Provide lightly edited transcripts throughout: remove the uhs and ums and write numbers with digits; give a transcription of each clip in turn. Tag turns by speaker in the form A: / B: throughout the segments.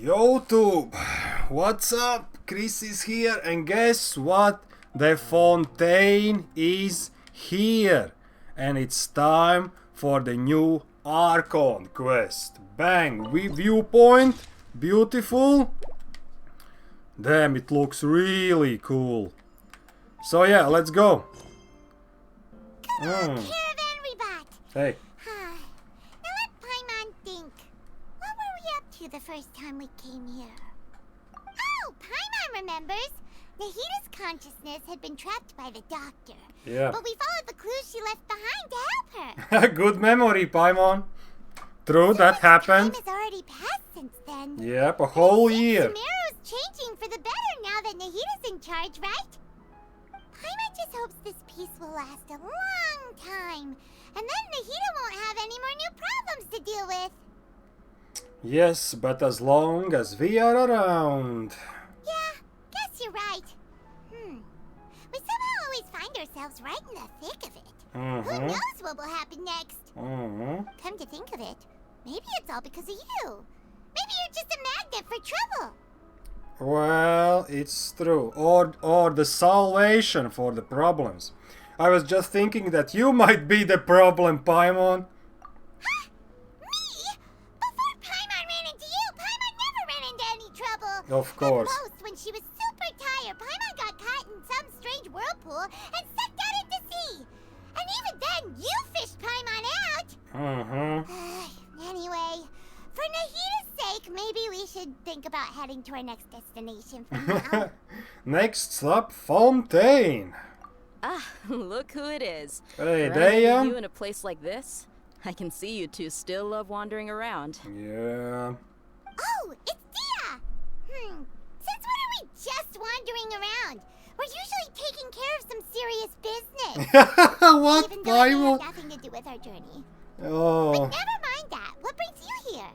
A: YouTube, what's up? Chris is here, and guess what? The fontaine is here, and it's time for the new Archon Quest. Bang! Viewpoint, beautiful. Damn, it looks really cool. So yeah, let's go.
B: Come on, Caravan Rebot!
A: Hey.
B: Now let Paimon think. What were we up to the first time we came here? Oh, Paimon remembers! Nahita's consciousness had been trapped by the doctor.
A: Yeah.
B: But we followed the clues she left behind to help her.
A: Good memory, Paimon. True, that happened.
B: Time has already passed since then.
A: Yep, a whole year.
B: Sumeru's changing for the better now that Nahita's in charge, right? Paimon just hopes this peace will last a long time. And then Nahita won't have any more new problems to deal with.
A: Yes, but as long as we are around.
B: Yeah, guess you're right. We somehow always find ourselves right in the thick of it. Who knows what will happen next? Come to think of it, maybe it's all because of you. Maybe you're just a magnet for trouble.
A: Well, it's true. Or the salvation for the problems. I was just thinking that you might be the problem, Paimon.
B: Huh? Me? Before Paimon ran into you, Paimon never ran into any trouble.
A: Of course.
B: At most, when she was super tired, Paimon got caught in some strange whirlpool and sucked out into sea. And even then, you fished Paimon out. Anyway, for Nahita's sake, maybe we should think about heading to our next destination for now.
A: Next stop, Fontaine.
C: Ah, look who it is.
A: Hey,
C: Running into
A: Daya.
C: you in a place like this? I can see you two still love wandering around.
A: Yeah.
B: Oh, it's Dia! Since when are we just wandering around? We're usually taking care of some serious business.
A: What,
B: Even though it may
A: Paimon?
B: have nothing to do with our journey.
A: Oh.
B: But never mind that. What brings you here?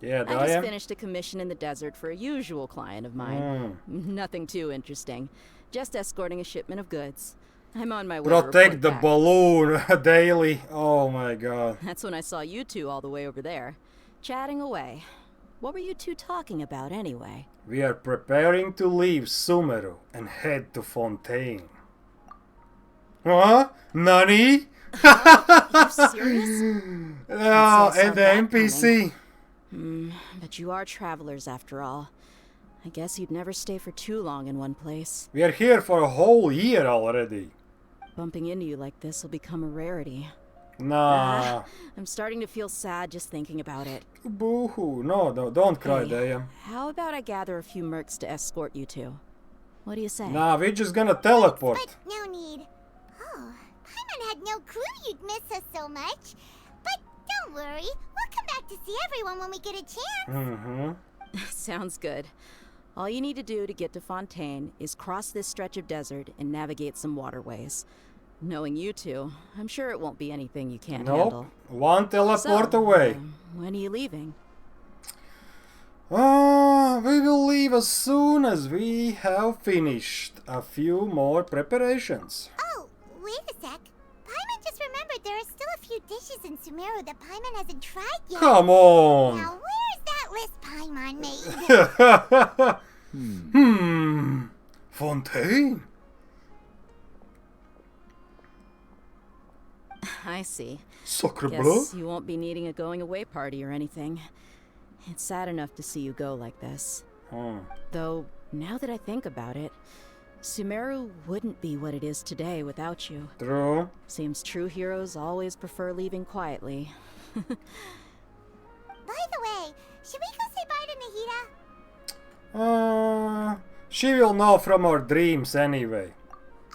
A: Yeah,
C: I just
A: Daya.
C: finished a commission in the desert for a usual client of mine. Nothing too interesting. Just escorting a shipment of goods. I'm on my way to
A: Protect
C: report
A: the
C: back.
A: balloon daily. Oh my god.
C: That's when I saw you two all the way over there, chatting away. What were you two talking about anyway?
A: We are preparing to leave Sumeru and head to Fontaine. Huh? Nani?
C: Are you serious?
A: Oh,
C: saw
A: and the
C: that
A: NPC.
C: But you are travelers after all. I guess you'd never stay for too long in one place.
A: We are here for a whole year already.
C: Bumping into you like this will become a rarity.
A: Nah.
C: I'm starting to feel sad just thinking about it.
A: Boo-hoo. No, don't cry,
C: Hey,
A: Daya.
C: how about I gather a few mercs to escort you two? What do you say?
A: Nah, we're just gonna teleport.
B: But no need. Oh, Paimon had no clue you'd miss us so much. But don't worry. We'll come back to see everyone when we get a chance.
C: Sounds good. All you need to do to get to Fontaine is cross this stretch of desert and navigate some waterways. Knowing you two, I'm sure it won't be anything you can't handle.
A: Nope. One teleport
C: So,
A: away.
C: When are you leaving?
A: We will leave as soon as we have finished a few more preparations.
B: Oh, wait a sec. Paimon just remembered there are still a few dishes in Sumeru that Paimon hasn't tried yet.
A: Come on!
B: Now, where's that list Paimon made?
A: Fontaine?
C: I see.
A: Sacre bleu?
C: Guess you won't be needing a going away party or anything. It's sad enough to see you go like this. Though, now that I think about it, Sumeru wouldn't be what it is today without you.
A: True.
C: Seems true heroes always prefer leaving quietly.
B: By the way, should we go say bye to Nahita?
A: She will know from her dreams anyway.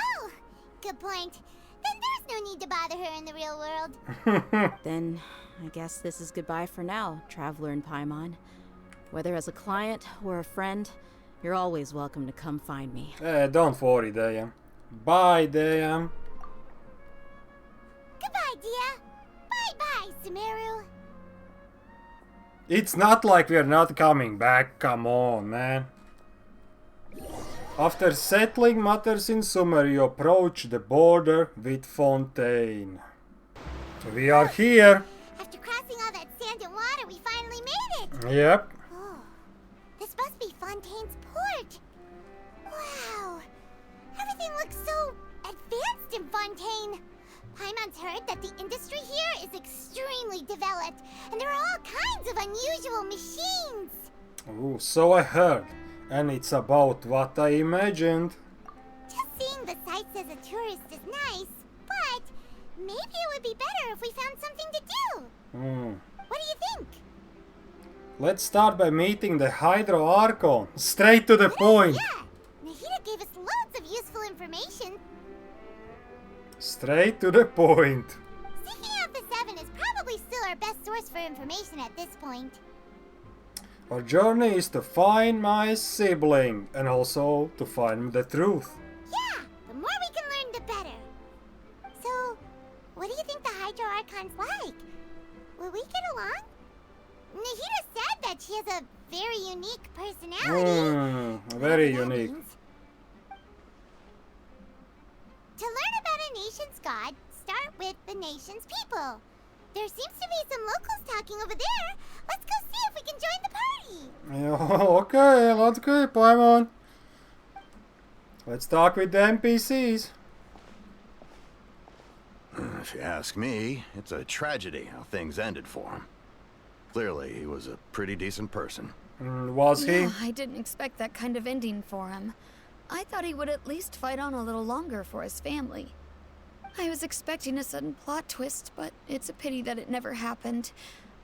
B: Oh, good point. Then there's no need to bother her in the real world.
C: Then, I guess this is goodbye for now, Traveler and Paimon. Whether as a client or a friend, you're always welcome to come find me.
A: Don't worry, Daya. Bye, Daya.
B: Goodbye, Dia. Bye-bye, Sumeru.
A: It's not like we're not coming back, come on, man. After settling matters in Sumeru, you approach the border with Fontaine. We are here.
B: After crossing all that sand and water, we finally made it!
A: Yep.
B: Oh, this must be Fontaine's port. Wow, everything looks so advanced in Fontaine. Paimon's heard that the industry here is extremely developed, and there are all kinds of unusual machines.
A: Ooh, so I heard. And it's about what I imagined.
B: Just seeing the sights as a tourist is nice, but maybe it would be better if we found something to do. What do you think?
A: Let's start by meeting the Hydro Archon. Straight to the point.
B: Yeah, Nahida gave us loads of useful information.
A: Straight to the point.
B: Seeking out the Seven is probably still our best source for information at this point.
A: Our journey is to find my sibling and also to find the truth.
B: Yeah, the more we can learn, the better. So, what do you think the Hydro Archon's like? Will we get along? Nahida said that she has a very unique personality.
A: Very
B: Whatever that
A: unique.
B: means. To learn about a nation's god, start with the nation's people. There seems to be some locals talking over there. Let's go see if we can join the party.
A: Okay, let's go, Paimon. Let's talk with the NPCs.
D: If you ask me, it's a tragedy how things ended for him. Clearly, he was a pretty decent person.
A: Was he?
E: Yeah, I didn't expect that kind of ending for him. I thought he would at least fight on a little longer for his family. I was expecting a sudden plot twist, but it's a pity that it never happened.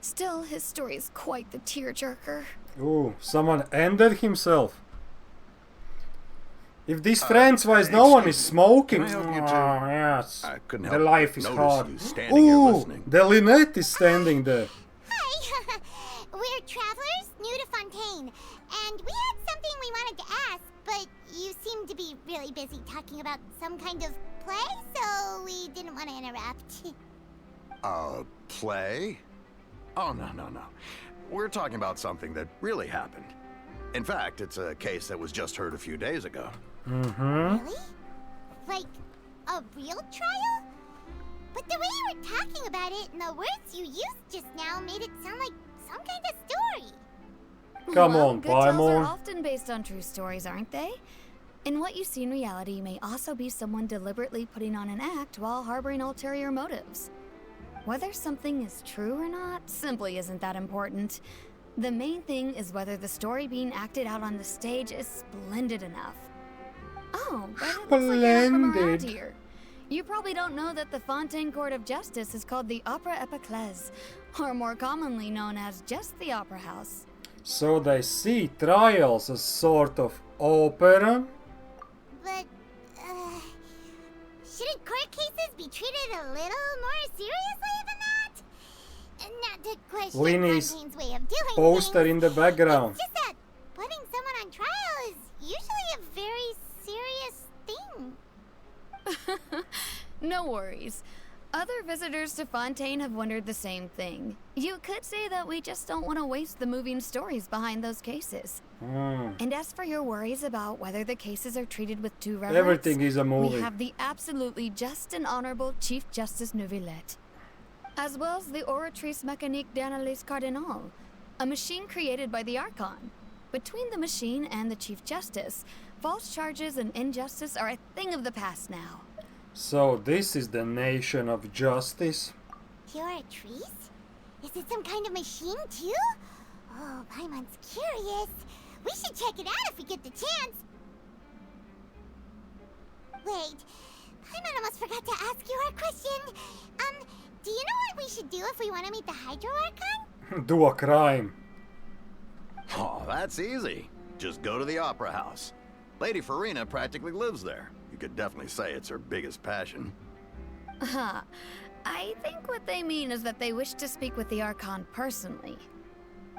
E: Still, his story is quite the tearjerker.
A: Ooh, someone ended himself. If these friends-wise no one is smoking.
D: Can I help you too?
A: Yes.
D: I couldn't
A: The
D: help
A: life is
D: notice
A: hard.
D: you standing here
A: Ooh,
D: listening.
A: the Lynette is standing there.
B: Hi, we're travelers new to Fontaine, and we had something we wanted to ask, but you seem to be really busy talking about some kind of play, so we didn't want to interrupt.
D: Play? Oh, no. We're talking about something that really happened. In fact, it's a case that was just heard a few days ago.
B: Really? Like a real trial? But the way you were talking about it and the words you used just now made it sound like some kind of story.
A: Come
E: Well,
A: on,
E: good tales are
A: Paimon.
E: often based on true stories, aren't they? And what you see in reality may also be someone deliberately putting on an act while harboring ulterior motives. Whether something is true or not simply isn't that important. The main thing is whether the story being acted out on the stage is splendid enough. Oh, but it looks like you're from around
A: Splendid.
E: here. You probably don't know that the Fontaine Court of Justice is called the Opera Epiclese, or more commonly known as just the Opera House.
A: So they see trials as sort of opera.
B: But, shouldn't court cases be treated a little more seriously than that? Not to question
A: Linny's
B: Fontaine's way of doing
A: poster
B: things.
A: in the background.
B: It's just that putting someone on trial is usually a very serious thing.
E: No worries. Other visitors to Fontaine have wondered the same thing. You could say that we just don't want to waste the moving stories behind those cases. And as for your worries about whether the cases are treated with due reverence,
A: Everything is a movie.
E: we have the absolutely just and honorable Chief Justice Neuvillette, as well as the Oratrice Mécanique d'Analyse Cardinal, a machine created by the Archon. Between the machine and the Chief Justice, false charges and injustice are a thing of the past now.
A: So this is the nation of justice.
B: Oratrice? Is it some kind of machine too? Oh, Paimon's curious. We should check it out if we get the chance. Wait, Paimon almost forgot to ask you our question. Do you know what we should do if we want to meet the Hydro Archon?
A: Do a crime.
D: Oh, that's easy. Just go to the Opera House. Lady Farina practically lives there. You could definitely say it's her biggest passion.
E: I think what they mean is that they wish to speak with the Archon personally.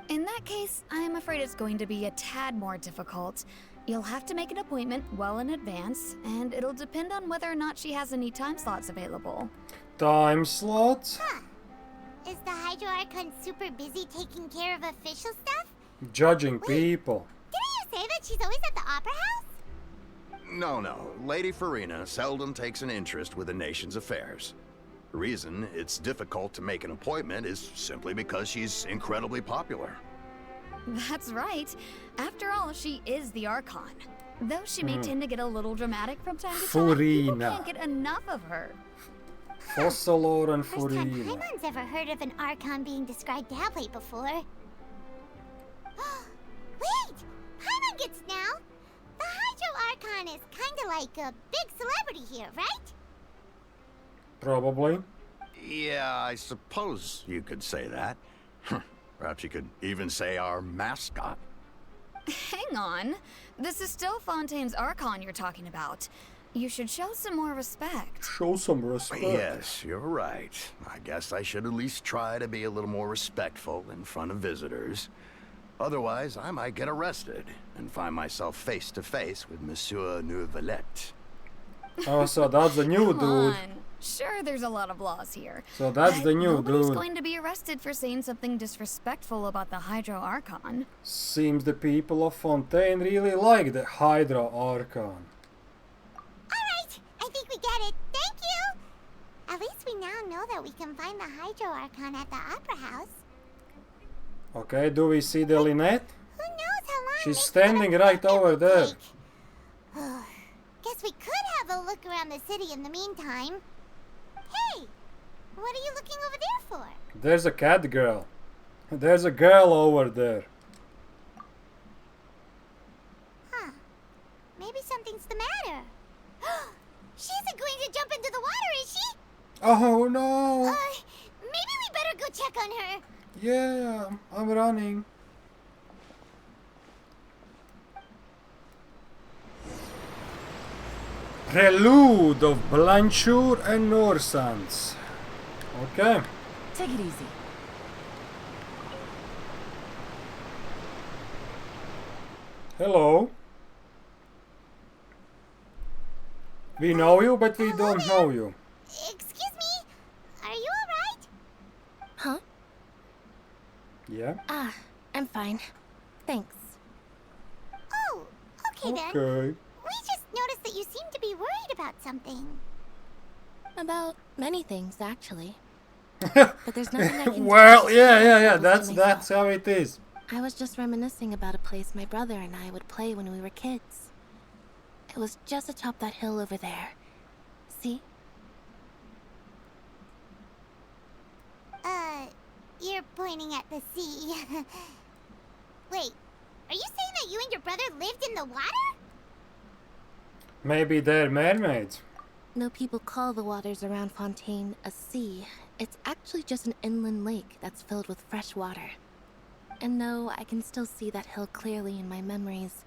E: In that case, I'm afraid it's going to be a tad more difficult. You'll have to make an appointment well in advance, and it'll depend on whether or not she has any time slots available.
A: Time slots?
B: Is the Hydro Archon super busy taking care of official stuff?
A: Judging people.
B: Didn't you say that she's always at the Opera House?
D: No. Lady Farina seldom takes an interest with the nation's affairs. The reason it's difficult to make an appointment is simply because she's incredibly popular.
E: That's right. After all, she is the Archon. Though she may tend to get a little dramatic from time to time, people can't get enough of her.
A: Fossilor and
B: First time
A: Furina.
B: Paimon's ever heard of an Archon being described that way before. Wait! Paimon gets now! The Hydro Archon is kinda like a big celebrity here, right?
A: Probably.
D: Yeah, I suppose you could say that. Perhaps you could even say our mascot.
E: Hang on. This is still Fontaine's Archon you're talking about. You should show some more respect.
A: Show some respect.
D: Yes, you're right. I guess I should at least try to be a little more respectful in front of visitors. Otherwise, I might get arrested and find myself face to face with Monsieur Neuvillette.
A: Oh, so that's the new
E: Come
A: dude.
E: on. Sure, there's a lot of laws here.
A: So that's
E: but
A: the new
E: nobody's
A: dude.
E: going to be arrested for saying something disrespectful about the Hydro Archon.
A: Seems the people of Fontaine really like the Hydra Archon.
B: Alright, I think we get it. Thank you! At least we now know that we can find the Hydro Archon at the Opera House.
A: Okay, do we see the Lynette?
B: Who knows how long
A: She's
B: this
A: standing
B: little
A: right
B: trip
A: over
B: will
A: there.
B: take. Guess we could have a look around the city in the meantime. Hey! What are you looking over there for?
A: There's a cat girl. There's a girl over there.
B: Huh. Maybe something's the matter. She isn't going to jump into the water, is she?
A: Oh no!
B: Maybe we better go check on her.
A: Yeah, I'm running. Prelude of Blancheur and Noirceur. Okay.
C: Take it easy.
A: Hello. We know you, but we don't know you.
B: Excuse me? Are you alright?
F: Huh?
A: Yeah?
F: Ah, I'm fine. Thanks.
B: Oh, okay then.
A: Okay.
B: We just noticed that you seem to be worried about something.
F: About many things, actually. But there's nothing I can
A: Well,
F: do.
A: yeah.
F: To
A: That's
F: myself.
A: how it is.
F: I was just reminiscing about a place my brother and I would play when we were kids. It was just atop that hill over there. See?
B: You're pointing at the sea. Wait, are you saying that you and your brother lived in the water?
A: Maybe they're mermaids.
F: No people call the waters around Fontaine a sea. It's actually just an inland lake that's filled with fresh water. And no, I can still see that hill clearly in my memories.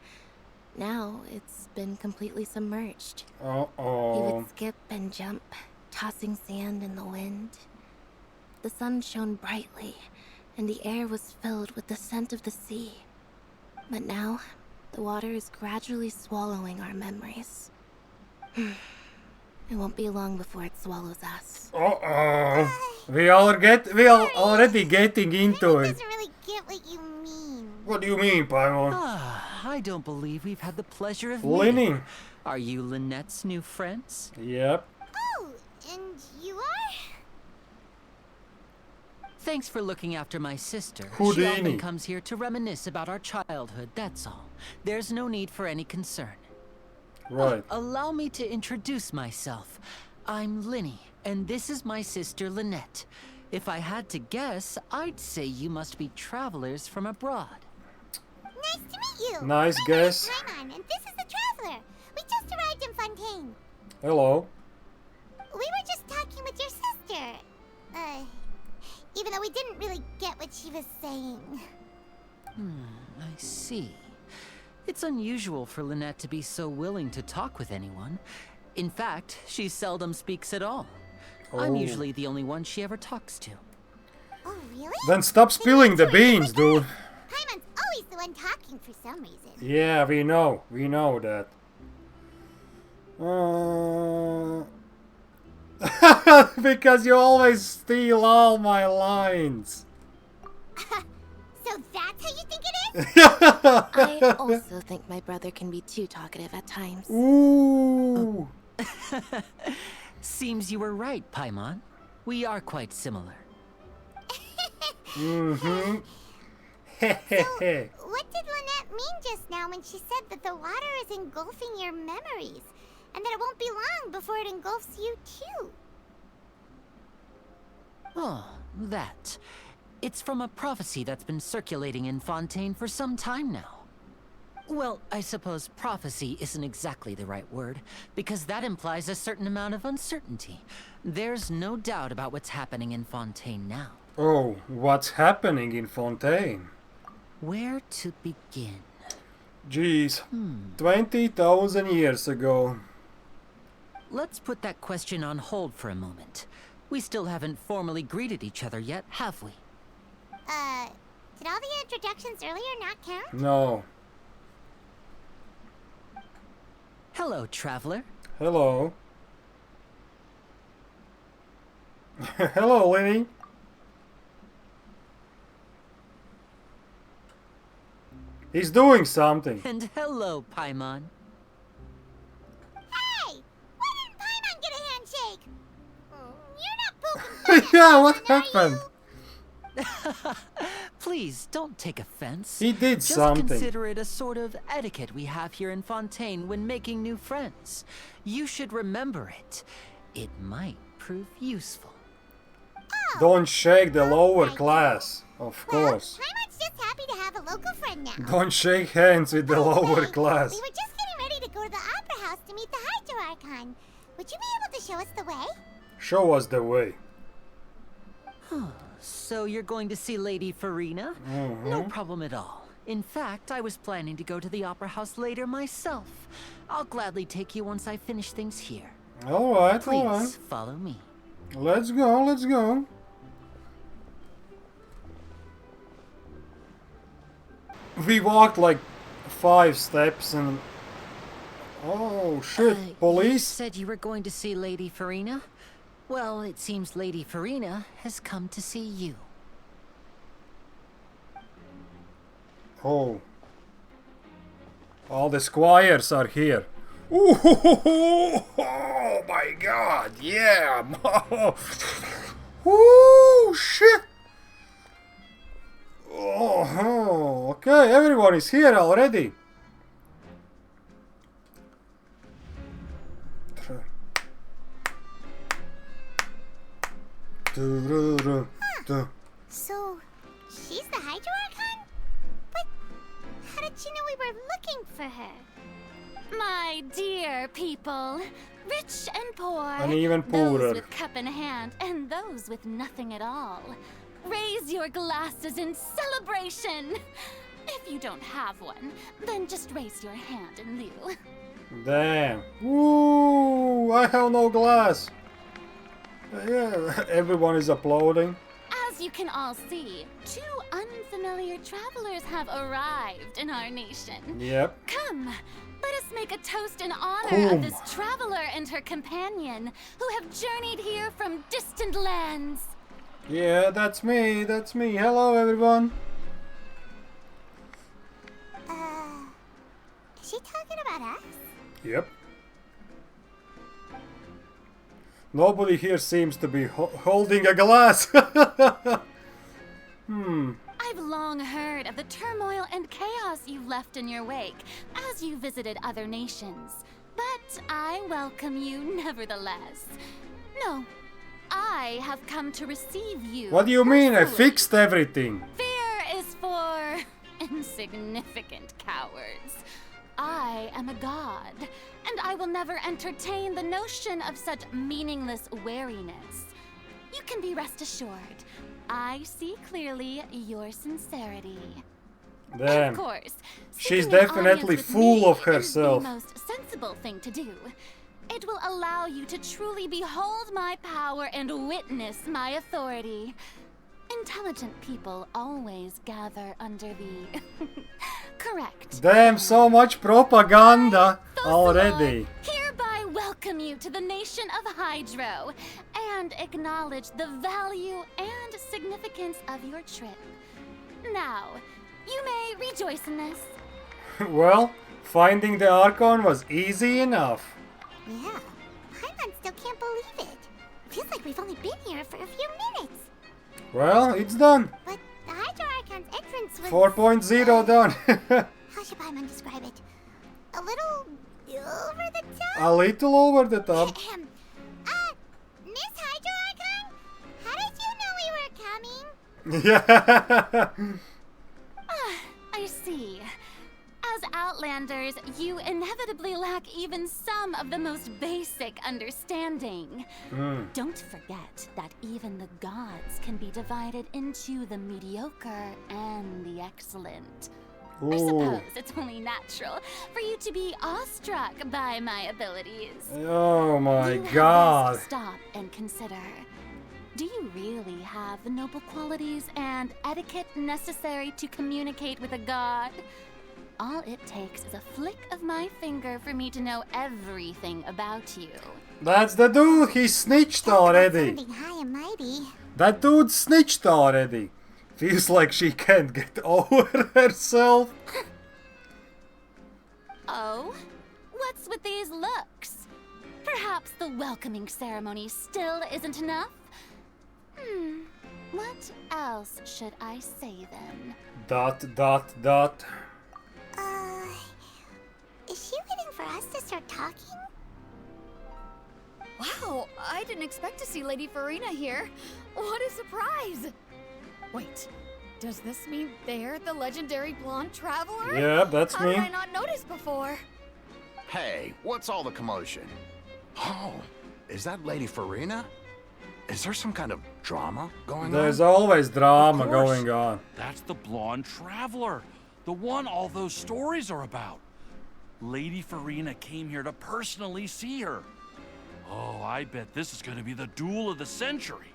F: Now, it's been completely submerged. He
A: Uh-oh.
F: would skip and jump, tossing sand in the wind. The sun shone brightly, and the air was filled with the scent of the sea. But now, the water is gradually swallowing our memories. It won't be long before it swallows us.
A: Uh-oh. We are already getting into
B: Paimon
A: it.
B: doesn't really get what you mean.
A: What do you mean, Paimon?
G: I don't believe we've had the pleasure of
A: Lenny.
G: meeting. Are you Lynette's new friends?
A: Yep.
B: Oh, and you are?
G: Thanks for looking after my sister. She
A: Houdini.
G: often comes here to reminisce about our childhood, that's all. There's no need for any concern.
A: Right.
G: Allow me to introduce myself. I'm Linny, and this is my sister Lynette. If I had to guess, I'd say you must be travelers from abroad.
B: Nice to meet you.
A: Nice
B: My name
A: guess.
B: is Paimon, and this is the Traveler. We just arrived in Fontaine.
A: Hello.
B: We were just talking with your sister. Even though we didn't really get what she was saying.
G: I see. It's unusual for Lynette to be so willing to talk with anyone. In fact, she seldom speaks at all. I'm
A: Oh.
G: usually the only one she ever talks to.
B: Oh, really?
A: Then stop spilling the beans, dude.
B: Paimon's always the one talking for some reason.
A: Yeah, we know. We know that. Because you always steal all my lines.
B: So that's how you think it is?
F: I also think my brother can be too talkative at times.
A: Ooh.
G: Seems you were right, Paimon. We are quite similar.
A: Mm-hmm.
B: So, what did Lynette mean just now when she said that the water is engulfing your memories, and that it won't be long before it engulfs you too?
G: Oh, that. It's from a prophecy that's been circulating in Fontaine for some time now. Well, I suppose prophecy isn't exactly the right word, because that implies a certain amount of uncertainty. There's no doubt about what's happening in Fontaine now.
A: Oh, what's happening in Fontaine?
G: Where to begin?
A: Jeez, 20,000 years ago.
G: Let's put that question on hold for a moment. We still haven't formally greeted each other yet, have we?
B: Did all the introductions earlier not count?
A: No.
G: Hello, traveler.
A: Hello. Hello, Lenny. He's doing something.
G: And hello, Paimon.
B: Hey! Why didn't Paimon get a handshake? You're not poking fun
A: Yeah,
B: at
A: what
B: Paimon, are
A: happened?
B: you?
G: Please, don't take offense.
A: He did
G: Just
A: something.
G: consider it a sort of etiquette we have here in Fontaine when making new friends. You should remember it. It might prove useful.
A: Don't shake the lower
B: right.
A: class, of
B: Well,
A: course.
B: Paimon's just happy to have a local friend now.
A: Don't shake hands with the lower
B: Hey,
A: class.
B: We were just getting ready to go to the Opera House to meet the Hydro Archon. Would you be able to show us the way?
A: Show us the way.
G: So you're going to see Lady Farina? No problem at all. In fact, I was planning to go to the Opera House later myself. I'll gladly take you once I finish things here.
A: Alright,
G: Please
A: alright.
G: follow me.
A: Let's go, let's go. We walked like 5 steps and... Oh shit,
G: You
A: police?
G: said you were going to see Lady Farina? Well, it seems Lady Farina has come to see you.
A: Oh. All the squires are here. Ooh, oh my god, yeah. Ooh, shit. Oh, okay, everyone is here already.
B: So, she's the Hydro Archon? But how did she know we were looking for her?
H: My dear people, rich and poor,
A: And even poorer.
H: those with cup in hand and those with nothing at all. Raise your glasses in celebration. If you don't have one, then just raise your hand in lieu.
A: Damn. Ooh, I have no glass. Yeah, everyone is applauding.
H: As you can all see, 2 unfamiliar travelers have arrived in our nation.
A: Yep.
H: Come, let us make a toast in honor
A: Boom.
H: of this traveler and her companion who have journeyed here from distant lands.
A: Yeah, that's me, that's me. Hello, everyone.
B: Is she talking about us?
A: Yep. Nobody here seems to be holding a glass.
H: I've long heard of the turmoil and chaos you've left in your wake as you visited other nations. But I welcome you nevertheless. No, I have come to receive you.
A: What do you mean? I
H: personally.
A: fixed everything.
H: Fear is for insignificant cowards. I am a god, and I will never entertain the notion of such meaningless wariness. You can be rest assured, I see clearly your sincerity.
A: Damn.
H: Of course,
A: She's
H: seeking an
A: definitely
H: audience with
A: full
H: me
A: of herself.
H: is the most sensible thing to do. It will allow you to truly behold my power and witness my authority. Intelligent people always gather under the correct.
A: Damn, so much propaganda
H: Fossilor,
A: already.
H: hereby welcome you to the nation of Hydro and acknowledge the value and significance of your trip. Now, you may rejoice in this.
A: Well, finding the Archon was easy enough.
B: Yeah. Paimon still can't believe it. Feels like we've only been here for a few minutes.
A: Well, it's done.
B: But the Hydro Archon's entrance was...
A: 4.0 done.
B: How should Paimon describe it? A little over the top?
A: A little over the top.
B: Miss Hydro Archon? How did you know we were coming?
A: Yeah.
H: I see. As Outlanders, you inevitably lack even some of the most basic understanding. Don't forget that even the gods can be divided into the mediocre and the excellent.
A: Ooh.
H: I suppose it's only natural for you to be awestruck by my abilities.
A: Oh my
H: You have
A: god.
H: best stop and consider. Do you really have the noble qualities and etiquette necessary to communicate with a god? All it takes is a flick of my finger for me to know everything about you.
A: That's the dude. He snitched already.
B: Something high and mighty.
A: That dude snitched already. Feels like she can't get over herself.
H: Oh? What's with these looks? Perhaps the welcoming ceremony still isn't enough? What else should I say then? ...
B: Is she waiting for us to start talking?
E: Wow, I didn't expect to see Lady Farina here. What a surprise! Wait, does this mean they're the legendary blonde traveler?
A: Yeah, that's
E: How
A: me.
E: did I not notice before?
D: Hey, what's all the commotion? Oh, is that Lady Farina? Is there some kind of drama going
A: There's
D: on?
A: always drama
I: Of course.
A: going on.
I: That's the blonde traveler. The one all those stories are about. Lady Farina came here to personally see her. Oh, I bet this is going to be the duel of the century.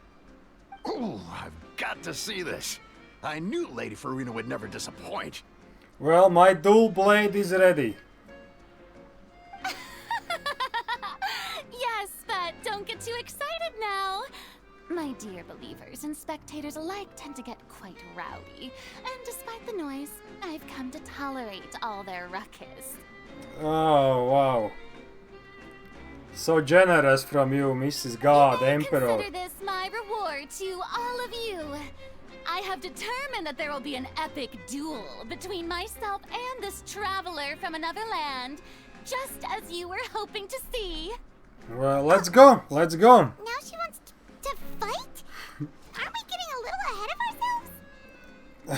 D: Ooh, I've got to see this. I knew Lady Farina would never disappoint.
A: Well, my dual blade is ready.
H: Yes, but don't get too excited now. My dear believers and spectators alike tend to get quite rowdy, and despite the noise, I've come to tolerate all their ruckus.
A: Oh, wow. So generous from you, Mrs. God,
H: You may
A: Emperor.
H: consider this my reward to all of you. I have determined that there will be an epic duel between myself and this traveler from another land, just as you were hoping to see.
A: Well, let's go. Let's go.
B: Now she wants to fight? Aren't we getting a little ahead of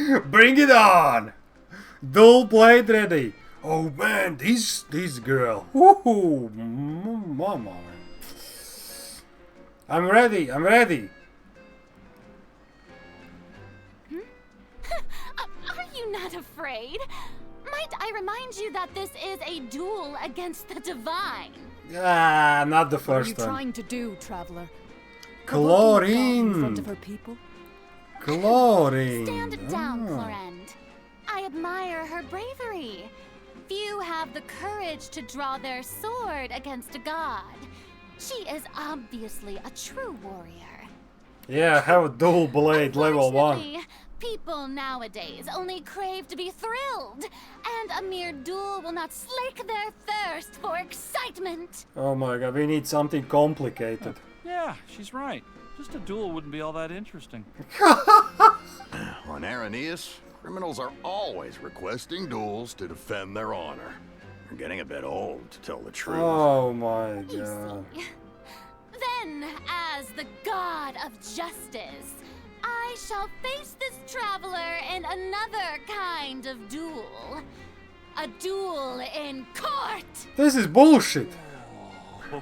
B: ourselves?
A: Bring it on. Dual blade ready. Oh man, this girl. Woohoo, mama. I'm ready. I'm ready.
H: Are you not afraid? Might I remind you that this is a duel against the divine?
A: Ah, not the
J: What are you
A: first one.
J: trying to do, traveler? Provoking the god in front of
A: Chlorine.
J: her people?
A: Chlorine.
H: Stand down,
A: Ah.
H: Florend. I admire her bravery. Few have the courage to draw their sword against a god. She is obviously a true warrior.
A: Yeah, have a dual blade level 1.
H: Unfortunately, people nowadays only crave to be thrilled, and a mere duel will not slake their thirst for excitement.
A: Oh my god, we need something complicated.
I: Yeah, she's right. Just a duel wouldn't be all that interesting.
D: On Araneus, criminals are always requesting duels to defend their honor. You're getting a bit old, to tell the truth.
A: Oh my
H: You
A: god.
H: see. Then, as the god of justice, I shall face this traveler in another kind of duel. A duel in court!
A: This is bullshit.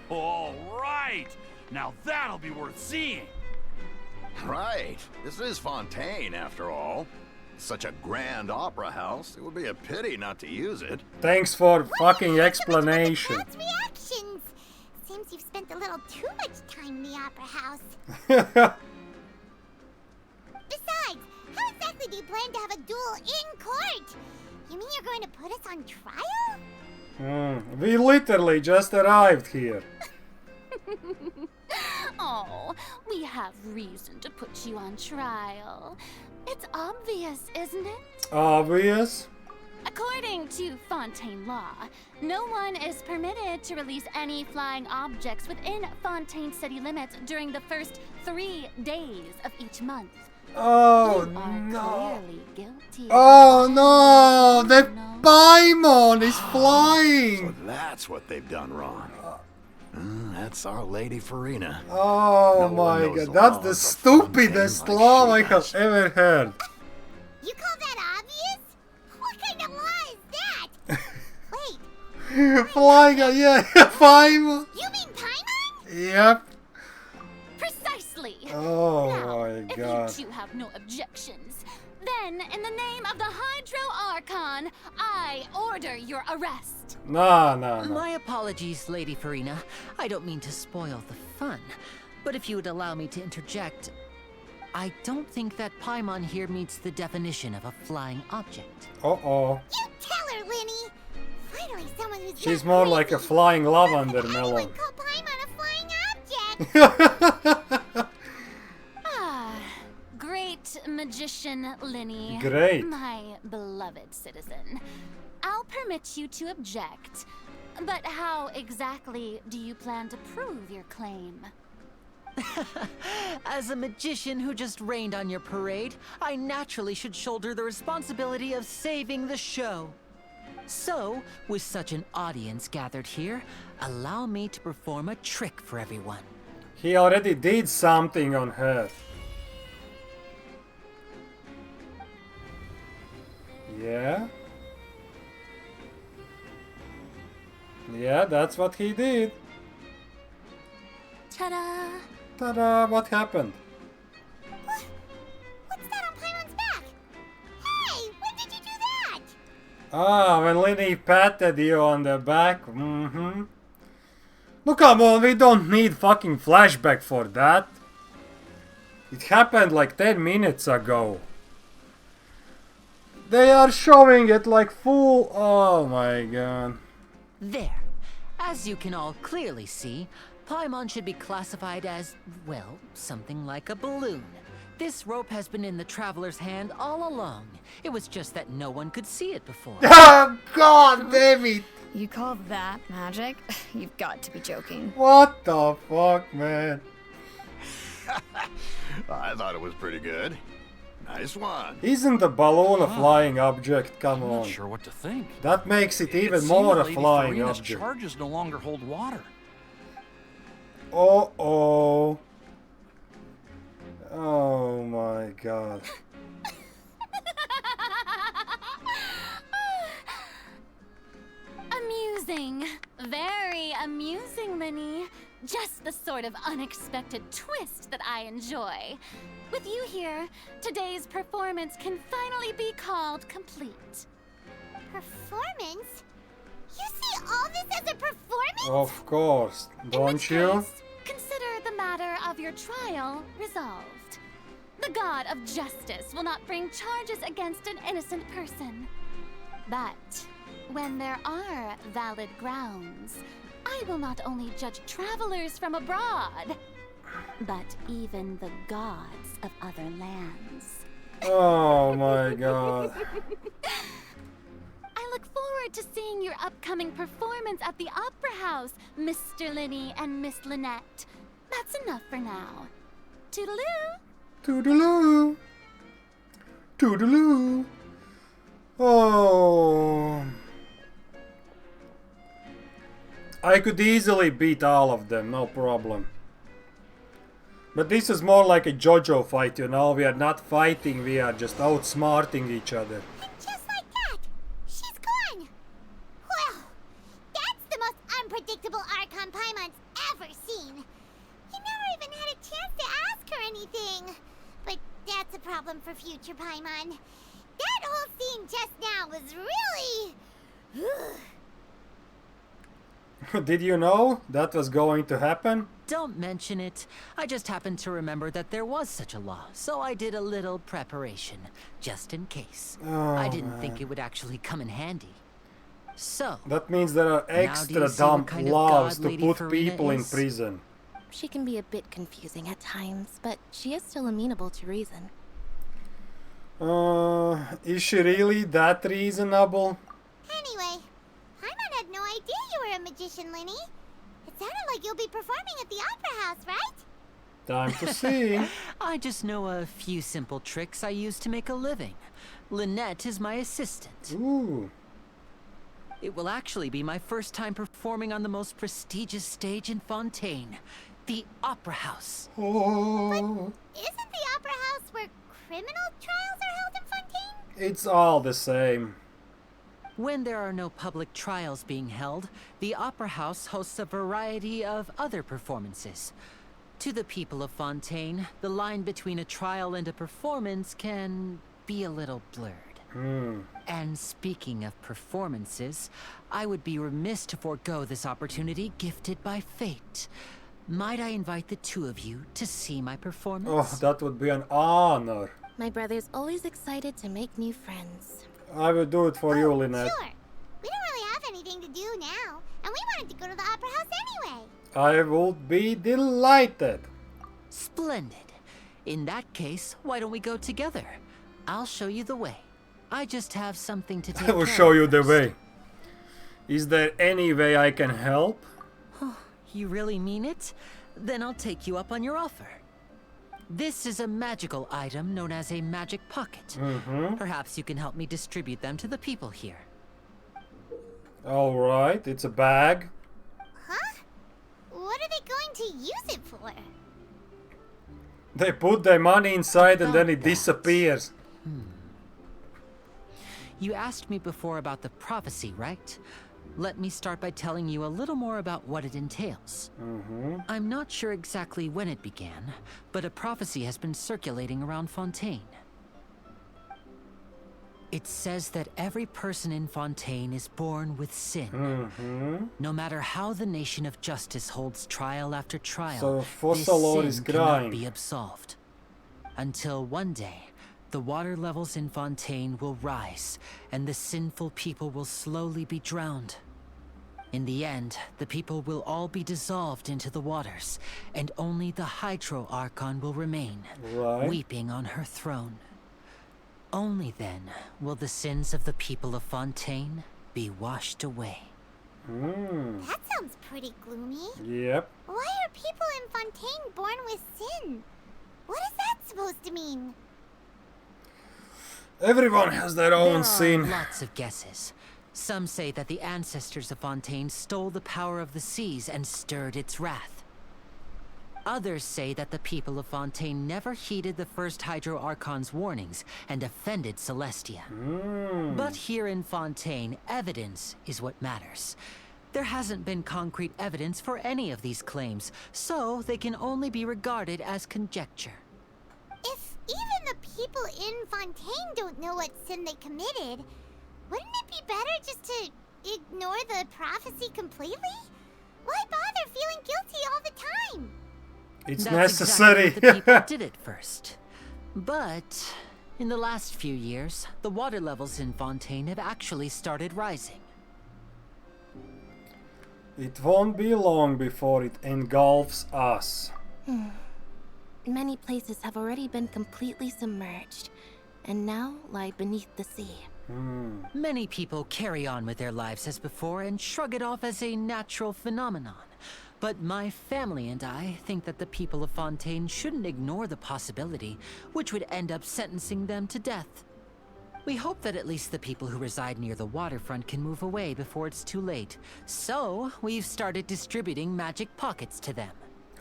I: All right. Now that'll be worth seeing.
D: Right. This is Fontaine, after all. Such a grand opera house, it would be a pity not to use it.
A: Thanks for fucking explanation.
B: Crowd's reactions. Seems you've spent a little too much time in the opera house. Besides, how exactly do you plan to have a duel in court? You mean you're going to put us on trial?
A: We literally just arrived here.
H: Oh, we have reason to put you on trial. It's obvious, isn't it?
A: Obvious.
H: A According to Fontaine law, no one is permitted to release any flying objects within Fontaine city limits during the first 3 days of each month.
A: Oh
H: You are
A: no!
H: clearly guilty.
A: Oh no! The Paimon is
D: So
A: flying!
D: that's what they've done wrong. That's our Lady Farina.
A: Oh
D: No one
A: my
D: knows
A: god,
D: the
A: that's
D: laws
A: the
D: of
A: stupidest
D: Fontaine like
A: law
D: she
A: I have
D: does.
A: ever heard.
B: You call that obvious? What kind of law is that? Wait,
A: Flying, yeah, Paimon!
B: you mean Paimon?
A: Yep.
H: Precisely.
A: Oh
H: Now,
A: my
H: if
A: god.
H: you two have no objections, then in the name of the Hydro Archon, I order your arrest.
A: No.
G: My apologies, Lady Farina. I don't mean to spoil the fun. But if you would allow me to interject, I don't think that Paimon here meets the definition of a flying object.
A: Uh-oh.
B: You tell her, Linny. Finally, someone who's
A: She's
B: not
A: more
B: crazy.
A: like a flying lavender
B: Anyone
A: melon.
B: call Paimon a flying object?
H: Ah, great magician Linny.
A: Great.
H: My beloved citizen. I'll permit you to object. But how exactly do you plan to prove your claim?
G: As a magician who just rained on your parade, I naturally should shoulder the responsibility of saving the show. So, with such an audience gathered here, allow me to perform a trick for everyone.
A: He already did something on her. Yeah? Yeah, that's what he did.
H: Ta-da!
A: Ta-da, what happened?
B: What's that on Paimon's back? Hey, when did you do that?
A: Ah, when Linny patted you on the back. Mm-hmm. No, come on, we don't need fucking flashback for that. It happened like 10 minutes ago. They are showing it like full. Oh my god.
G: There. As you can all clearly see, Paimon should be classified as, well, something like a balloon. This rope has been in the traveler's hand all along. It was just that no one could see it before.
A: Ah, god damn it.
E: You call that magic? You've got to be joking.
A: What the fuck, man?
D: I thought it was pretty good. Nice one.
A: Isn't the balloon a flying object? Come
I: I'm
A: on.
I: not sure what to think.
A: That makes it
I: It
A: even
I: seems
A: more a
I: Lady
A: flying
I: Farina's
A: object.
I: charges no longer hold water.
A: Oh. Oh my god.
H: Amusing. Very amusing, Linny. Just the sort of unexpected twist that I enjoy. With you here, today's performance can finally be called complete.
B: Performance? You see all this as a performance?
A: Of course,
H: In
A: don't
H: which
A: you?
H: case, consider the matter of your trial resolved. The god of justice will not bring charges against an innocent person. But when there are valid grounds, I will not only judge travelers from abroad, but even the gods of other lands.
A: Oh my god.
H: I look forward to seeing your upcoming performance at the Opera House, Mr. Linny and Miss Lynette. That's enough for now. Toodaloo!
A: Toodaloo. Toodaloo. Oh. I could easily beat all of them, no problem. But this is more like a JoJo fight, you know? We are not fighting, we are just outsmarting each other.
B: And just like that, she's gone. Well, that's the most unpredictable Archon Paimon's ever seen. He never even had a chance to ask her anything. But that's a problem for future Paimon. That whole scene just now was really...
A: Did you know that was going to happen?
G: Don't mention it. I just happened to remember that there was such a law, so I did a little preparation, just in case.
A: Oh,
G: I didn't think
A: man.
G: it would actually come in handy. So,
A: That means there are
G: Now do you
A: extra
G: see what
A: dumb
G: kind of
A: laws
G: god
A: to
G: Lady
A: put
G: Farina
A: people in
G: is?
A: prison.
F: She can be a bit confusing at times, but she is still amenable to reason.
A: Is she really that reasonable?
B: Anyway, Paimon had no idea you were a magician, Linny. It sounded like you'll be performing at the Opera House, right?
A: Time to see.
G: I just know a few simple tricks I use to make a living. Lynette is my assistant.
A: Ooh.
G: It will actually be my first time performing on the most prestigious stage in Fontaine, the Opera House.
A: Oh.
B: Isn't the Opera House where criminal trials are held in Fontaine?
A: It's all the same.
G: When there are no public trials being held, the Opera House hosts a variety of other performances. To the people of Fontaine, the line between a trial and a performance can be a little blurred. And speaking of performances, I would be remiss to forego this opportunity gifted by fate. Might I invite the two of you to see my performance?
A: Oh, that would be an honor.
F: My brother's always excited to make new friends.
A: I will do it for you, Lynette.
B: Sure. We don't really have anything to do now, and we wanted to go to the Opera House anyway.
A: I would be delighted.
G: Splendid. In that case, why don't we go together? I'll show you the way. I just have something to take
A: I will
G: care
A: show
G: of
A: you the
G: first.
A: way. Is there any way I can help?
G: You really mean it? Then I'll take you up on your offer. This is a magical item known as a magic pocket. Perhaps you can help me distribute them to the people here.
A: Alright, it's a bag.
B: Huh? What are they going to use it for?
A: They put their money inside and then it
G: About that.
A: disappears.
G: You asked me before about the prophecy, right? Let me start by telling you a little more about what it entails. I'm not sure exactly when it began, but a prophecy has been circulating around Fontaine. It says that every person in Fontaine is born with sin. No matter how the nation of justice holds trial after trial,
A: So,
G: this
A: Fossil Lord
G: sin
A: is
G: cannot
A: crying.
G: be absolved. Until one day, the water levels in Fontaine will rise, and the sinful people will slowly be drowned. In the end, the people will all be dissolved into the waters, and only the Hydro Archon will remain,
A: Right.
G: weeping on her throne. Only then will the sins of the people of Fontaine be washed away.
B: That sounds pretty gloomy.
A: Yep.
B: Why are people in Fontaine born with sin? What is that supposed to mean?
A: Everyone has their own
G: There
A: sin.
G: are lots of guesses. Some say that the ancestors of Fontaine stole the power of the seas and stirred its wrath. Others say that the people of Fontaine never heeded the first Hydro Archon's warnings and offended Celestia. But here in Fontaine, evidence is what matters. There hasn't been concrete evidence for any of these claims, so they can only be regarded as conjecture.
B: If even the people in Fontaine don't know what sin they committed, wouldn't it be better just to ignore the prophecy completely? Why bother feeling guilty all the time?
A: It's
G: That's
A: necessary.
G: exactly what the people did at first. But in the last few years, the water levels in Fontaine have actually started rising.
A: It won't be long before it engulfs us.
F: Many places have already been completely submerged, and now lie beneath the sea.
G: Many people carry on with their lives as before and shrug it off as a natural phenomenon. But my family and I think that the people of Fontaine shouldn't ignore the possibility, which would end up sentencing them to death. We hope that at least the people who reside near the waterfront can move away before it's too late. So, we've started distributing magic pockets to them.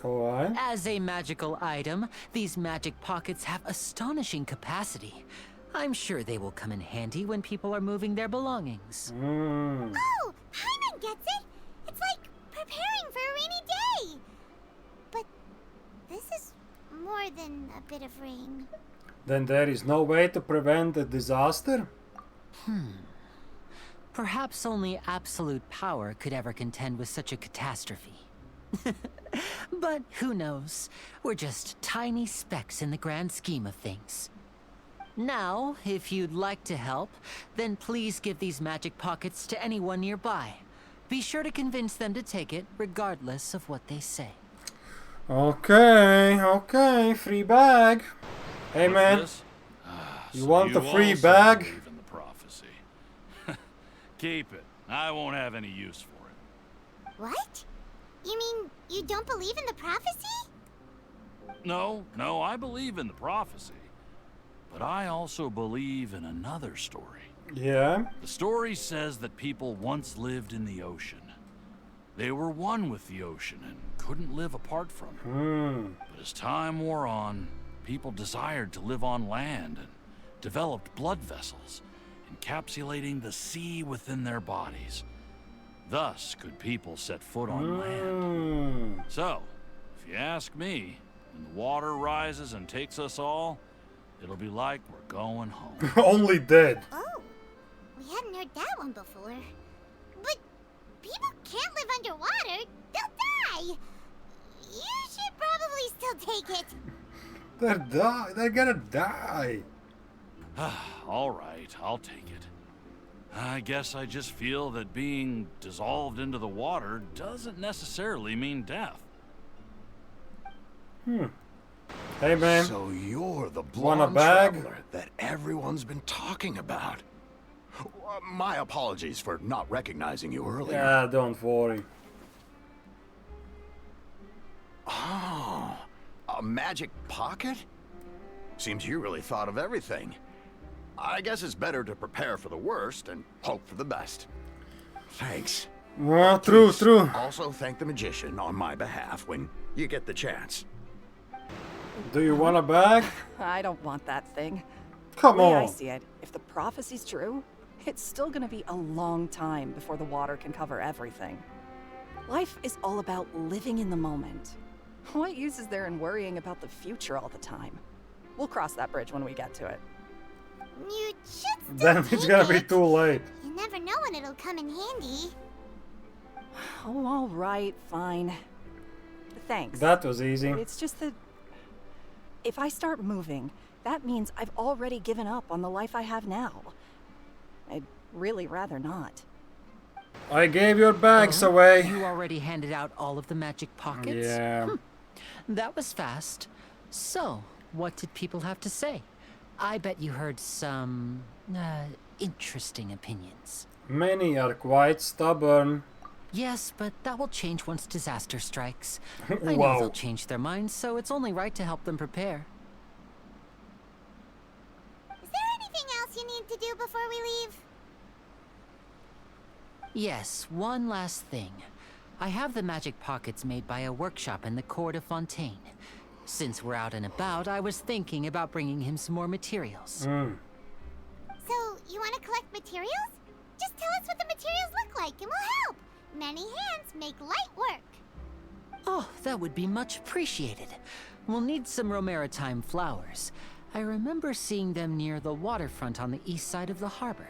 A: Alright.
G: As a magical item, these magic pockets have astonishing capacity. I'm sure they will come in handy when people are moving their belongings.
B: Oh, Paimon gets it! It's like preparing for a rainy day! But this is more than a bit of rain.
A: Then there is no way to prevent a disaster?
G: Perhaps only absolute power could ever contend with such a catastrophe. But who knows? We're just tiny specks in the grand scheme of things. Now, if you'd like to help, then please give these magic pockets to anyone nearby. Be sure to convince them to take it, regardless of what they say.
A: Okay, free bag. Hey
I: What's
A: man,
I: this?
A: You want the free
I: also
A: bag?
I: believe in the prophecy. Keep it. I won't have any use for it.
B: What? You mean you don't believe in the prophecy?
I: No, I believe in the prophecy. But I also believe in another story.
A: Yeah.
I: The story says that people once lived in the ocean. They were one with the ocean and couldn't live apart from it. But as time wore on, people desired to live on land and developed blood vessels, encapsulating the sea within their bodies. Thus could people set foot on land. So, if you ask me, when the water rises and takes us all, it'll be like we're going home.
A: Only dead.
B: Oh, we hadn't heard that one before. But people can't live underwater. They'll die. You should probably still take it.
A: They're gonna die.
I: All right, I'll take it. I guess I just feel that being dissolved into the water doesn't necessarily mean death.
A: Hey man.
D: So you're the
A: Want a
D: blonde
A: bag?
D: traveler that everyone's been talking about. My apologies for not recognizing you earlier.
A: Yeah, don't worry.
D: Oh, a magic pocket? Seems you really thought of everything. I guess it's better to prepare for the worst and hope for the best. Thanks.
A: Well, true.
D: Also thank the magician on my behalf when you get the chance.
A: Do you want a bag?
J: I don't want that thing.
A: Come
J: The way I
A: on.
J: see it, if the prophecy's true, it's still gonna be a long time before the water can cover everything. Life is all about living in the moment. What use is there in worrying about the future all the time? We'll cross that bridge when we get to it.
B: You should still
A: Then it's
B: take
A: gonna be
B: it.
A: too late.
B: You never know when it'll come in handy.
J: Oh, all right, fine. Thanks.
A: That was easy.
J: It's just that if I start moving, that means I've already given up on the life I have now. I'd really rather not.
A: I gave your bags away.
G: You already handed out all of the magic pockets?
A: Yeah.
G: That was fast. So, what did people have to say? I bet you heard some interesting opinions.
A: Many are quite stubborn.
G: Yes, but that will change once disaster strikes. I know
A: Wow.
G: they'll change their minds, so it's only right to help them prepare.
B: Is there anything else you need to do before we leave?
G: Yes, one last thing. I have the magic pockets made by a workshop in the court of Fontaine. Since we're out and about, I was thinking about bringing him some more materials.
B: So, you want to collect materials? Just tell us what the materials look like and we'll help. Many hands make light work.
G: Oh, that would be much appreciated. We'll need some Romaritime flowers. I remember seeing them near the waterfront on the east side of the harbor.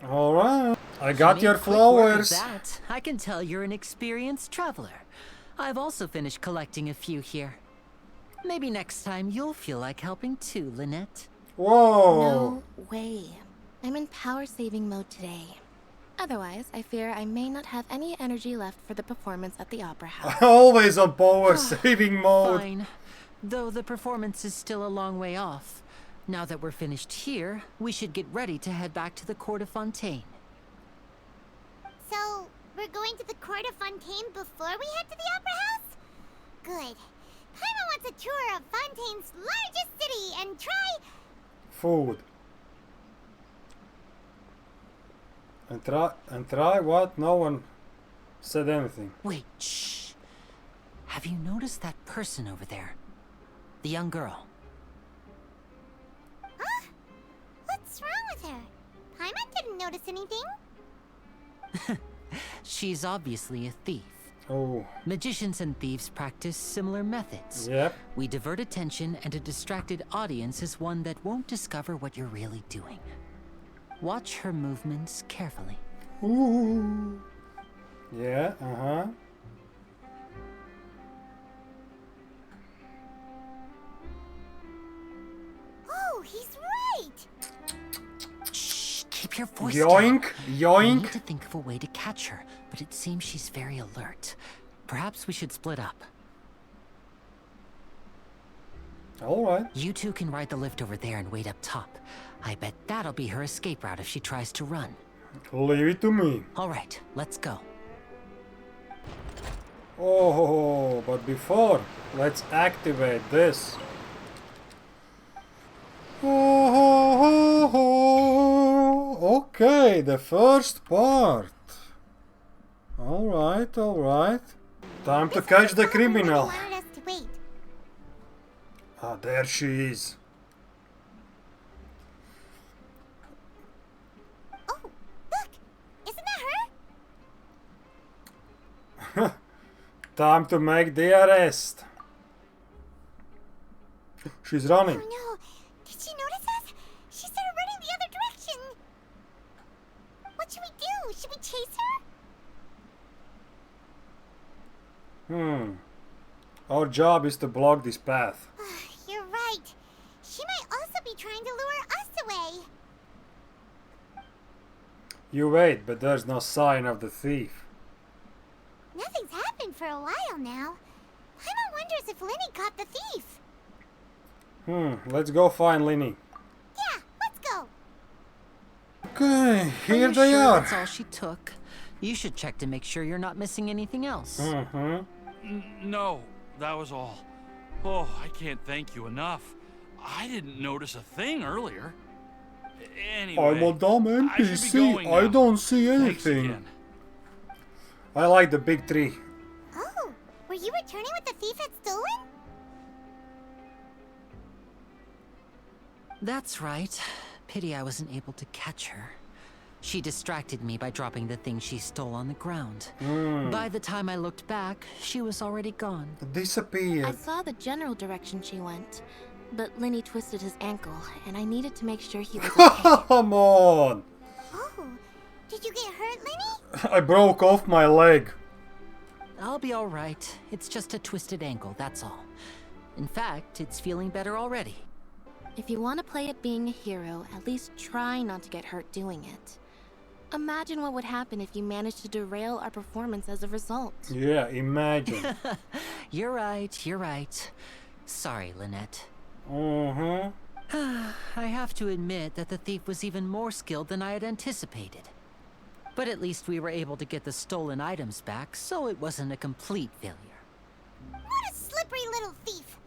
A: Alright. I got
G: Make
A: your
G: quick work of
A: flowers.
G: that. I can tell you're an experienced traveler. I've also finished collecting a few here. Maybe next time you'll feel like helping too, Lynette.
A: Whoa.
F: No way. I'm in power-saving mode today. Otherwise, I fear I may not have any energy left for the performance at the Opera House.
A: Always on power saving mode.
G: Fine. Though the performance is still a long way off. Now that we're finished here, we should get ready to head back to the Court of Fontaine.
B: So, we're going to the Court of Fontaine before we head to the Opera House? Good. Paimon wants a tour of Fontaine's largest city and try...
A: Food. And try what? No one said anything.
G: Wait, shh. Have you noticed that person over there? The young girl.
B: Huh? What's wrong with her? Paimon didn't notice anything.
G: She's obviously a thief.
A: Oh.
G: Magicians and thieves practice similar methods.
A: Yep.
G: We divert attention, and a distracted audience is one that won't discover what you're really doing. Watch her movements carefully.
A: Ooh. Yeah,
B: Oh, he's right!
G: Shh, keep your voice
A: Yoink,
G: down. We
A: yoink.
G: need to think of a way to catch her, but it seems she's very alert. Perhaps we should split up.
A: Alright.
G: You two can ride the lift over there and wait up top. I bet that'll be her escape route if she tries to run.
A: Leave it to me.
G: Alright, let's go.
A: Oh, but before, let's activate this. Okay, the first part. Alright, alright. Time to catch the criminal.
B: Wanted us to wait.
A: Ah, there she is.
B: Oh, look! Isn't that her?
A: Time to make the arrest. She's running.
B: Oh no! Did she notice us? She started running the other direction. What should we do? Should we chase her?
A: Our job is to block this path.
B: You're right. She might also be trying to lure us away.
A: You wait, but there's no sign of the thief.
B: Nothing's happened for a while now. Paimon wonders if Linny caught the thief.
A: Let's go find Linny.
B: Yeah, let's go.
A: Okay, here
G: you
A: they
G: sure
A: are.
G: That's all she took. You should check to make sure you're not missing anything else.
I: No, that was all. Oh, I can't thank you enough. I didn't notice a thing earlier. Anyway,
A: I'm a dumb
I: I should be
A: NPC.
I: going
A: I
I: now.
A: don't see
I: Thanks
A: anything.
I: again.
A: I like the big tree.
B: Oh, were you returning what the thief had stolen?
G: That's right. Pity I wasn't able to catch her. She distracted me by dropping the thing she stole on the ground. By the time I looked back, she was already gone.
A: Disappeared.
F: I saw the general direction she went, but Linny twisted his ankle, and I needed to make sure he was okay.
A: Come on!
B: Oh, did you get hurt, Linny?
A: I broke off my leg.
G: I'll be alright. It's just a twisted ankle, that's all. In fact, it's feeling better already.
F: If you want to play at being a hero, at least try not to get hurt doing it. Imagine what would happen if you managed to derail our performance as a result.
A: Yeah, imagine.
G: You're right. Sorry, Lynette. I have to admit that the thief was even more skilled than I had anticipated. But at least we were able to get the stolen items back, so it wasn't a complete failure.
B: What a slippery little thief.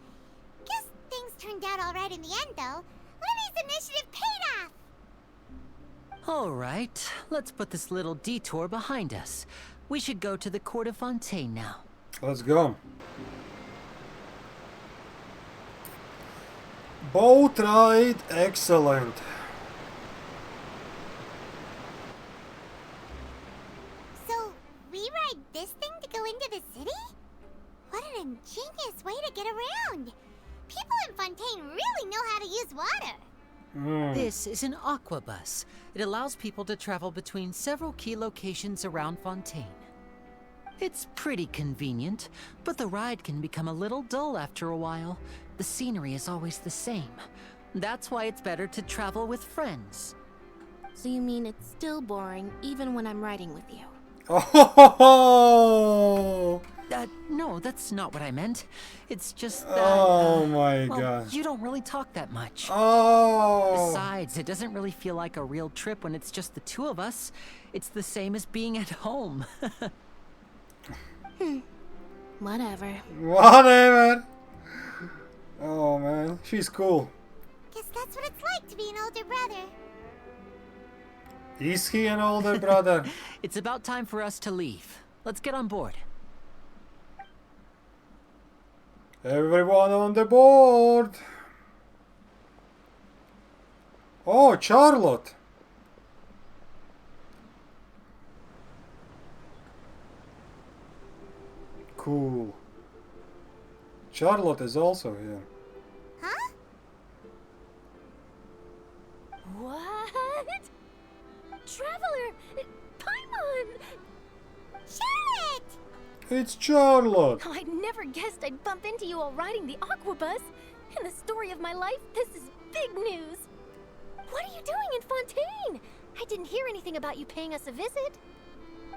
B: Guess things turned out alright in the end, though. Linny's initiative paid off.
G: Alright, let's put this little detour behind us. We should go to the Court of Fontaine now.
A: Let's go. Boat ride, excellent.
B: So, we ride this thing to go into the city? What an ingenious way to get around. People in Fontaine really know how to use water.
G: This is an aquabus. It allows people to travel between several key locations around Fontaine. It's pretty convenient, but the ride can become a little dull after a while. The scenery is always the same. That's why it's better to travel with friends.
F: So you mean it's still boring even when I'm riding with you?
A: Oh!
G: No, that's not what I meant. It's just that...
A: Oh my
G: well,
A: god.
G: you don't really talk that much.
A: Oh!
G: Besides, it doesn't really feel like a real trip when it's just the two of us. It's the same as being at home.
F: Whatever.
A: Whatever! Oh man, she's cool.
B: Guess that's what it's like to be an older brother.
A: Is he an older brother?
G: It's about time for us to leave. Let's get on board.
A: Everyone on the board! Oh, Charlotte! Cool. Charlotte is also here.
B: Huh?
E: What? Traveler! Paimon!
B: Charlotte!
A: It's Charlotte!
E: Oh, I never guessed I'd bump into you while riding the aquabus. In the story of my life, this is big news. What are you doing in Fontaine? I didn't hear anything about you paying us a visit.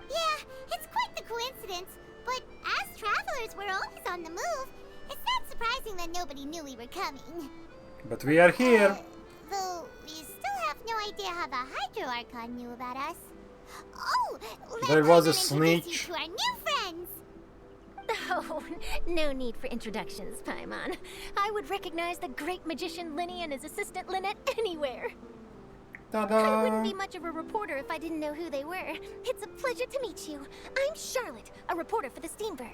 B: Yeah, it's quite the coincidence. But as travelers, we're always on the move. It's not surprising that nobody knew we were coming.
A: But we are here.
B: Though we still have no idea how the Hydro Archon knew about us. Oh,
A: There was a
B: let me introduce
A: snitch.
B: you to our new friends.
K: Oh, no need for introductions, Paimon. I would recognize the great magician Linny and his assistant Lynette anywhere. I wouldn't be much of a reporter if I didn't know who they were. It's a pleasure to meet you. I'm Charlotte, a reporter for the Steambird.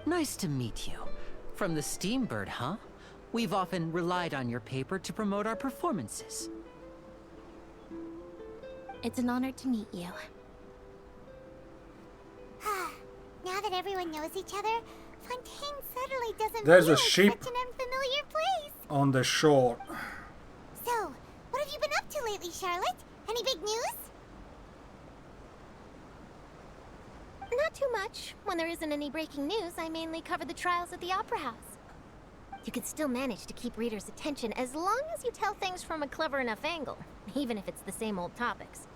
G: Nice to meet you. From the Steambird, huh? We've often relied on your paper to promote our performances.
F: It's an honor to meet you.
B: Now that everyone knows each other, Fontaine suddenly doesn't
A: There's
B: feel
A: a
B: like
A: ship
B: such an unfamiliar place.
A: on the shore.
B: So, what have you been up to lately, Charlotte? Any big news?
K: Not too much. When there isn't any breaking news, I mainly cover the trials at the Opera House. You can still manage to keep readers' attention as long as you tell things from a clever enough angle, even if it's the same old topics.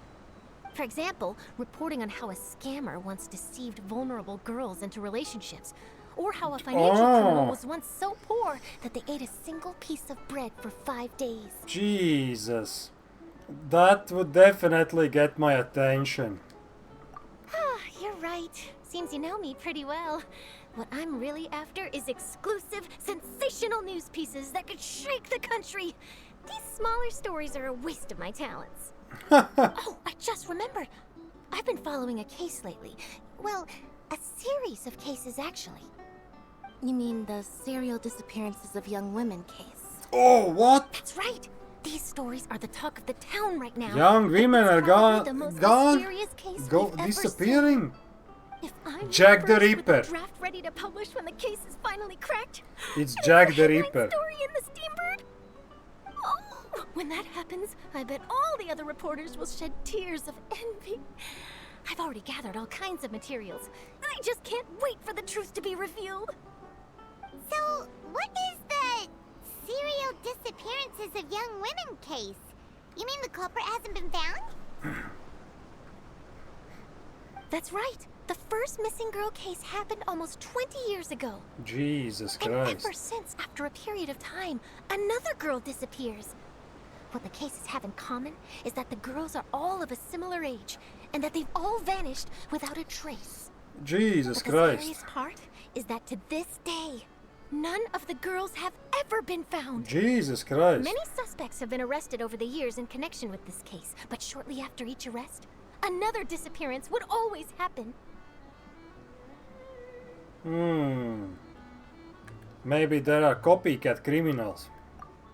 K: For example, reporting on how a scammer once deceived vulnerable girls into relationships, or how a financial criminal was once so poor that they ate a single piece of bread for 5 days.
A: Jesus. That would definitely get my attention.
K: You're right. Seems you know me pretty well. What I'm really after is exclusive, sensational news pieces that could shake the country. These smaller stories are a waste of my talents. Oh, I just remembered. I've been following a case lately. Well, a series of cases, actually.
F: You mean the serial disappearances of young women case?
A: Oh, what?
K: That's right. These stories are the talk of the town right now.
A: Young women are
K: Probably the most
A: gone,
K: mysterious case
A: go
K: we've ever
A: disappearing.
K: seen. If I'm
A: Jack the
K: first with
A: Ripper.
K: a draft ready to publish when the case is finally cracked.
A: It's
K: and
A: Jack
K: it's
A: the
K: a headline
A: Ripper.
K: Story in the Steambird. Oh, when that happens, I bet all the other reporters will shed tears of envy. I've already gathered all kinds of materials, and I just can't wait for the truth to be revealed.
B: So, what is the serial disappearances of young women case? You mean the culprit hasn't been found?
K: That's right. The first missing girl case happened almost 20 years ago.
A: Jesus
K: And
A: Christ.
K: ever since, after a period of time, another girl disappears. What the cases have in common is that the girls are all of a similar age, and that they've all vanished without a trace.
A: Jesus
K: But the
A: Christ.
K: scariest part is that to this day, none of the girls have ever been found.
A: Jesus Christ.
K: Many suspects have been arrested over the years in connection with this case, but shortly after each arrest, another disappearance would always happen.
A: Maybe there are copycat criminals.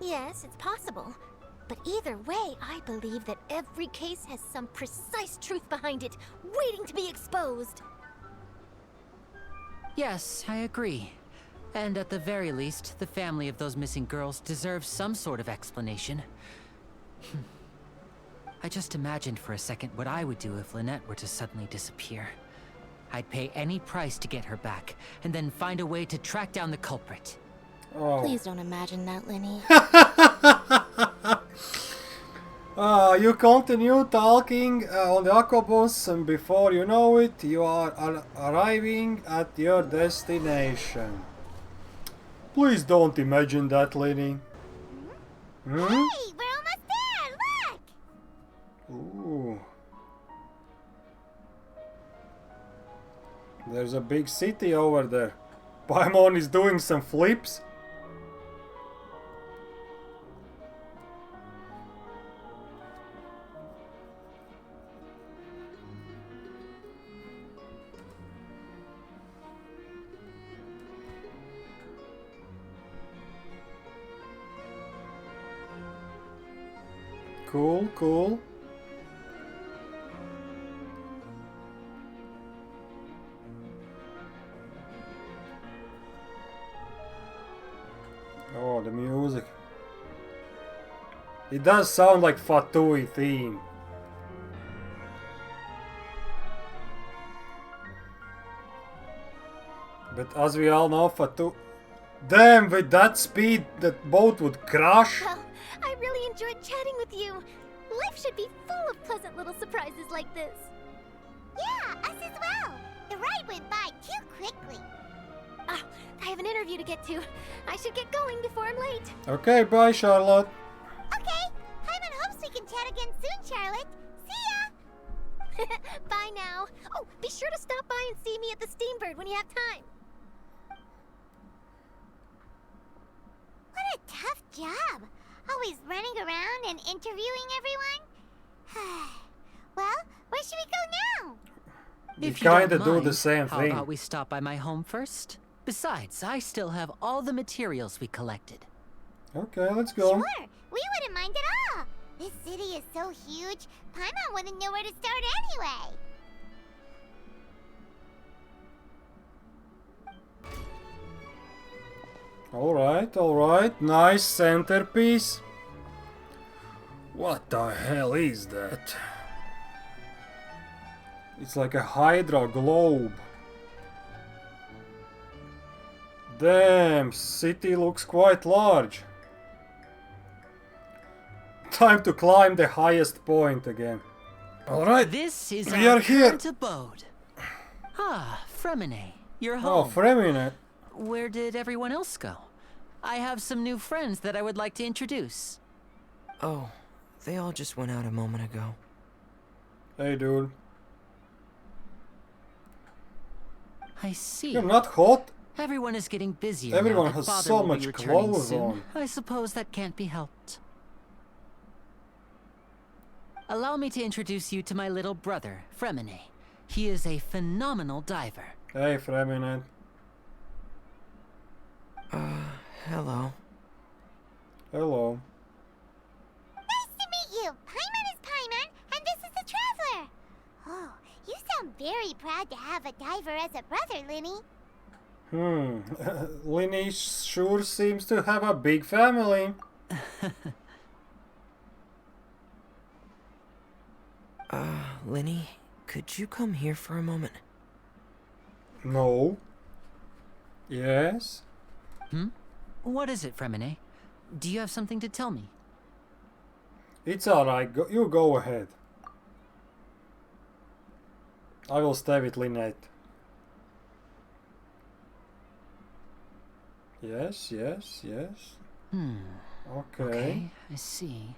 K: Yes, it's possible. But either way, I believe that every case has some precise truth behind it, waiting to be exposed.
G: Yes, I agree. And at the very least, the family of those missing girls deserves some sort of explanation. I just imagined for a second what I would do if Lynette were to suddenly disappear. I'd pay any price to get her back, and then find a way to track down the culprit.
A: Oh.
F: Please don't imagine that, Linny.
A: You continue talking on the aquabus, and before you know it, you are arriving at your destination. Please don't imagine that, Lenny.
B: Hey, we're almost there! Look!
A: Ooh. There's a big city over there. Paimon is doing some flips. Cool, cool. Oh, the music. It does sound like Fatui theme. But as we all know, Fatui... Damn, with that speed, that boat would crash.
K: Well, I really enjoyed chatting with you. Life should be full of pleasant little surprises like this.
B: Yeah, us as well. The ride went by too quickly.
K: Ah, I have an interview to get to. I should get going before I'm late.
A: Okay, bye, Charlotte.
B: Okay, Paimon hopes we can chat again soon, Charlotte. See ya!
K: Bye now. Oh, be sure to stop by and see me at the Steambird when you have time.
B: What a tough job. Always running around and interviewing everyone. Well, where should we go now?
A: You
G: If you don't
A: kinda do the
G: mind,
A: same
G: how
A: thing.
G: about we stop by my home first? Besides, I still have all the materials we collected.
A: Okay, let's go.
B: Sure, we wouldn't mind at all. This city is so huge, Paimon wouldn't know where to start anyway.
A: Alright. Nice centerpiece. What the hell is that? It's like a Hydra globe. Damn, city looks quite large. Time to climb the highest point again. Alright,
G: This is
A: we
G: our
A: are here.
G: current abode. Ah, Fremine, you're
A: Oh,
G: home.
A: Fremine.
G: Where did everyone else go? I have some new friends that I would like to introduce.
L: Oh, they all just went out a moment ago.
A: Hey, dude.
G: I see.
A: You're not hot?
G: Everyone is getting busier.
A: Everyone
G: now that
A: has
G: Father
A: so
G: will be
A: much
G: returning
A: clothes
G: soon.
A: on.
G: I suppose that can't be helped. Allow me to introduce you to my little brother, Fremine. He is a phenomenal diver.
A: Hey, Fremine.
L: Hello.
A: Hello.
B: Nice to meet you. Paimon is Paimon, and this is the Traveler. Oh, you sound very proud to have a diver as a brother, Linny.
A: Linny sure seems to have a big family.
L: Linny, could you come here for a moment?
A: No. Yes?
G: What is it, Fremine? Do you have something to tell me?
A: It's alright, you go ahead. I will stay with Lynette. Yes. Okay.
G: I see.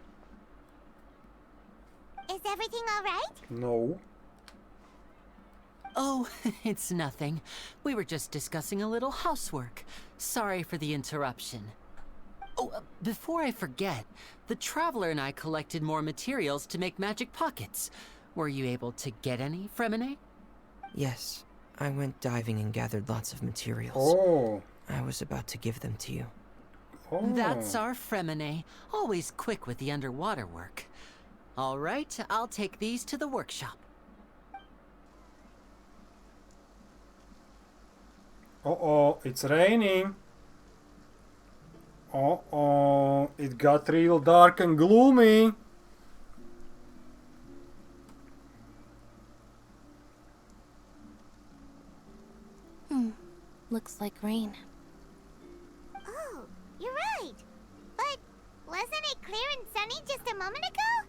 B: Is everything all right?
A: No.
G: Oh, it's nothing. We were just discussing a little housework. Sorry for the interruption. Oh, before I forget, the Traveler and I collected more materials to make magic pockets. Were you able to get any, Fremine?
L: Yes, I went diving and gathered lots of materials.
A: Oh.
L: I was about to give them to you.
A: Oh.
G: That's our Fremine, always quick with the underwater work. All right, I'll take these to the workshop.
A: Uh-oh, it's raining. Uh-oh, it got real dark and gloomy.
F: Looks like rain.
B: Oh, you're right. But wasn't it clear and sunny just a moment ago?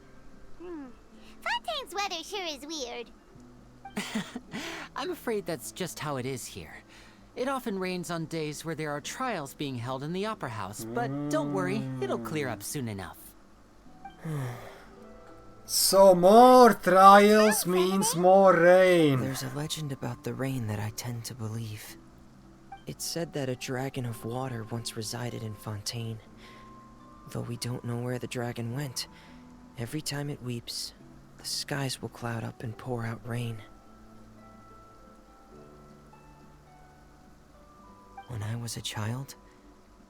B: Fontaine's weather sure is weird.
G: I'm afraid that's just how it is here. It often rains on days where there are trials being held in the Opera House, but don't worry, it'll clear up soon enough.
A: So more trials means more rain.
L: There's a legend about the rain that I tend to believe. It's said that a dragon of water once resided in Fontaine. Though we don't know where the dragon went, every time it weeps, the skies will cloud up and pour out rain. When I was a child,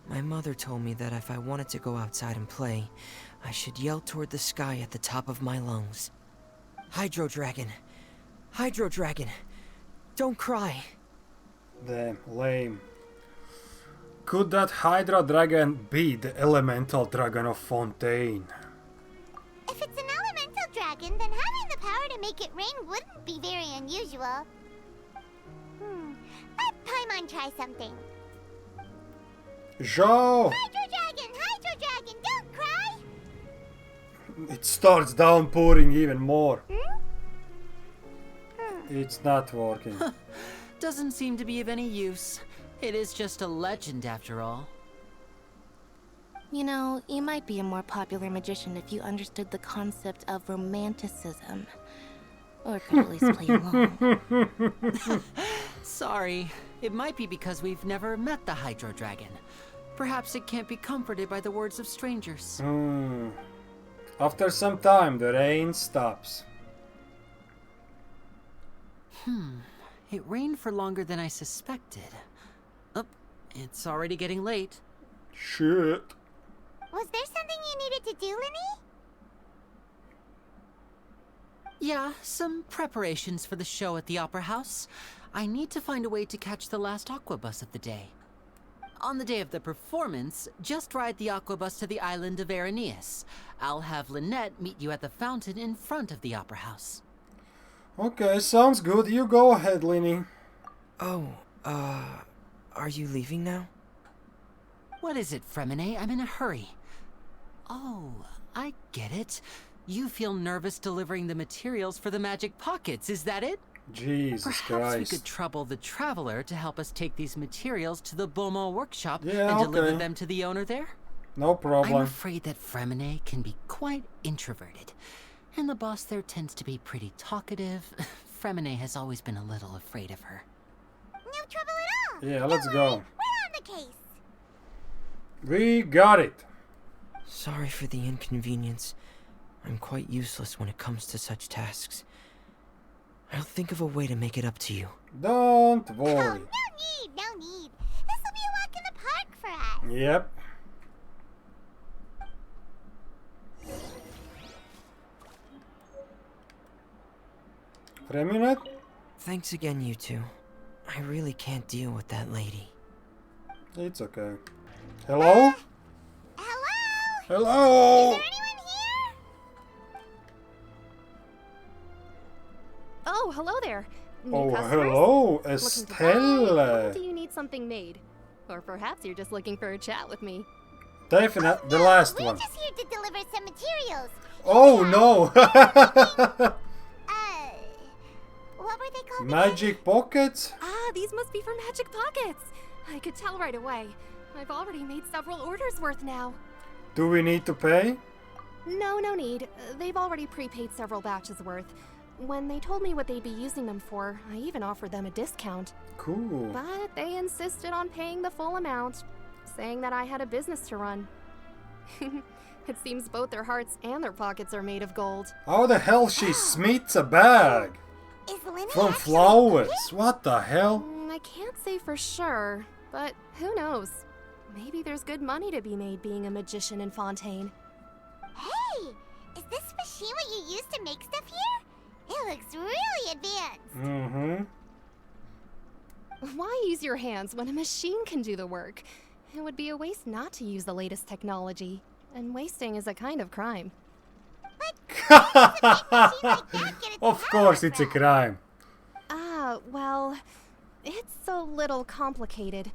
L: my mother told me that if I wanted to go outside and play, I should yell toward the sky at the top of my lungs. Hydro Dragon! Hydro Dragon! Don't cry!
A: Damn, lame. Could that Hydra dragon be the elemental dragon of Fontaine?
B: If it's an elemental dragon, then having the power to make it rain wouldn't be very unusual. Let Paimon try something.
A: Joe!
B: Hydro dragon, don't cry!
A: It starts downpouring even more. It's not working.
G: doesn't seem to be of any use. It is just a legend after all.
F: You know, you might be a more popular magician if you understood the concept of romanticism. Or could at least play along.
G: Sorry, it might be because we've never met the Hydro Dragon. Perhaps it can't be comforted by the words of strangers.
A: After some time, the rain stops.
G: It rained for longer than I suspected. Oh, it's already getting late.
A: Shit.
B: Was there something you needed to do, Linny?
G: Yeah, some preparations for the show at the Opera House. I need to find a way to catch the last aqua bus of the day. On the day of the performance, just ride the aqua bus to the island of Araneus. I'll have Lynette meet you at the fountain in front of the Opera House.
A: Okay, sounds good. You go ahead, Linny.
L: Oh, are you leaving now?
G: What is it, Fremine? I'm in a hurry. Oh, I get it. You feel nervous delivering the materials for the magic pockets, is that it?
A: Jesus
G: Perhaps
A: Christ.
G: we could trouble the Traveler to help us take these materials to the Beaumont workshop
A: Yeah,
G: and deliver
A: okay.
G: them to the owner there?
A: No problem.
G: I'm afraid that Fremine can be quite introverted, and the boss there tends to be pretty talkative. Fremine has always been a little afraid of her.
B: No trouble at all.
A: Yeah, let's go.
B: We're on the case.
A: We got it.
L: Sorry for the inconvenience. I'm quite useless when it comes to such tasks. I'll think of a way to make it up to you.
A: Don't
B: Oh,
A: worry.
B: no need. This'll be a walk in the park for us.
A: Yep. Fremine?
L: Thanks again, you two. I really can't deal with that lady.
A: It's okay. Hello?
B: Hello?
A: Hello?
B: Is there anyone here?
M: Oh, hello there. New
A: Oh,
M: customers?
A: hello,
M: Looking to buy?
A: Estelle.
M: Or do you need something made? Or perhaps you're just looking for a chat with me.
A: Definitely the last
B: We're
A: one.
B: just here to deliver some materials.
A: Oh no!
B: What were they called?
A: Magic pockets?
M: Ah, these must be for Magic Pockets. I could tell right away. I've already made several orders worth now.
A: Do we need to pay?
M: No need. They've already prepaid several batches worth. When they told me what they'd be using them for, I even offered them a discount.
A: Cool.
M: But they insisted on paying the full amount, saying that I had a business to run. It seems both their hearts and their pockets are made of gold.
A: How the hell she smits a bag?
B: Is Linny
A: From
B: actually
A: flowers?
B: cooking?
A: What the hell?
M: I can't say for sure, but who knows? Maybe there's good money to be made being a magician in Fontaine.
B: Hey, is this machine what you use to make stuff here? It looks really advanced.
A: Mm-hmm.
M: Why use your hands when a machine can do the work? It would be a waste not to use the latest technology, and wasting is a kind of crime.
A: Of course it's a crime.
M: Ah, well, it's a little complicated.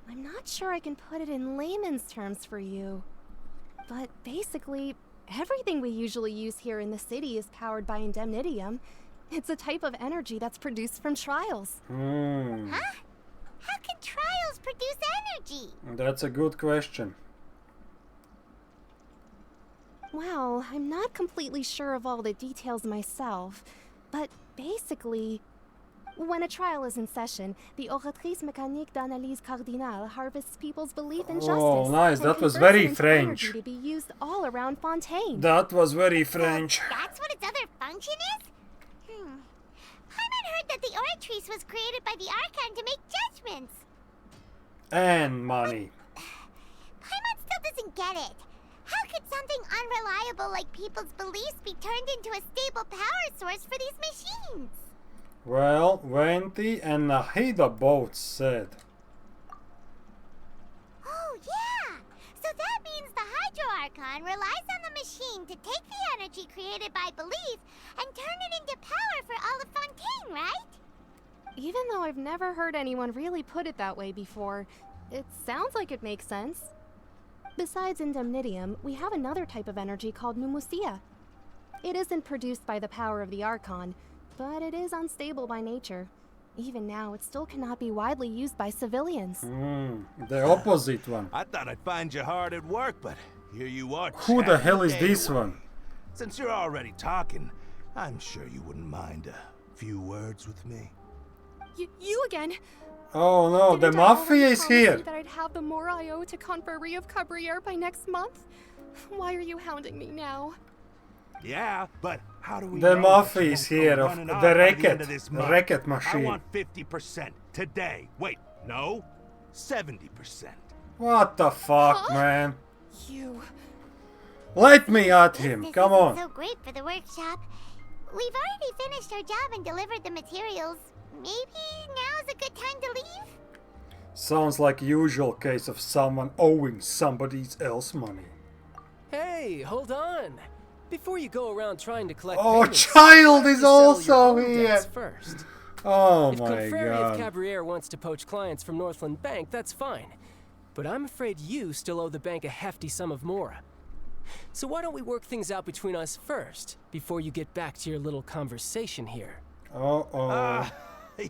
M: I'm not sure I can put it in layman's terms for you. But basically, everything we usually use here in the city is powered by indemnitium. It's a type of energy that's produced from trials.
B: Huh? How can trials produce energy?
A: That's a good question.
M: Well, I'm not completely sure of all the details myself, but basically, when a trial is in session, the Oratrice Mécanique d'Analyse Cardinale harvests people's belief in justice.
A: Oh, nice.
M: and
A: That was
M: converts
A: very
M: it into
A: French.
M: energy to be used all around Fontaine.
A: That was very French.
B: That's what its other function is? Paimon heard that the Oratrice was created by the Archon to make judgments.
A: And money.
B: Paimon still doesn't get it. How could something unreliable like people's beliefs be turned into a stable power source for these machines?
A: Well, Venti and Nahida both said.
B: Oh, yeah! So that means the Hydro Archon relies on the machine to take the energy created by belief and turn it into power for all of Fontaine, right?
M: Even though I've never heard anyone really put it that way before, it sounds like it makes sense. Besides indemnitium, we have another type of energy called pneumosia. It isn't produced by the power of the Archon, but it is unstable by nature. Even now, it still cannot be widely used by civilians.
A: The opposite one.
N: I thought I'd find you hard at work, but here you are.
A: Who the hell is this one?
N: Since you're already talking, I'm sure you wouldn't mind a few words with me.
M: You again?
A: Oh no, the Mafia is here.
M: That I'd have the more I owe to Confrérie of Cabriere by next month? Why are you hounding me now?
N: Yeah, but how do we
A: The
N: know
A: Mafia
N: that you
A: is
N: won't
A: here,
N: go
A: of
N: running
A: the
N: off by end
A: racket,
N: of this
A: the
N: month?
A: racket machine.
N: I want 50% today. Wait, no, 70%.
A: What the fuck, man?
M: You.
A: Let me at him, come
B: This
A: on.
B: isn't so great for the workshop. We've already finished our job and delivered the materials. Maybe now's a good time to leave?
A: Sounds like usual case of someone owing somebody else money.
O: Hey, hold on. Before you go around trying to collect
A: Oh,
O: payments,
A: child
O: you
A: is
O: have to settle
A: also
O: your own
A: here.
O: debts first.
A: Oh
O: if
A: my
O: Confrérie of
A: god.
O: Cabriere wants to poach clients from Northland Bank, that's fine. But I'm afraid you still owe the bank a hefty sum of mora. So why don't we work things out between us first, before you get back to your little conversation here?
A: Uh-oh.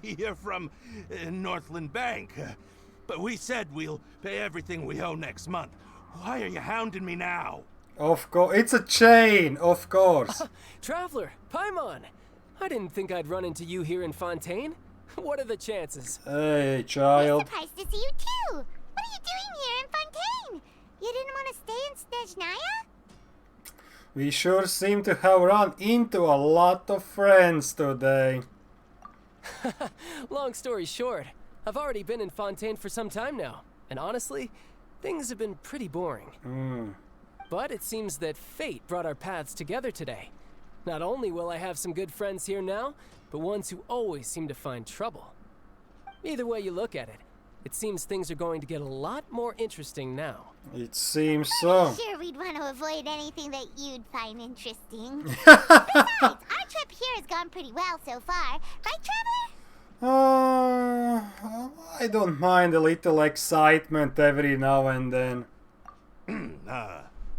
N: You're from Northland Bank. But we said we'll pay everything we owe next month. Why are you hounding me now?
A: Of course, it's a chain, of course.
O: Traveler, Paimon! I didn't think I'd run into you here in Fontaine. What are the chances?
A: Hey,
B: We're
A: child.
B: surprised to see you too. What are you doing here in Fontaine? You didn't want to stay in Snezhnaya?
A: We sure seem to have run into a lot of friends today.
O: Long story short, I've already been in Fontaine for some time now, and honestly, things have been pretty boring. But it seems that fate brought our paths together today. Not only will I have some good friends here now, but ones who always seem to find trouble. Either way you look at it, it seems things are going to get a lot more interesting now.
A: It seems so.
B: Sure, we'd want to avoid anything that you'd find interesting. Besides, our trip here has gone pretty well so far. Right, Traveler?
A: I don't mind a little excitement every now and then.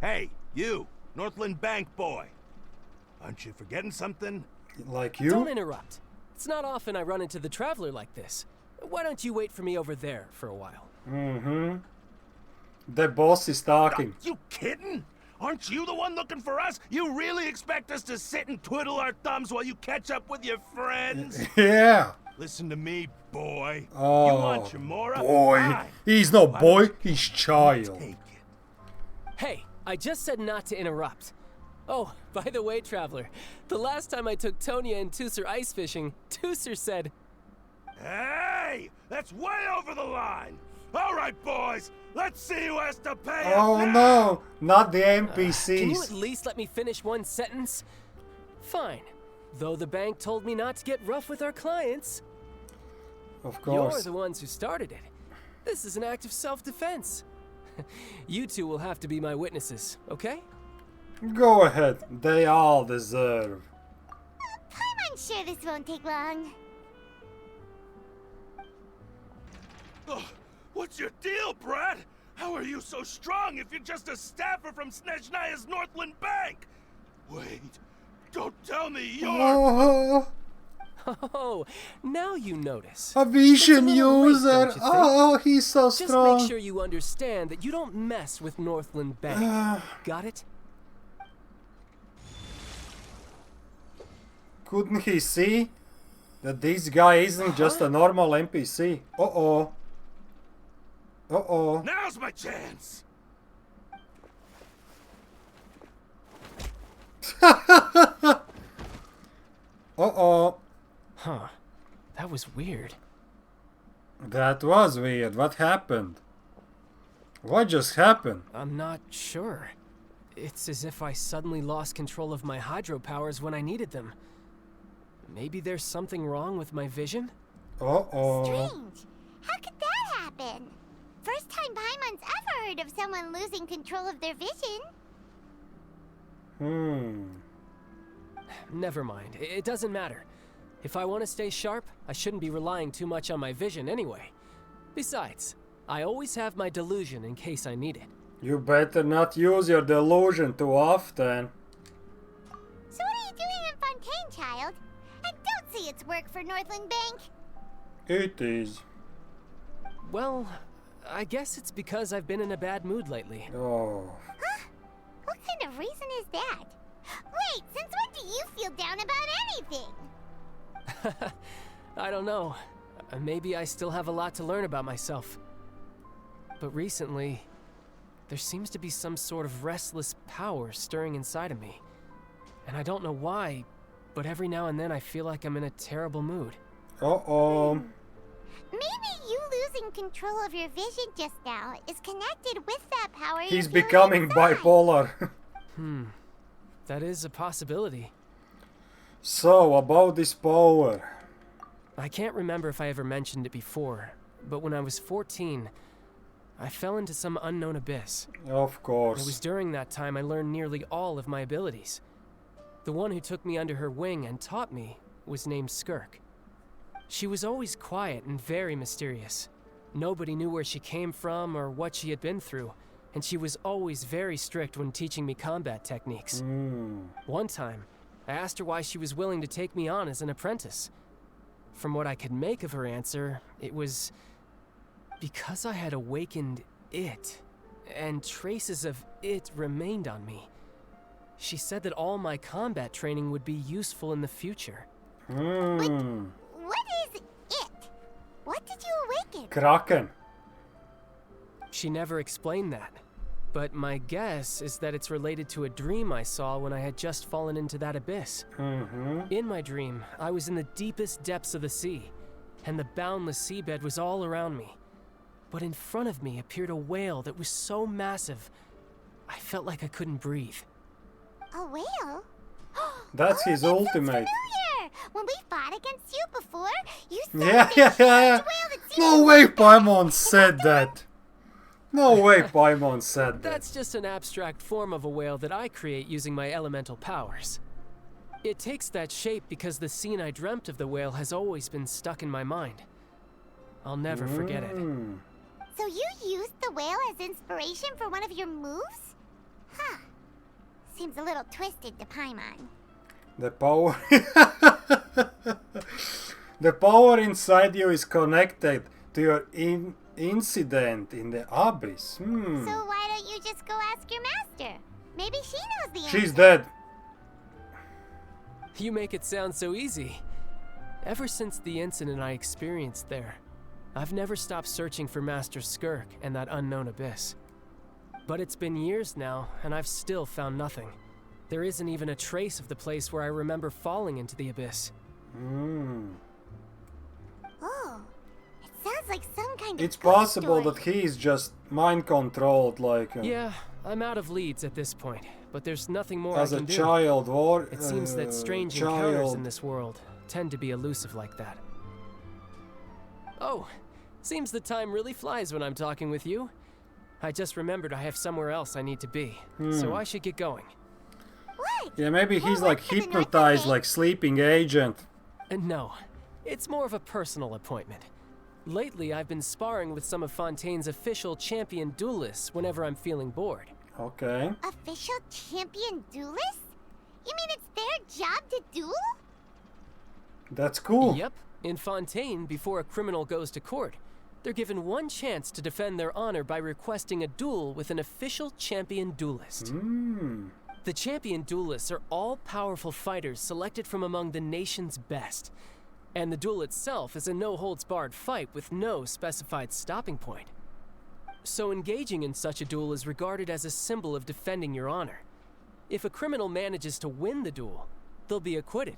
N: Hey, you, Northland Bank boy. Aren't you forgetting something?
A: Like you?
O: Don't interrupt. It's not often I run into the Traveler like this. Why don't you wait for me over there for a while?
A: The boss is talking.
N: You kidding? Aren't you the one looking for us? You really expect us to sit and twiddle our thumbs while you catch up with your friends?
A: Yeah.
N: Listen to me, boy.
A: Oh,
N: you want your mora?
A: boy.
N: Fine.
A: He's no boy, he's child.
O: Hey, I just said not to interrupt. Oh, by the way, Traveler, the last time I took Tonya and Tusser ice fishing, Tusser said...
N: Hey! That's way over the line! Alright, boys! Let's see who has to pay
A: Oh
N: up now.
A: no, not the NPCs.
O: Can you at least let me finish one sentence? Fine. Though the bank told me not to get rough with our clients.
A: Of course.
O: You're the ones who started it. This is an act of self-defense. You two will have to be my witnesses, okay?
A: Go ahead, they all deserve.
B: I'm sure this won't take long.
N: What's your deal, Brad? How are you so strong if you're just a staffer from Snezhnaya's Northland Bank? Wait, don't tell me you're...
O: Oh, now you notice.
A: A vision
O: It's a little late,
A: user.
O: don't you think?
A: Oh, he's so
O: Just
A: strong.
O: make sure you understand that you don't mess with Northland Bank. Got it?
A: Couldn't he see that this guy isn't just a normal NPC? Uh-oh. Uh-oh.
N: Now's my chance!
A: Uh-oh.
O: Huh. That was weird.
A: That was weird. What happened? What just happened?
O: I'm not sure. It's as if I suddenly lost control of my hydro powers when I needed them. Maybe there's something wrong with my vision?
A: Uh-oh.
B: Strange. How could that happen? First time Paimon's ever heard of someone losing control of their vision.
O: Never mind. It doesn't matter. If I want to stay sharp, I shouldn't be relying too much on my vision anyway. Besides, I always have my delusion in case I need it.
A: You better not use your delusion too often.
B: So what are you doing in Fontaine, child? And don't say it's work for Northland Bank.
A: It is.
O: Well, I guess it's because I've been in a bad mood lately.
A: Oh.
B: Huh? What kind of reason is that? Wait, since when do you feel down about anything?
O: I don't know. Maybe I still have a lot to learn about myself. But recently, there seems to be some sort of restless power stirring inside of me. And I don't know why, but every now and then I feel like I'm in a terrible mood.
A: Uh-oh.
B: Maybe you losing control of your vision just now is connected with that power.
A: He's becoming bipolar.
O: That is a possibility.
A: So, about this power.
O: I can't remember if I ever mentioned it before, but when I was 14, I fell into some unknown abyss.
A: Of course.
O: It was during that time I learned nearly all of my abilities. The one who took me under her wing and taught me was named Skirk. She was always quiet and very mysterious. Nobody knew where she came from or what she had been through, and she was always very strict when teaching me combat techniques. One time, I asked her why she was willing to take me on as an apprentice. From what I could make of her answer, it was because I had awakened it, and traces of it remained on me. She said that all my combat training would be useful in the future.
B: What is it? What did you awaken?
A: Kraken.
O: She never explained that, but my guess is that it's related to a dream I saw when I had just fallen into that abyss. In my dream, I was in the deepest depths of the sea, and the boundless seabed was all around me. But in front of me appeared a whale that was so massive, I felt like I couldn't breathe.
B: A whale?
A: That's his ultimate.
B: Familiar. When we fought against you before, you said
A: Yeah. No way Paimon said that. No way Paimon said that.
O: That's just an abstract form of a whale that I create using my elemental powers. It takes that shape because the scene I dreamt of the whale has always been stuck in my mind. I'll never forget it.
B: So you used the whale as inspiration for one of your moves? Huh. Seems a little twisted to Paimon.
A: The power... The power inside you is connected to your incident in the abyss.
B: So why don't you just go ask your master? Maybe she knows the answer.
A: She's dead.
O: You make it sound so easy. Ever since the incident I experienced there, I've never stopped searching for Master Skirk and that unknown abyss. But it's been years now, and I've still found nothing. There isn't even a trace of the place where I remember falling into the abyss.
B: Oh, it sounds like some kind of
A: It's possible that he is just mind controlled, like...
O: Yeah, I'm out of leads at this point, but there's nothing more
A: as
O: I can
A: a child, or...
O: It seems that strange encounters in this world tend to be elusive like that. Oh, seems the time really flies when I'm talking with you. I just remembered I have somewhere else I need to be, so I should get going.
B: What?
A: Yeah, maybe he's like hypnotized, like sleeping agent.
O: No, it's more of a personal appointment. Lately, I've been sparring with some of Fontaine's official champion duelists whenever I'm feeling bored.
A: Okay.
B: Official champion duelists? You mean it's their job to duel?
A: That's cool.
O: Yep. In Fontaine, before a criminal goes to court, they're given one chance to defend their honor by requesting a duel with an official champion duelist. The champion duelists are all powerful fighters selected from among the nation's best. And the duel itself is a no-holds-barred fight with no specified stopping point. So engaging in such a duel is regarded as a symbol of defending your honor. If a criminal manages to win the duel, they'll be acquitted.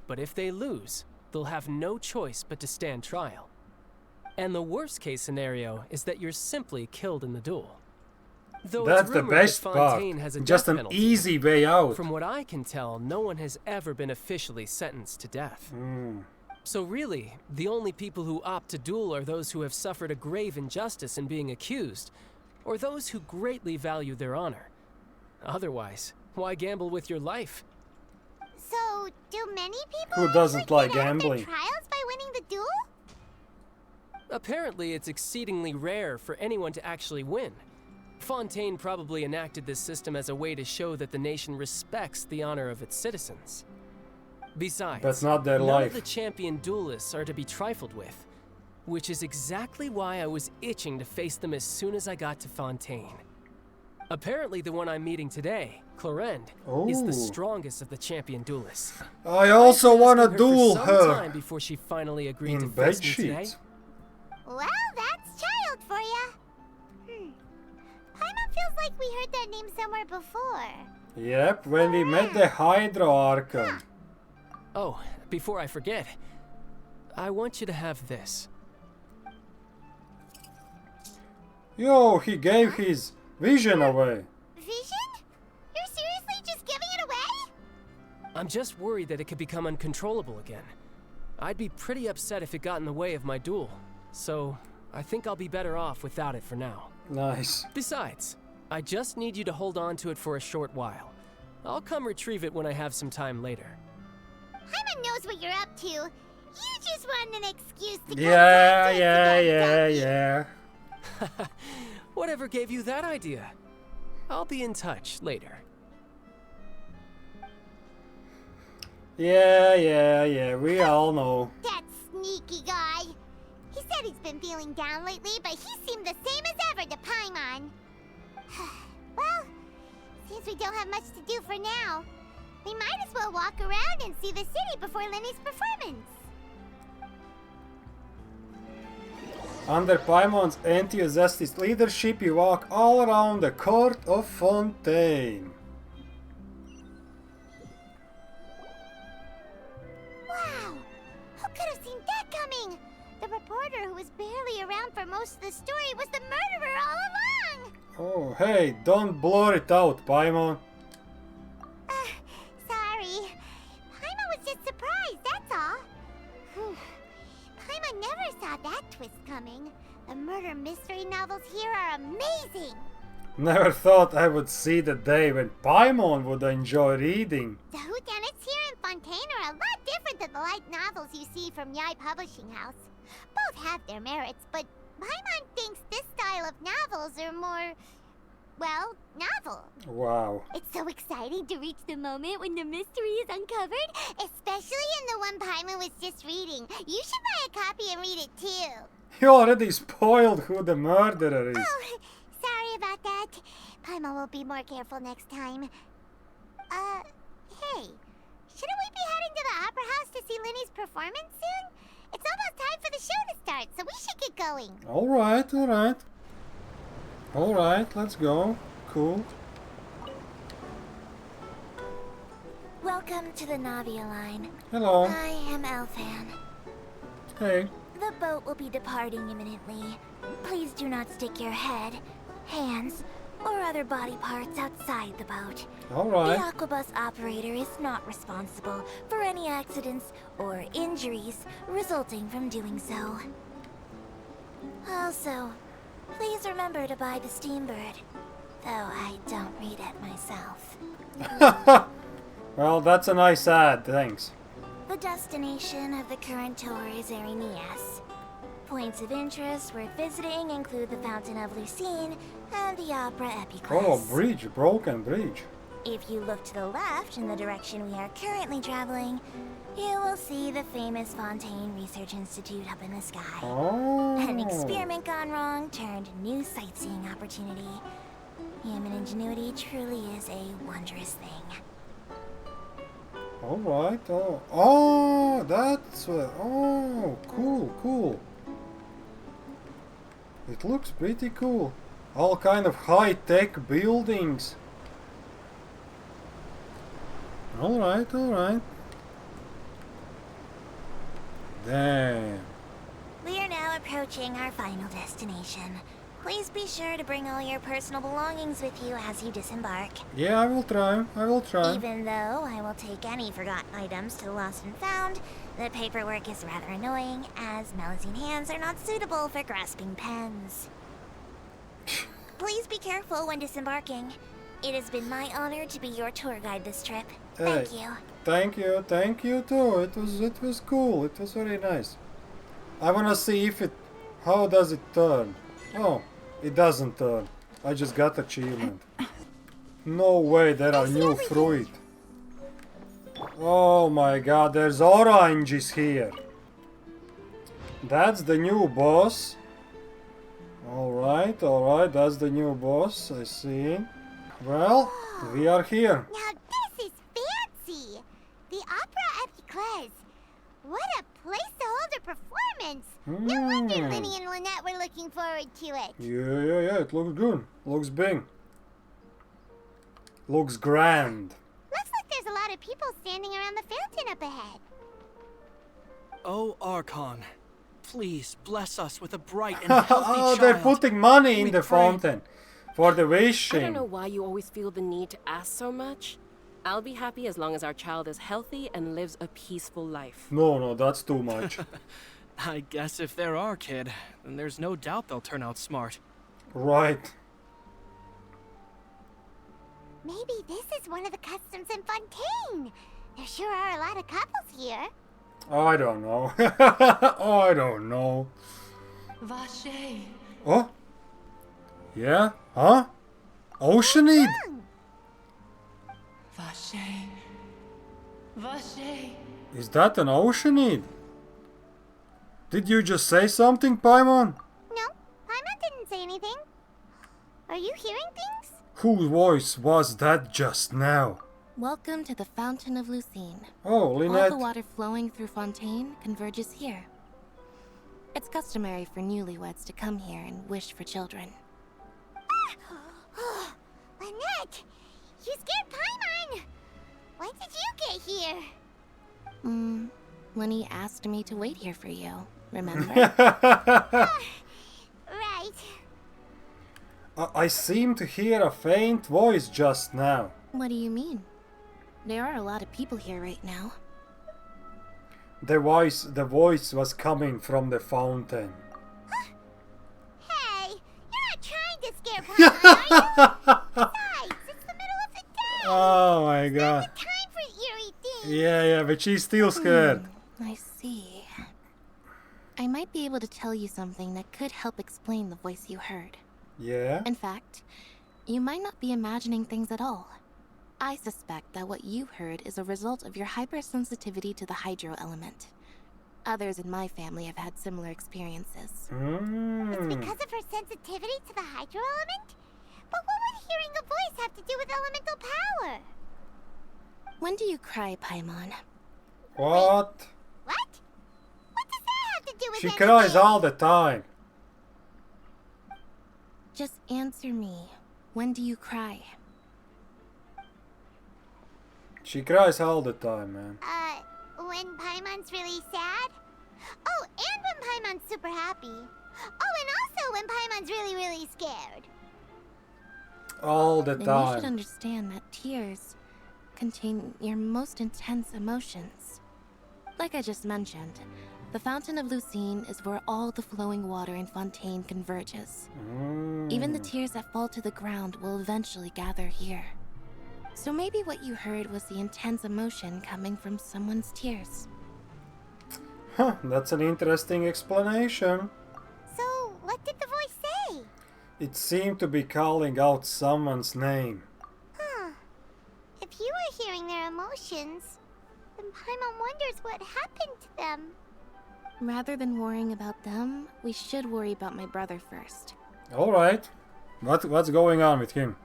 O: But if they lose, they'll have no choice but to stand trial. And the worst-case scenario is that you're simply killed in the duel. Though
A: that's the best part. Just an easy way out.
O: From what I can tell, no one has ever been officially sentenced to death. So really, the only people who opt to duel are those who have suffered a grave injustice in being accused, or those who greatly value their honor. Otherwise, why gamble with your life?
B: So, do many people
A: who doesn't like gambling?
B: Trials by winning the duel?
O: Apparently, it's exceedingly rare for anyone to actually win. Fontaine probably enacted this system as a way to show that the nation respects the honor of its citizens. Besides,
A: that's not their
O: none
A: life.
O: of the champion duelists are to be trifled with, Which is exactly why I was itching to face them as soon as I got to Fontaine. Apparently the one I'm meeting today, Clorend, is the strongest of the champion duelists.
A: I also want to duel
O: for some
A: her.
O: time before she finally agreed to
A: In
O: face me today.
A: bedsheet.
B: Well, that's Child for ya. Paimon feels like we heard that name somewhere before.
A: Yep, when we met the Hydro Archon.
O: Oh, before I forget, I want you to have this.
A: Yo, he gave his vision away.
B: Vision? You're seriously just giving it away?
O: I'm just worried that it could become uncontrollable again. I'd be pretty upset if it got in the way of my duel, so I think I'll be better off without it for now.
A: Nice.
O: Besides, I just need you to hold on to it for a short while. I'll come retrieve it when I have some time later.
B: Paimon knows what you're up to. You just want an excuse to come
A: Yeah.
O: Whatever gave you that idea? I'll be in touch later.
A: Yeah, we all know.
B: That sneaky guy. He said he's been feeling down lately, but he seemed the same as ever to Paimon. Well, seems we don't have much to do for now. We might as well walk around and see the city before Lenny's performance.
A: Under Paimon's enthusiastic leadership, you walk all around the court of Fontaine.
B: Wow! Who could have seen that coming? The reporter who was barely around for most of the story was the murderer all along!
A: Oh, hey, don't blur it out, Paimon.
B: Sorry. Paimon was just surprised, that's all. Paimon never saw that twist coming. The murder mystery novels here are amazing.
A: Never thought I would see the day when Paimon would enjoy reading.
B: The whodunits here in Fontaine are a lot different than the light novels you see from Yai Publishing House. Both have their merits, but Paimon thinks this style of novels are more, well, novel.
A: Wow.
B: It's so exciting to reach the moment when the mystery is uncovered, especially in the one Paimon was just reading. You should buy a copy and read it too.
A: You already spoiled who the murderer is.
B: Oh, sorry about that. Paimon will be more careful next time. Hey, shouldn't we be heading to the Opera House to see Lenny's performance soon? It's almost time for the show to start, so we should get going.
A: Alright, let's go. Cool.
K: Welcome to the Navia line.
A: Hello.
K: I am Elfan.
A: Hey.
K: The boat will be departing imminently. Please do not stick your head, hands, or other body parts outside the boat.
A: Alright.
K: The Aquabus operator is not responsible for any accidents or injuries resulting from doing so. Also, please remember to buy the Steambird, though I don't read it myself.
A: Well, that's a nice ad, thanks.
K: The destination of the current tour is Arenias. Points of interest worth visiting include the Fountain of Lucine and the Opera Epiclese.
A: Oh, bridge, broken bridge.
K: If you look to the left in the direction we are currently traveling, you will see the famous Fontaine Research Institute up in the sky.
A: Oh.
K: An experiment gone wrong turned new sightseeing opportunity. Human ingenuity truly is a wondrous thing.
A: Alright, oh, that's oh, cool. It looks pretty cool. All kind of high-tech buildings. Alright. Damn.
K: We are now approaching our final destination. Please be sure to bring all your personal belongings with you as you disembark.
A: Yeah, I will try.
K: Even though I will take any forgotten items to the lost and found, the paperwork is rather annoying, as Melusine hands are not suitable for grasping pens. Please be careful when disembarking. It has been my honor to be your tour guide this trip. Thank you.
A: Thank you too. It was cool. It was very nice. I wanna see how does it turn. Oh, it doesn't turn. I just got achievement. No way, there are new fruit. Oh my god, there's oranges here. That's the new boss. Alright, that's the new boss, I see. Well, we are here.
B: Now this is fancy! The Opera Epiclese. What a place to hold a performance! No wonder Linny and Lynette were looking forward to it.
A: Yeah, it looks good. Looks big. Looks grand.
B: Looks like there's a lot of people standing around the fountain up ahead.
P: Oh, Archon, please bless us with a bright and healthy child.
A: They're putting money in
P: We
A: the
P: pray.
A: fountain for the
Q: I
A: wishing.
Q: don't know why you always feel the need to ask so much. I'll be happy as long as our child is healthy and lives a peaceful life.
A: No, that's too much.
P: I guess if they're our kid, then there's no doubt they'll turn out smart.
A: Right.
B: Maybe this is one of the customs in Fontaine. There sure are a lot of couples here.
A: I don't know. I don't know.
R: Vache.
A: Oh? Yeah? Huh? Oceanid?
R: Vache. Vache.
A: Is that an Oceanid? Did you just say something, Paimon?
B: No, Paimon didn't say anything. Are you hearing things?
A: Whose voice was that just now?
F: Welcome to the Fountain of Lucine.
A: Oh,
F: All
A: Lynette.
F: the water flowing through Fontaine converges here. It's customary for newlyweds to come here and wish for children.
B: Lynette, you scared Paimon. When did you get here?
F: Lenny asked me to wait here for you, remember?
B: Right.
A: I seem to hear a faint voice just now.
F: What do you mean? There are a lot of people here right now.
A: The voice was coming from the fountain.
B: Hey, you're not trying to scare Paimon, are you? Besides, it's the middle of the day.
A: Oh my god.
B: Time for eerie things.
A: Yeah, but she's still scared.
F: I see. I might be able to tell you something that could help explain the voice you heard.
A: Yeah?
F: In fact, you might not be imagining things at all. I suspect that what you heard is a result of your hypersensitivity to the hydro element. Others in my family have had similar experiences.
B: It's because of her sensitivity to the hydro element? But what would hearing a voice have to do with elemental power?
F: When do you cry, Paimon?
A: What?
B: What? What does that have to do with
A: She
B: anything?
A: cries all the time.
F: Just answer me. When do you cry?
A: She cries all the time, man.
B: When Paimon's really sad? Oh, and when Paimon's super happy. Oh, and also when Paimon's really, really scared.
A: All the
F: Then you should
A: time.
F: understand that tears contain your most intense emotions. Like I just mentioned, the Fountain of Lucine is where all the flowing water in Fontaine converges. Even the tears that fall to the ground will eventually gather here. So maybe what you heard was the intense emotion coming from someone's tears.
A: Huh, that's an interesting explanation.
B: So, what did the voice say?
A: It seemed to be calling out someone's name.
B: Huh. If you were hearing their emotions, then Paimon wonders what happened to them.
F: Rather than worrying about them, we should worry about my brother first.
A: Alright. What's going on with him?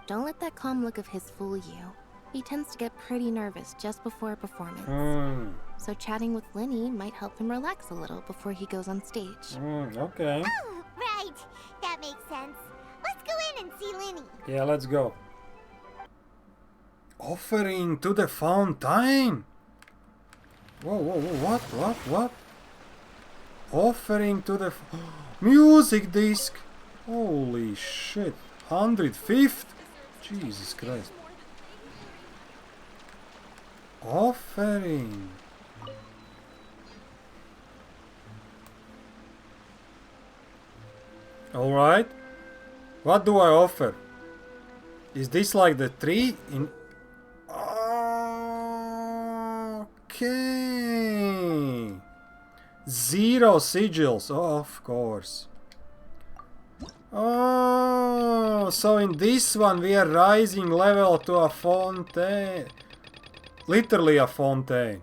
F: Don't let that calm look of his fool you. He tends to get pretty nervous just before a performance. So chatting with Linny might help him relax a little before he goes on stage.
A: Okay.
B: Oh, right. That makes sense. Let's go in and see Linny.
A: Yeah, let's go. Offering to the fountain. Whoa, what? Offering to the music disc. Holy shit. 105th? Jesus Christ. Offering. Alright. What do I offer? Is this like the tree in... Okay. 0 sigils. Oh, of course. Oh, so in this one we are rising level to a fontaine. Literally a fontaine.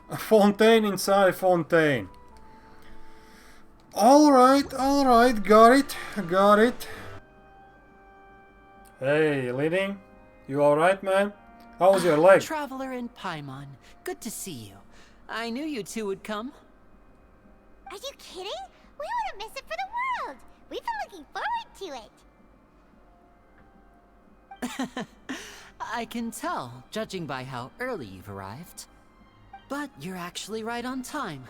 A: A fontaine inside fontaine. Alright, got it. Hey, Lenny, you alright, man? How was your leg?
G: Traveler and Paimon, good to see you. I knew you two would come.
B: Are you kidding? We wouldn't miss it for the world. We've been looking forward to it.
G: I can tell, judging by how early you've arrived. But you're actually right on time.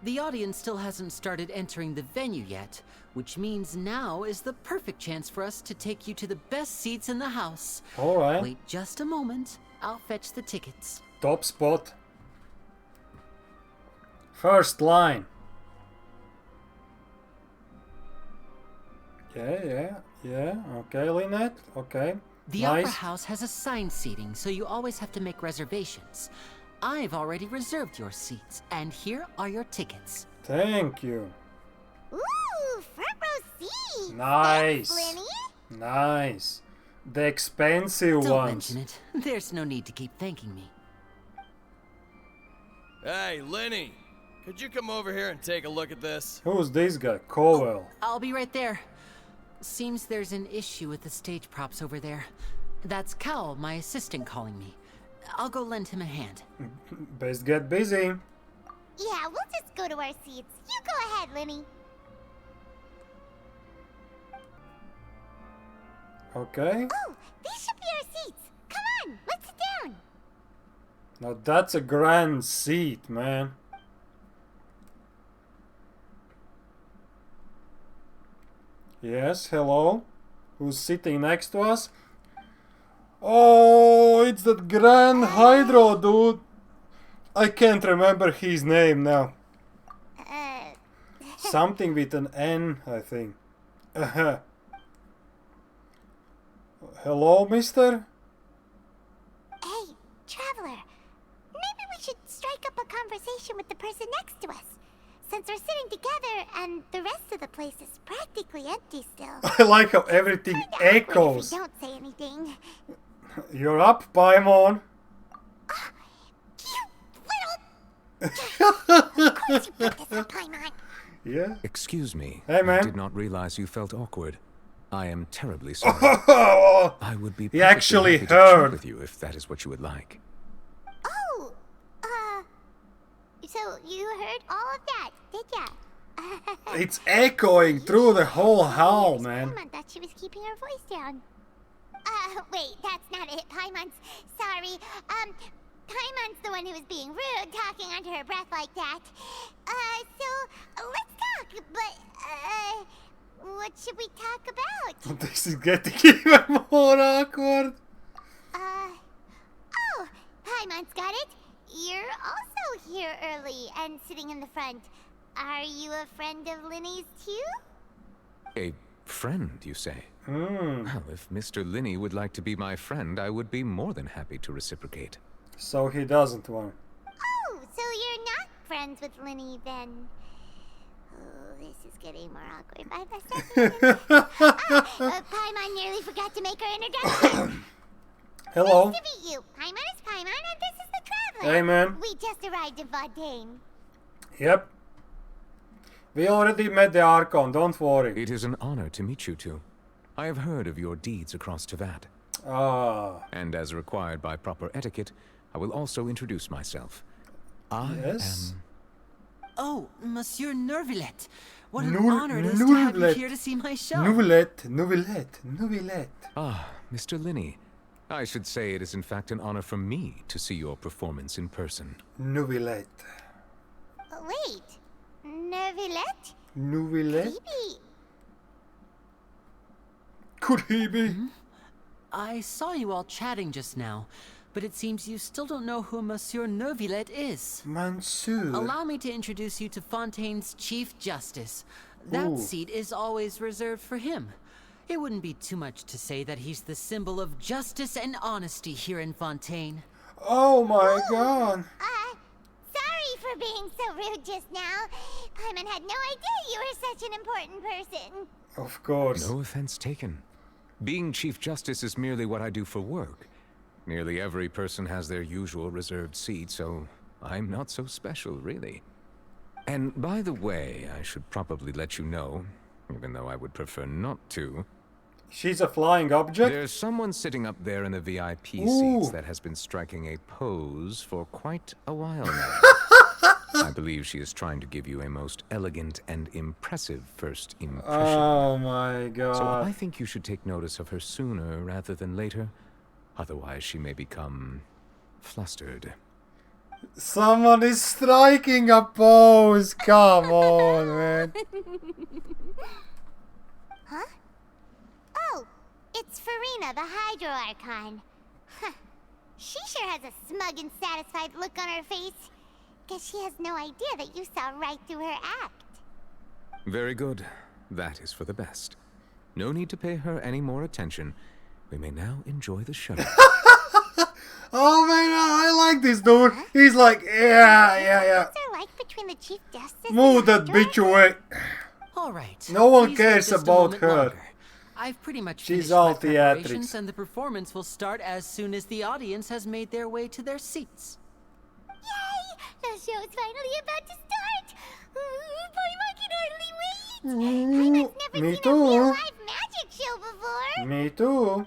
G: The audience still hasn't started entering the venue yet, which means now is the perfect chance for us to take you to the best seats in the house.
A: Alright.
G: Wait just a moment. I'll fetch the tickets.
A: Top spot. First line. Yeah. Okay, Lynette. Okay.
G: The
A: nice.
G: Opera House has assigned seating, so you always have to make reservations. I've already reserved your seats, and here are your tickets.
A: Thank you.
B: Ooh, front row seat.
A: Nice.
B: Thanks, Lenny.
A: Nice. The expensive
G: Don't
A: ones.
G: mention it. There's no need to keep thanking me.
S: Hey, Lenny. Could you come over here and take a look at this?
A: Who's this guy? Cowell.
G: I'll be right there. Seems there's an issue with the stage props over there. That's Cal, my assistant, calling me. I'll go lend him a hand.
A: Best get busy.
B: Yeah, we'll just go to our seats. You go ahead, Lenny.
A: Okay.
B: Oh, these should be our seats. Come on, let's sit down.
A: Now that's a grand seat, man. Yes, hello. Who's sitting next to us? Oh, it's that Grand Hydro dude. I can't remember his name now. Something with an N, I think. Hello, mister?
B: Hey, traveler. Maybe we should strike up a conversation with the person next to us. Since we're sitting together and the rest of the place is practically empty still.
A: I like how everything echoes.
B: If we don't say anything.
A: You're up, Paimon.
B: Of course you put this up, Paimon.
A: Yeah.
T: Excuse me.
A: Hey, man.
T: I did not realize you felt awkward. I am terribly sorry. I would be
A: He actually
T: happy to chat
A: heard.
T: with you if that is what you would like.
B: Oh, so you heard all of that, did ya?
A: It's echoing through the whole hall, man.
B: Paimon thought she was keeping her voice down. Wait, that's not it. Paimon's sorry. Paimon's the one who was being rude, talking under her breath like that. So let's talk, but, what should we talk about?
A: This is getting even more awkward.
B: Oh, Paimon's got it. You're also here early and sitting in the front. Are you a friend of Linny's too?
T: A friend, you say?
A: Hmm.
T: Well, if Mr. Linney would like to be my friend, I would be more than happy to reciprocate.
A: So he doesn't want.
B: Oh, so you're not friends with Linny then? Oh, this is getting more awkward by the second. Paimon nearly forgot to make her introduction.
A: Hello.
B: Nice to meet you. Paimon is Paimon, and this is the Traveler.
A: Hey, man.
B: We just arrived in Fontaine.
A: Yep. We already met the Archon, don't worry.
T: It is an honor to meet you two. I have heard of your deeds across Teyvat.
A: Ah.
T: And as required by proper etiquette, I will also introduce myself. I
A: Yes.
T: am...
G: Oh, Monsieur Noirceur. What an
A: Nour-
G: honor it is to have you
A: Nourlet.
G: here to see my show.
A: Nouvellette.
T: Ah, Mr. Linney. I should say it is in fact an honor for me to see your performance in person.
A: Nouvellette.
B: Wait. Nouvellette?
A: Nouvellette?
B: Maybe.
A: Could he be?
G: I saw you all chatting just now, but it seems you still don't know who Monsieur Noirceur is.
A: Monsieur.
G: Allow me to introduce you to Fontaine's Chief Justice. That
A: Ooh.
G: seat is always reserved for him. It wouldn't be too much to say that he's the symbol of justice and honesty here in Fontaine.
A: Oh my god.
B: Sorry for being so rude just now. Paimon had no idea you were such an important person.
A: Of course.
T: No offense taken. Being Chief Justice is merely what I do for work. Nearly every person has their usual reserved seat, so I'm not so special, really. And by the way, I should probably let you know, even though I would prefer not to.
A: She's a flying object?
T: There's someone sitting up there in the VIP
A: Ooh.
T: seats that has been striking a pose for quite a while now. I believe she is trying to give you a most elegant and impressive first impression.
A: Oh my god.
T: So I think you should take notice of her sooner rather than later. Otherwise she may become flustered.
A: Someone is striking a pose. Come on, man.
B: Huh? Oh, it's Farina, the Hydro Archon. Huh. She sure has a smug and satisfied look on her face. Guess she has no idea that you saw right through her act.
T: Very good. That is for the best. No need to pay her any more attention. We may now enjoy the show.
A: Oh man, I like this dude. He's like, yeah.
B: What's there like between the Chief Justice
A: Move
B: and
A: that bitch away.
G: All right.
A: No one
G: please
A: cares
G: wait just a
A: about
G: moment
A: her.
G: longer. I've pretty much
A: She's
G: finished
A: all
G: my preparations,
A: theatrics.
G: and the performance will start as soon as the audience has made their way to their seats.
B: Yay! The show is finally about to start. Paimon can hardly wait. Paimon's never
A: Me
B: seen
A: too.
B: a real live magic show before.
A: Me too.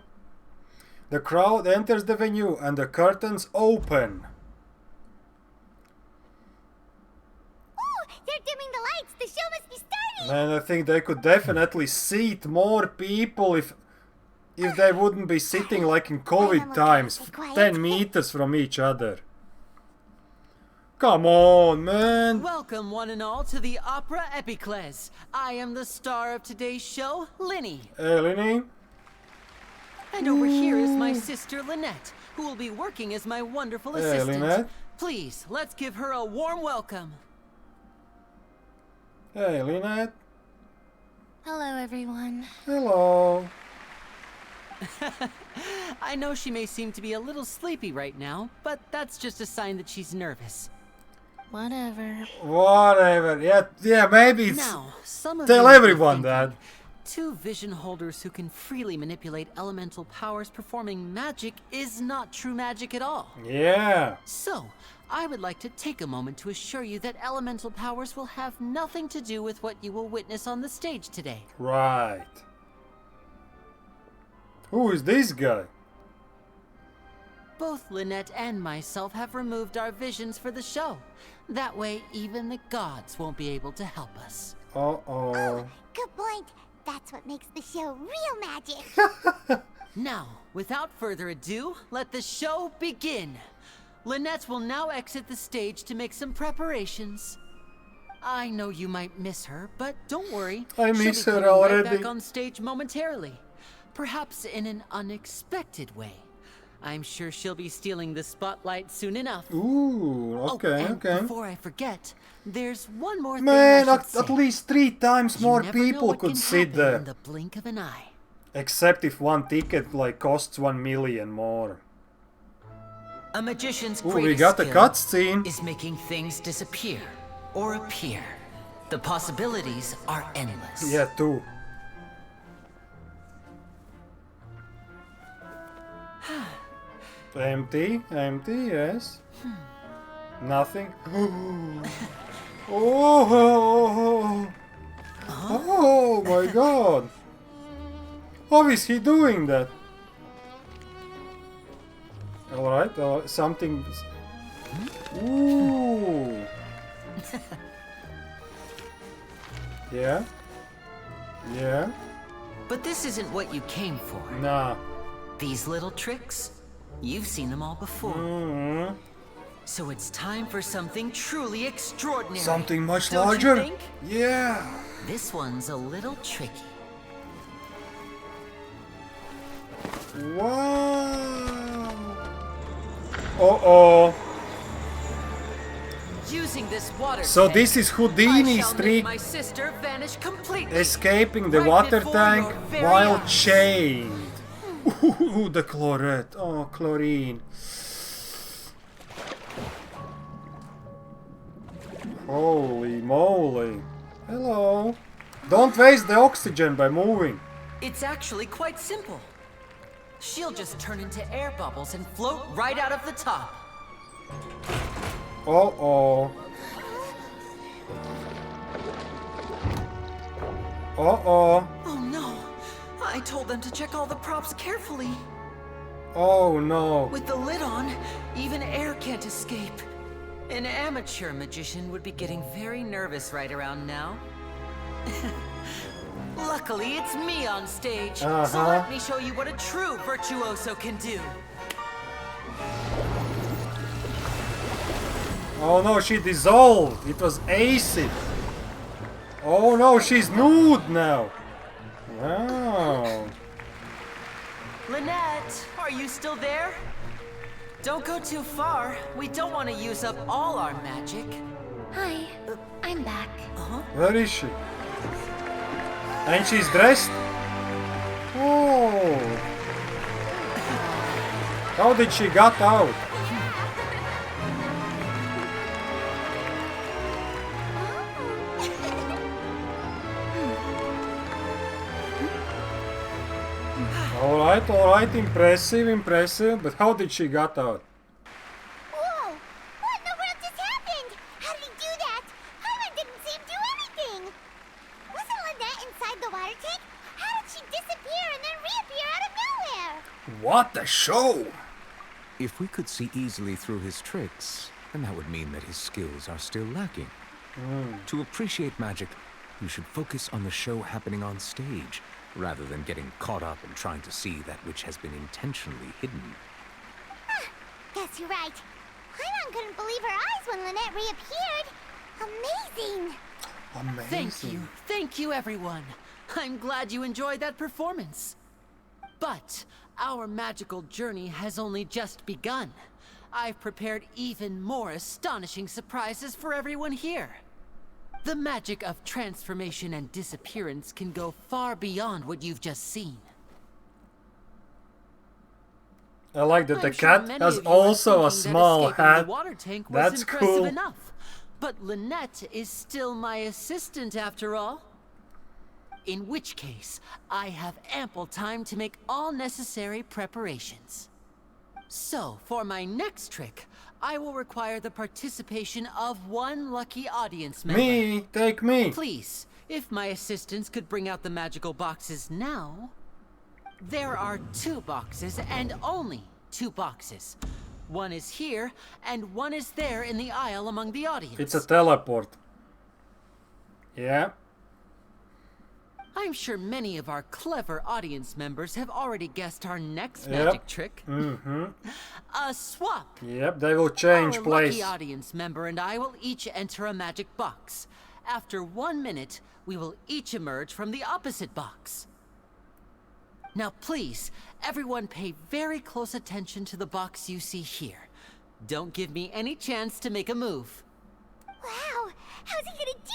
A: The crowd enters the venue and the curtains open.
B: Ooh, they're dimming the lights. The show must be starting.
A: Man, I think they could definitely seat more people if they wouldn't be sitting like in COVID times, 10 meters from each other. Come on, man.
G: Welcome, one and all, to the Opera Epicles. I am the star of today's show, Linny.
A: Hey, Linny.
G: And over here is my sister, Lynette, who will be working as my wonderful
A: Hey,
G: assistant.
A: Lynette.
G: Please, let's give her a warm welcome.
A: Hey, Lynette.
F: Hello, everyone.
A: Hello.
G: I know she may seem to be a little sleepy right now, but that's just a sign that she's nervous.
F: Whatever.
A: Whatever. Yeah, maybe it's...
G: Now, some of
A: Tell
G: you may be
A: everyone
G: thinking,
A: that.
G: Two vision holders who can freely manipulate elemental powers performing magic is not true magic at all.
A: Yeah.
G: So, I would like to take a moment to assure you that elemental powers will have nothing to do with what you will witness on the stage today.
A: Right. Who is this guy?
G: Both Lynette and myself have removed our visions for the show. That way, even the gods won't be able to help us.
A: Uh-oh.
B: Good point. That's what makes the show real magic.
G: Now, without further ado, let the show begin. Lynette will now exit the stage to make some preparations. I know you might miss her, but don't worry.
A: I miss
G: She'll
A: her
G: be coming
A: already.
G: right back on stage momentarily. Perhaps in an unexpected way. I'm sure she'll be stealing the spotlight soon enough.
A: Ooh, okay,
G: and
A: okay.
G: Before I forget, there's one more
A: Man,
G: thing I should
A: at
G: say.
A: least 3 times
G: You
A: more
G: never know
A: people
G: what
A: could
G: can
A: sit
G: happen
A: there.
G: in the blink of an eye.
A: Except if one ticket costs 1 million more.
G: A magician's
A: Ooh, we
G: greatest
A: got a
G: skill
A: cutscene.
G: is making things disappear or appear. The possibilities are endless.
A: Yeah, 2. Empty, yes. Nothing. Oh, oh my god. How is he doing that? Alright, something... Ooh. Yeah. Yeah.
G: But this isn't what you came for.
A: Nah.
G: These little tricks, you've seen them all before.
A: Mm-hmm.
G: So it's time for something truly extraordinary.
A: Something much
G: Don't
A: larger?
G: You think?
A: Yeah.
G: This one's a little tricky.
A: Wow. Uh-oh.
G: Using this water
A: So
G: tank,
A: this is Houdini's
G: I shall
A: trick.
G: make my sister vanish completely.
A: Escaping the
G: Right
A: water
G: before
A: tank
G: your very
A: while
G: eyes.
A: chained. Ooh, the chlorette. Oh, chlorine. Holy moly. Hello. Don't waste the oxygen by moving.
G: It's actually quite simple. She'll just turn into air bubbles and float right out of the top.
A: Uh-oh. Uh-oh.
G: Oh no! I told them to check all the props carefully.
A: Oh no.
G: With the lid on, even air can't escape. An amateur magician would be getting very nervous right around now. Luckily, it's me on stage, so let me show you what a true virtuoso can do.
A: Oh no, she dissolved. It was acid. Oh no, she's nude now. Wow.
G: Lynette, are you still there? Don't go too far. We don't want to use up all our magic.
K: Hi, I'm back.
A: Where is she? And she's dressed? Oh. How did she get out? Alright, impressive, but how did she get out?
B: Whoa! What in the world just happened? How did he do that? Herman didn't see him do anything! Wasn't Lynette inside the water tank? How did she disappear and then reappear out of nowhere?
A: What a show!
T: If we could see easily through his tricks, then that would mean that his skills are still lacking. To appreciate magic, you should focus on the show happening on stage, rather than getting caught up in trying to see that which has been intentionally hidden.
B: Guess you're right. Paimon couldn't believe her eyes when Lynette reappeared. Amazing!
G: Thank you everyone. I'm glad you enjoyed that performance. But our magical journey has only just begun. I've prepared even more astonishing surprises for everyone here. The magic of transformation and disappearance can go far beyond what you've just seen.
A: I like that the cat has also a small hat. That's cool.
G: Enough. But Lynette is still my assistant after all. In which case, I have ample time to make all necessary preparations. So, for my next trick, I will require the participation of one lucky audience member.
A: Me! Take me!
G: Please, if my assistants could bring out the magical boxes now. There are 2 boxes, and only 2 boxes. One is here, and one is there in the aisle among the audience.
A: It's a teleport. Yeah.
G: I'm sure many of our clever audience members have already guessed our next magic trick. A swap.
A: Yep, they will change
G: Our
A: place.
G: lucky audience member and I will each enter a magic box. After 1 minute, we will each emerge from the opposite box. Now please, everyone pay very close attention to the box you see here. Don't give me any chance to make a move.
B: Wow! How's he gonna do this?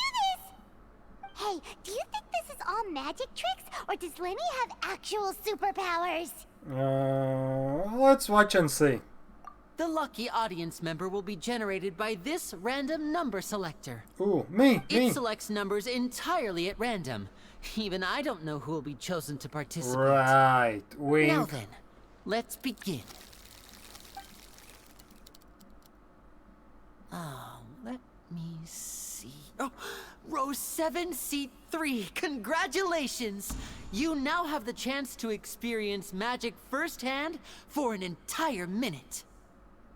B: Hey, do you think this is all magic tricks, or does Lenny have actual superpowers?
A: Let's watch and see.
G: The lucky audience member will be generated by this random number selector.
A: Ooh, me.
G: It selects numbers entirely at random. Even I don't know who will be chosen to participate.
A: Right, wink.
G: Now then, let's begin. Let me see. Oh, row 7, seat 3. Congratulations! You now have the chance to experience magic firsthand for an entire minute.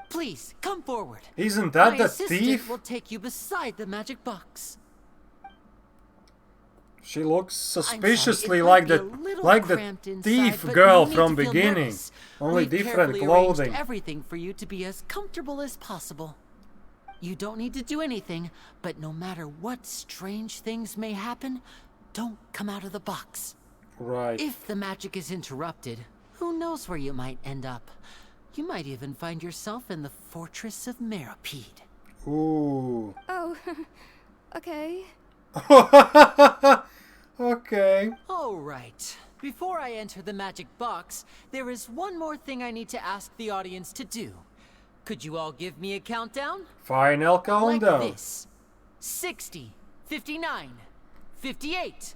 G: Please, come forward.
A: Isn't that the
G: assistant
A: thief?
G: will take you beside the magic box.
A: She looks
G: sorry,
A: suspiciously
G: it
A: like
G: might be
A: the
G: a little cramped inside,
A: thief
G: but
A: girl
G: no need
A: from
G: to feel
A: beginning.
G: nervous.
A: Only
G: We've
A: different
G: carefully arranged
A: clothing.
G: everything for you to be as comfortable as possible. You don't need to do anything, but no matter what strange things may happen, don't come out of the box.
A: Right.
G: If the magic is interrupted, who knows where you might end up? You might even find yourself in the Fortress of Meropide.
A: Ooh.
E: Oh, okay.
A: Okay.
G: All right. Before I enter the magic box, there is one more thing I need to ask the audience to do. Could you all give me a countdown?
A: Final countdown.
G: Like this. 60, 59, 58.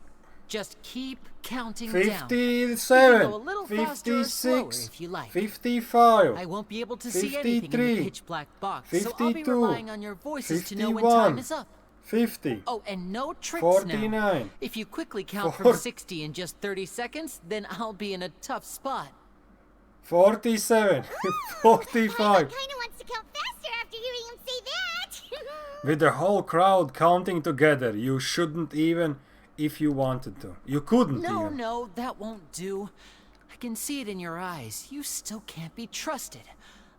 G: Just keep counting down.
A: 57,
G: You can go a little faster or slower
A: 56,
G: if you like.
A: 55,
G: I won't be able to see anything in
A: 53,
G: the pitch black box, so I'll be
A: 52,
G: relying on your voices to know when
A: 51,
G: time is up.
A: 50.
G: Oh, and no tricks
A: 49.
G: now. If you quickly count from 60 in just 30 seconds, then I'll be in a tough spot.
A: 47. 45.
B: Kinda wants to count faster after hearing him say that.
A: With the whole crowd counting together, you shouldn't even if you wanted to. You couldn't even.
G: No, that won't do. I can see it in your eyes. You still can't be trusted.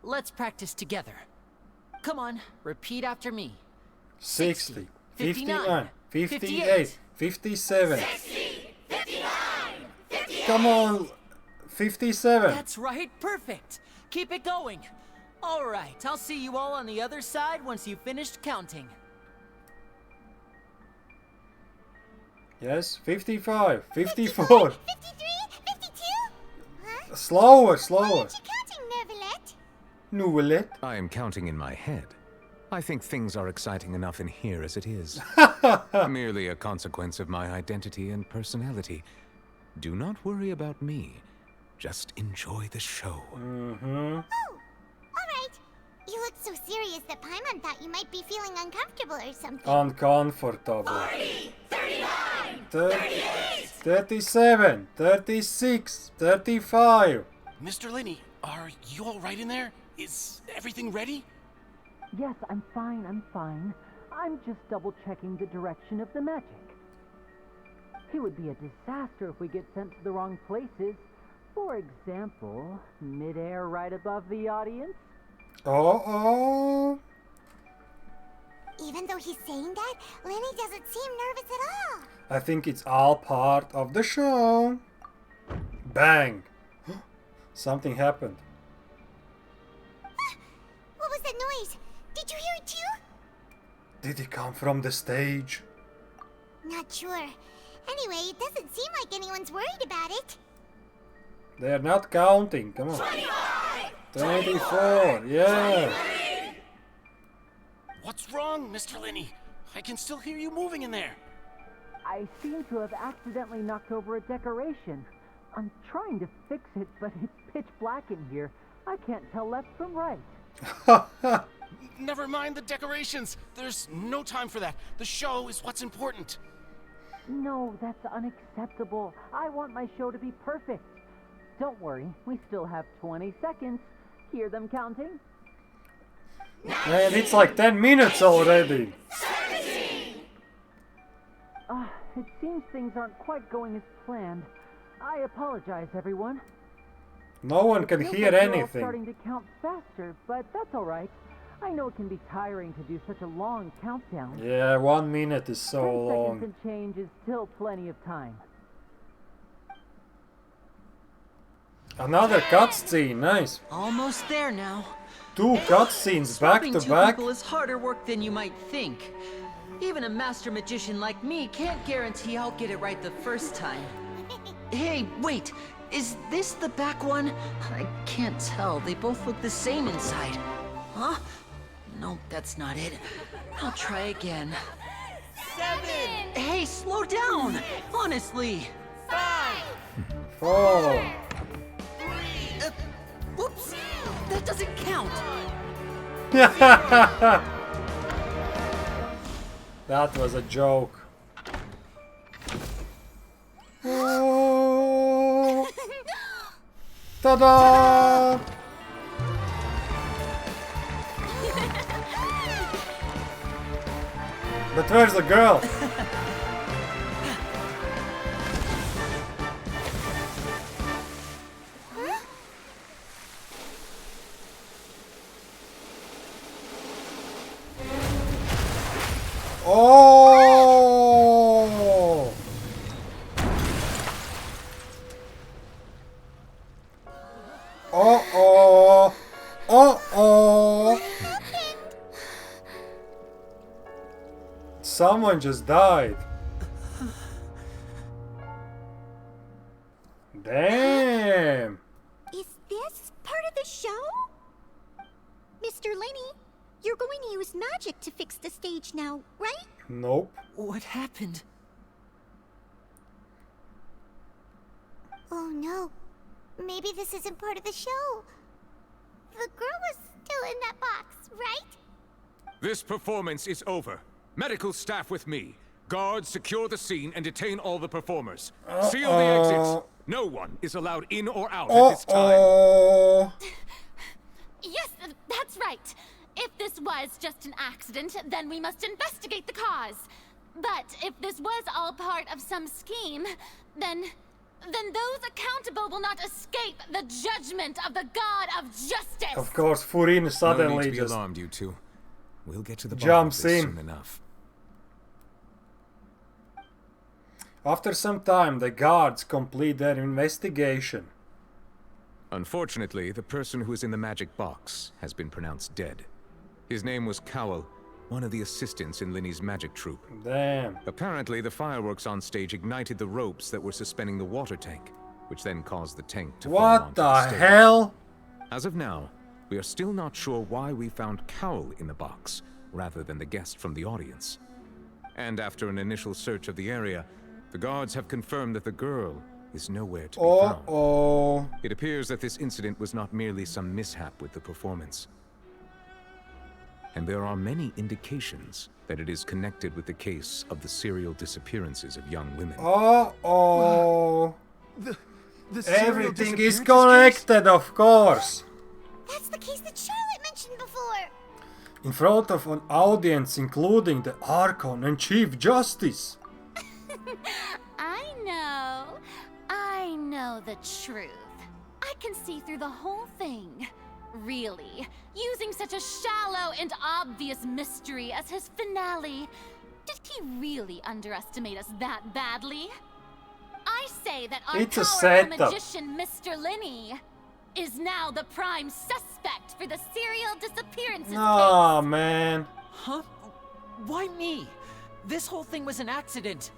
G: Let's practice together. Come on, repeat after me.
A: 60, 59, 58, 57.
B: 60, 59, 58.
A: Come on, 57.
G: That's right, perfect. Keep it going. All right, I'll see you all on the other side once you've finished counting.
A: Yes, 55, 54.
B: 53, 52? Huh?
A: Slower.
B: Why aren't you counting, Nervalet?
A: Nuvelet.
T: I am counting in my head. I think things are exciting enough in here as it is. Merely a consequence of my identity and personality. Do not worry about me. Just enjoy the show.
A: Mm-hmm.
B: Oh, alright. You look so serious that Paimon thought you might be feeling uncomfortable or something.
A: Uncomfortable.
B: 40, 39,
A: 38, 37, 36, 35.
N: Mr. Linney, are you all right in there? Is everything ready?
G: Yes, I'm fine. I'm just double-checking the direction of the magic. It would be a disaster if we get sent to the wrong places. For example, mid-air right above the audience.
A: Oh.
B: Even though he's saying that, Lenny doesn't seem nervous at all.
A: I think it's all part of the show. Bang. Something happened.
B: What was that noise? Did you hear it too?
A: Did it come from the stage?
B: Not sure. Anyway, it doesn't seem like anyone's worried about it.
A: They're not counting. Come on. 24. Yeah.
N: What's wrong, Mr. Linney? I can still hear you moving in there.
G: I seem to have accidentally knocked over a decoration. I'm trying to fix it, but it's pitch black in here. I can't tell left from right.
N: Never mind the decorations. There's no time for that. The show is what's important.
G: No, that's unacceptable. I want my show to be perfect. Don't worry, we still have 20 seconds. Hear them counting?
A: Man, it's like 10 minutes already.
G: It seems things aren't quite going as planned. I apologize, everyone.
A: No one can hear
G: We're all
A: anything.
G: starting to count faster, but that's all right. I know it can be tiring to do such a long countdown.
A: Yeah, 1 minute is so
G: 10
A: long.
G: seconds and change is still plenty of time.
A: Another cutscene, nice.
G: Almost there now.
A: 2 cutscenes back to back.
G: People is harder work than you might think. Even a master magician like me can't guarantee I'll get it right the first time. Hey, wait. Is this the back one? I can't tell. They both look the same inside. Huh? No, that's not it. I'll try again.
B: 7.
G: Hey, slow down! Honestly.
B: 5.
A: 4.
G: Whoops! That doesn't count!
A: That was a joke. Oh. Ta-da! But where's the girl? Oh! Uh-oh! Uh-oh! Someone just died. Damn!
B: Is this part of the show? Mr. Lenny, you're going to use magic to fix the stage now, right?
A: Nope.
G: What happened?
B: Oh no. Maybe this isn't part of the show. The girl was still in that box, right?
T: This performance is over. Medical staff with me. Guards, secure the scene and detain all the performers. Seal the exits. No one is allowed in or out at this time.
H: Yes, that's right. If this was just an accident, then we must investigate the cause. But if this was all part of some scheme, then those accountable will not escape the judgment of the God of Justice.
A: Of course, Furina suddenly
T: no need to be
A: just
T: alarmed, you two. We'll get to the bottom
A: jumps
T: of this
A: in.
T: soon enough.
A: After some time, the guards complete their investigation.
T: Unfortunately, the person who is in the magic box has been pronounced dead. His name was Cowell, one of the assistants in Linny's magic troupe.
A: Damn.
T: Apparently, the fireworks on stage ignited the ropes that were suspending the water tank, which then caused the tank to fall onto
A: What
T: the
A: the
T: stage.
A: hell?
T: As of now, we are still not sure why we found Cowell in the box, rather than the guest from the audience. And after an initial search of the area, the guards have confirmed that the girl is nowhere to be found. It appears that this incident was not merely some mishap with the performance. And there are many indications that it is connected with the case of the serial disappearances of young women.
A: Everything is connected, of course.
B: That's the case that Charlotte mentioned before.
A: In front of an audience including the Archon and Chief Justice.
H: I know the truth. I can see through the whole thing. Really, using such a shallow and obvious mystery as his finale. Did he really underestimate us that badly? I say that our powerful magician, Mr. Linny, is now the prime suspect for the serial disappearances case.
A: Oh, man.
G: Huh? Why me? This whole thing was an accident.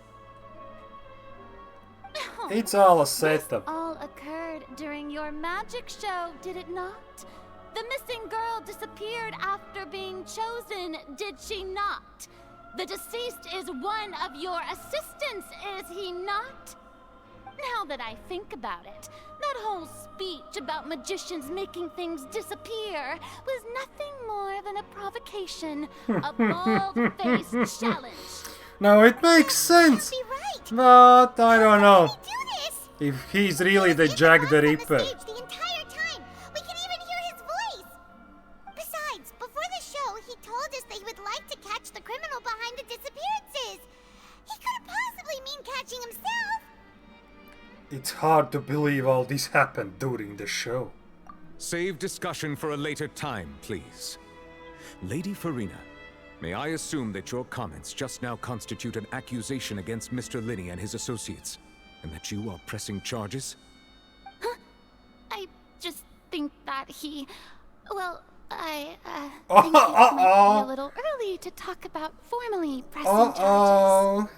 A: It's all a setup.
H: This all occurred during your magic show, did it not? The missing girl disappeared after being chosen, did she not? The deceased is one of your assistants, is he not? Now that I think about it, that whole speech about magicians making things disappear was nothing more than a provocation, a bald-faced challenge.
A: Now it makes sense, but I don't know if he's really the Jack the Ripper.
B: The entire time. We can even hear his voice. Besides, before the show, he told us that he would like to catch the criminal behind the disappearances. He couldn't possibly mean catching himself.
A: It's hard to believe all this happened during the show.
T: Save discussion for a later time, please. Lady Furina, may I assume that your comments just now constitute an accusation against Mr. Linny and his associates, and that you are pressing charges?
H: I just think that he... Well, I think it might be a little early to talk about formally pressing charges.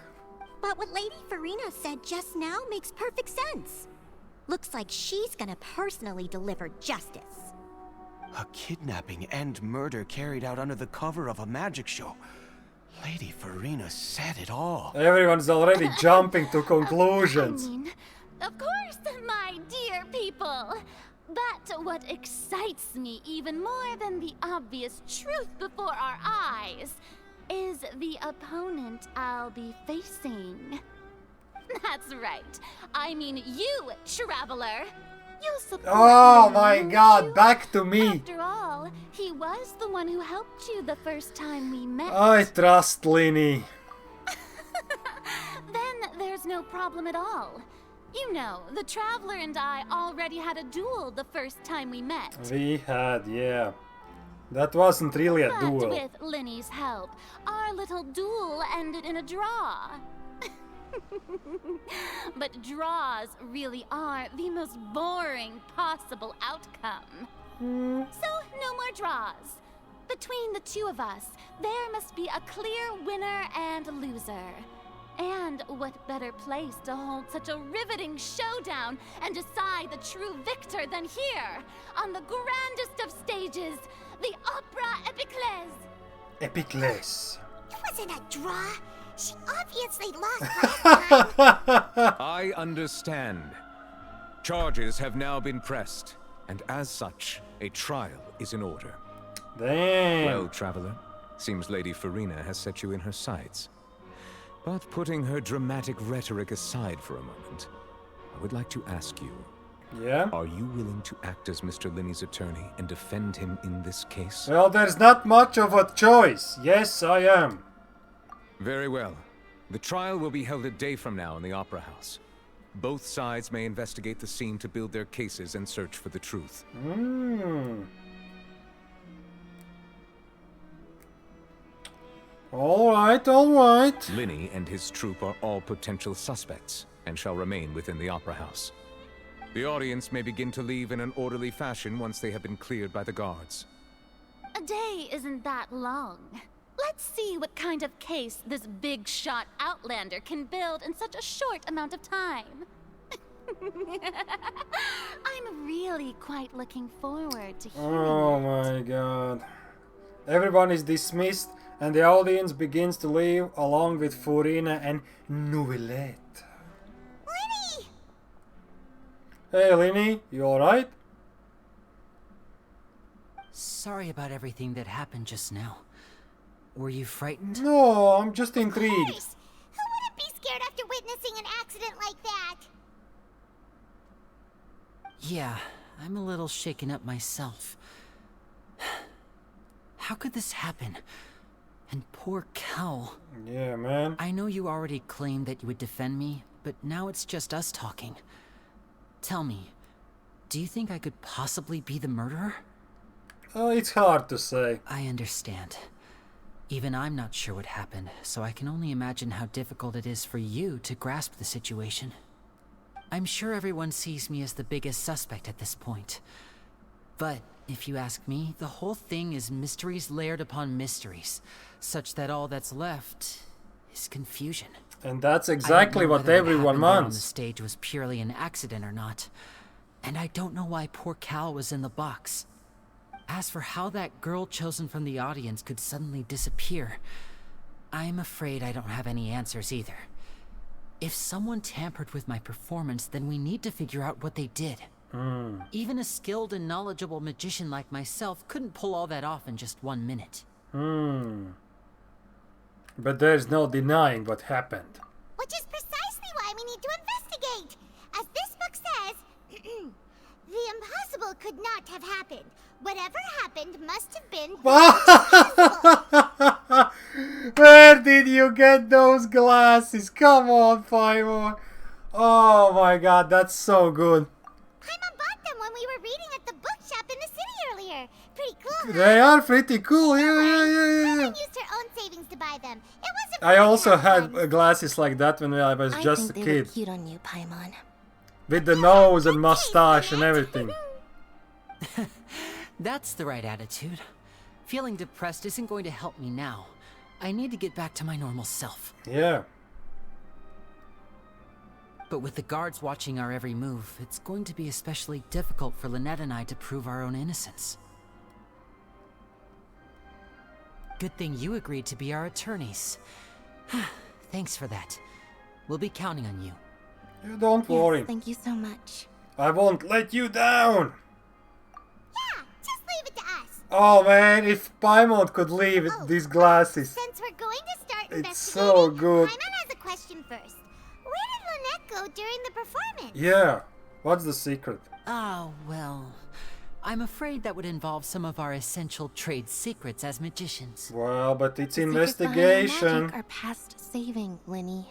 B: But what Lady Furina said just now makes perfect sense. Looks like she's gonna personally deliver justice.
U: A kidnapping and murder carried out under the cover of a magic show. Lady Furina said it all.
A: Everyone's already jumping to conclusions.
H: I mean, of course, my dear people. But what excites me even more than the obvious truth before our eyes is the opponent I'll be facing. That's right. I mean you, Traveler. You'll support
A: Oh
H: him,
A: my
H: won't
A: god,
H: you?
A: back to me.
H: After all, he was the one who helped you the first time we met.
A: I trust Linny.
H: Then there's no problem at all. You know, the Traveler and I already had a duel the first time we met.
A: We had, yeah. That wasn't really a
H: But
A: duel.
H: with Linny's help, our little duel ended in a draw. But draws really are the most boring possible outcome. So, no more draws. Between the two of us, there must be a clear winner and loser. And what better place to hold such a riveting showdown and decide the true victor than here, on the grandest of stages, the Opera Epiclese.
A: Epiclese.
B: It wasn't a draw. She obviously lost last time.
T: I understand. Charges have now been pressed, and as such, a trial is in order.
A: Damn.
T: Well, Traveler, Seems Lady Farina has set you in her sights. But putting her dramatic rhetoric aside for a moment, I would like to ask you.
A: Yeah?
T: Are you willing to act as Mr. Linney's attorney and defend him in this case?
A: Well, there's not much of a choice. Yes, I am.
T: Very well. The trial will be held a day from now in the Opera House. Both sides may investigate the scene to build their cases and search for the truth.
A: Alright, alright.
T: Linney and his troop are all potential suspects and shall remain within the Opera House. The audience may begin to leave in an orderly fashion once they have been cleared by the guards.
H: A day isn't that long. Let's see what kind of case this big shot outlander can build in such a short amount of time. I'm really quite looking forward to hearing
A: Oh my god. Everyone is dismissed and the audience begins to leave along with Furina and Nouvellette.
B: Linny!
A: Hey Linny, you alright?
G: Sorry about everything that happened just now. Were you frightened?
A: No, I'm just intrigued.
B: Who wouldn't be scared after witnessing an accident like that?
G: Yeah, I'm a little shaken up myself. How could this happen? And poor Cal.
A: Yeah, man.
G: I know you already claimed that you would defend me, but now it's just us talking. Tell me, do you think I could possibly be the murderer?
A: Oh, it's hard to say.
G: I understand. Even I'm not sure what happened, so I can only imagine how difficult it is for you to grasp the situation. I'm sure everyone sees me as the biggest suspect at this point. But, if you ask me, the whole thing is mysteries layered upon mysteries, such that all that's left is confusion.
A: And that's exactly what everyone
G: on the
A: wants.
G: stage was purely an accident or not. And I don't know why poor Cal was in the box. As for how that girl chosen from the audience could suddenly disappear, I'm afraid I don't have any answers either. If someone tampered with my performance, then we need to figure out what they did. Even a skilled and knowledgeable magician like myself couldn't pull all that off in just 1 minute.
A: But there's no denying what happened.
B: Which is precisely why we need to investigate. As this book says, the impossible could not have happened. Whatever happened must have been impossible.
A: Where did you get those glasses? Come on, Paimon. Oh my god, that's so good.
B: Paimon bought them when we were reading at the bookshop in the city earlier. Pretty cool, huh?
A: They are pretty cool, yeah.
B: Paimon used her own savings to buy them. It wasn't
A: I also had glasses like that when I was just a
F: think they
A: kid.
F: look cute on you, Paimon.
A: With the nose and mustache and everything.
G: That's the right attitude. Feeling depressed isn't going to help me now. I need to get back to my normal self.
A: Yeah.
G: But with the guards watching our every move, it's going to be especially difficult for Lynette and I to prove our own innocence. Good thing you agreed to be our attorneys. Thanks for that. We'll be counting on you.
A: You don't worry.
F: Thank you so much.
A: I won't let you down.
B: Yeah, just leave it to us.
A: Oh man, if Paimon could leave these glasses.
B: Since we're going to start
A: It's
B: investigating,
A: so good.
B: Paimon has a question first. Where did Lynette go during the performance?
A: Yeah. What's the secret?
G: Oh, well, I'm afraid that would involve some of our essential trade secrets as magicians.
A: Well, but it's
F: Secrets behind
A: investigation.
F: magic are past saving, Linny.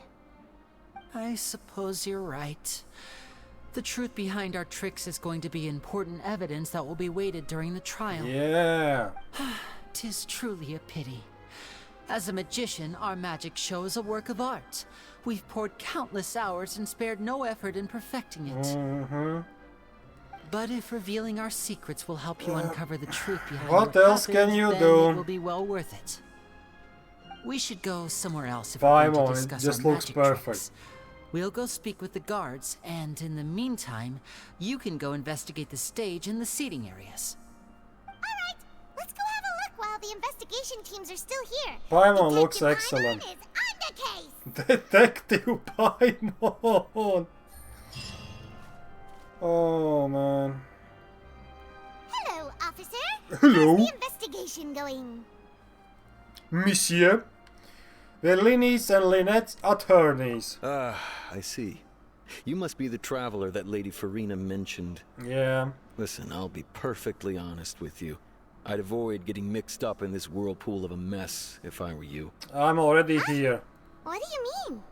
G: I suppose you're right. The truth behind our tricks is going to be important evidence that will be weighted during the trial.
A: Yeah.
G: 'Tis truly a pity. As a magician, our magic show is a work of art. We've poured countless hours and spared no effort in perfecting it. But if revealing our secrets will help you uncover the truth behind
A: What else can
G: happens,
A: you
G: then
A: do?
G: It will be well worth it. We should go somewhere else if we're going to
A: Paimon, it
G: discuss
A: just
G: our
A: looks
G: magic
A: perfect.
G: tricks. We'll go speak with the guards, and in the meantime, you can go investigate the stage and the seating areas.
B: Alright, let's go have a look while the investigation teams are still here.
A: Paimon looks
B: Detective
A: excellent.
B: Paimon is on the case.
A: Detective Paimon. Oh man.
B: Hello, officer.
A: Hello.
B: How's the investigation going?
A: monsieur. The Linneys and Lynette's attorneys.
C: Ah, I see. You must be the traveler that Lady Farina mentioned.
A: Yeah.
C: Listen, I'll be perfectly honest with you. I'd avoid getting mixed up in this whirlpool of a mess if I were you.
A: I'm already here.
B: What do you mean?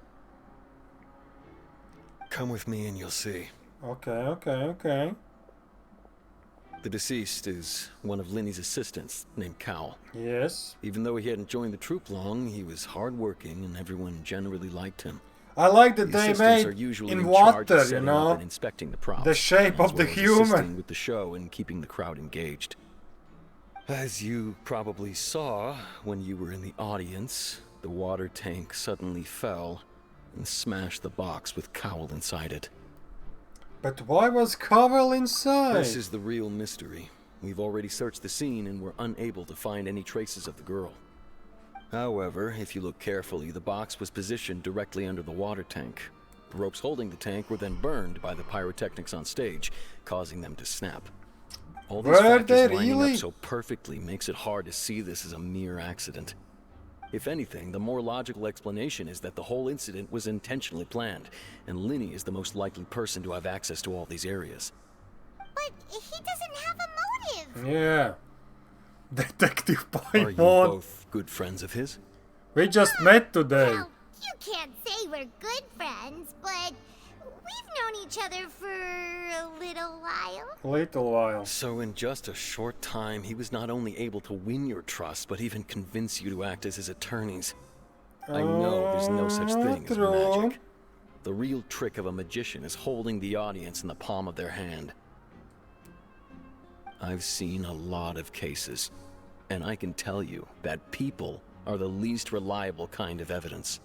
C: Come with me and you'll see.
A: Okay.
C: The deceased is one of Linny's assistants, named Cal.
A: Yes.
C: Even though he hadn't joined the troop long, he was hardworking and everyone generally liked him.
A: I like that
C: The
A: they
C: assistants
A: made
C: are usually
A: in
C: in charge of
A: water, you
C: setting up
A: know,
C: and inspecting the props,
A: the shape
C: as
A: of the
C: well as assisting
A: human.
C: with the show and keeping the crowd engaged. As you probably saw when you were in the audience, the water tank suddenly fell and smashed the box with Cowl inside it.
A: But why was Cowell inside?
C: This is the real mystery. We've already searched the scene and were unable to find any traces of the girl. However, if you look carefully, the box was positioned directly under the water tank. The ropes holding the tank were then burned by the pyrotechnics on stage, causing them to snap. All these factors lining up so perfectly makes it hard to see this as a mere accident. If anything, the more logical explanation is that the whole incident was intentionally planned, and Linny is the most likely person to have access to all these areas.
B: But he doesn't have a motive.
A: Yeah. Detective
C: Paimon. Are you both good friends of his?
A: We just met today.
B: Well, you can't say we're good friends, but we've known each other for a little while.
C: So in just a short time, he was not only able to win your trust, but even convince you to act as his attorneys. I know there's no such thing as magic. The real trick of a magician is holding the audience in the palm of their hand. I've seen a lot of cases, and I can tell you that people are the least reliable kind of evidence.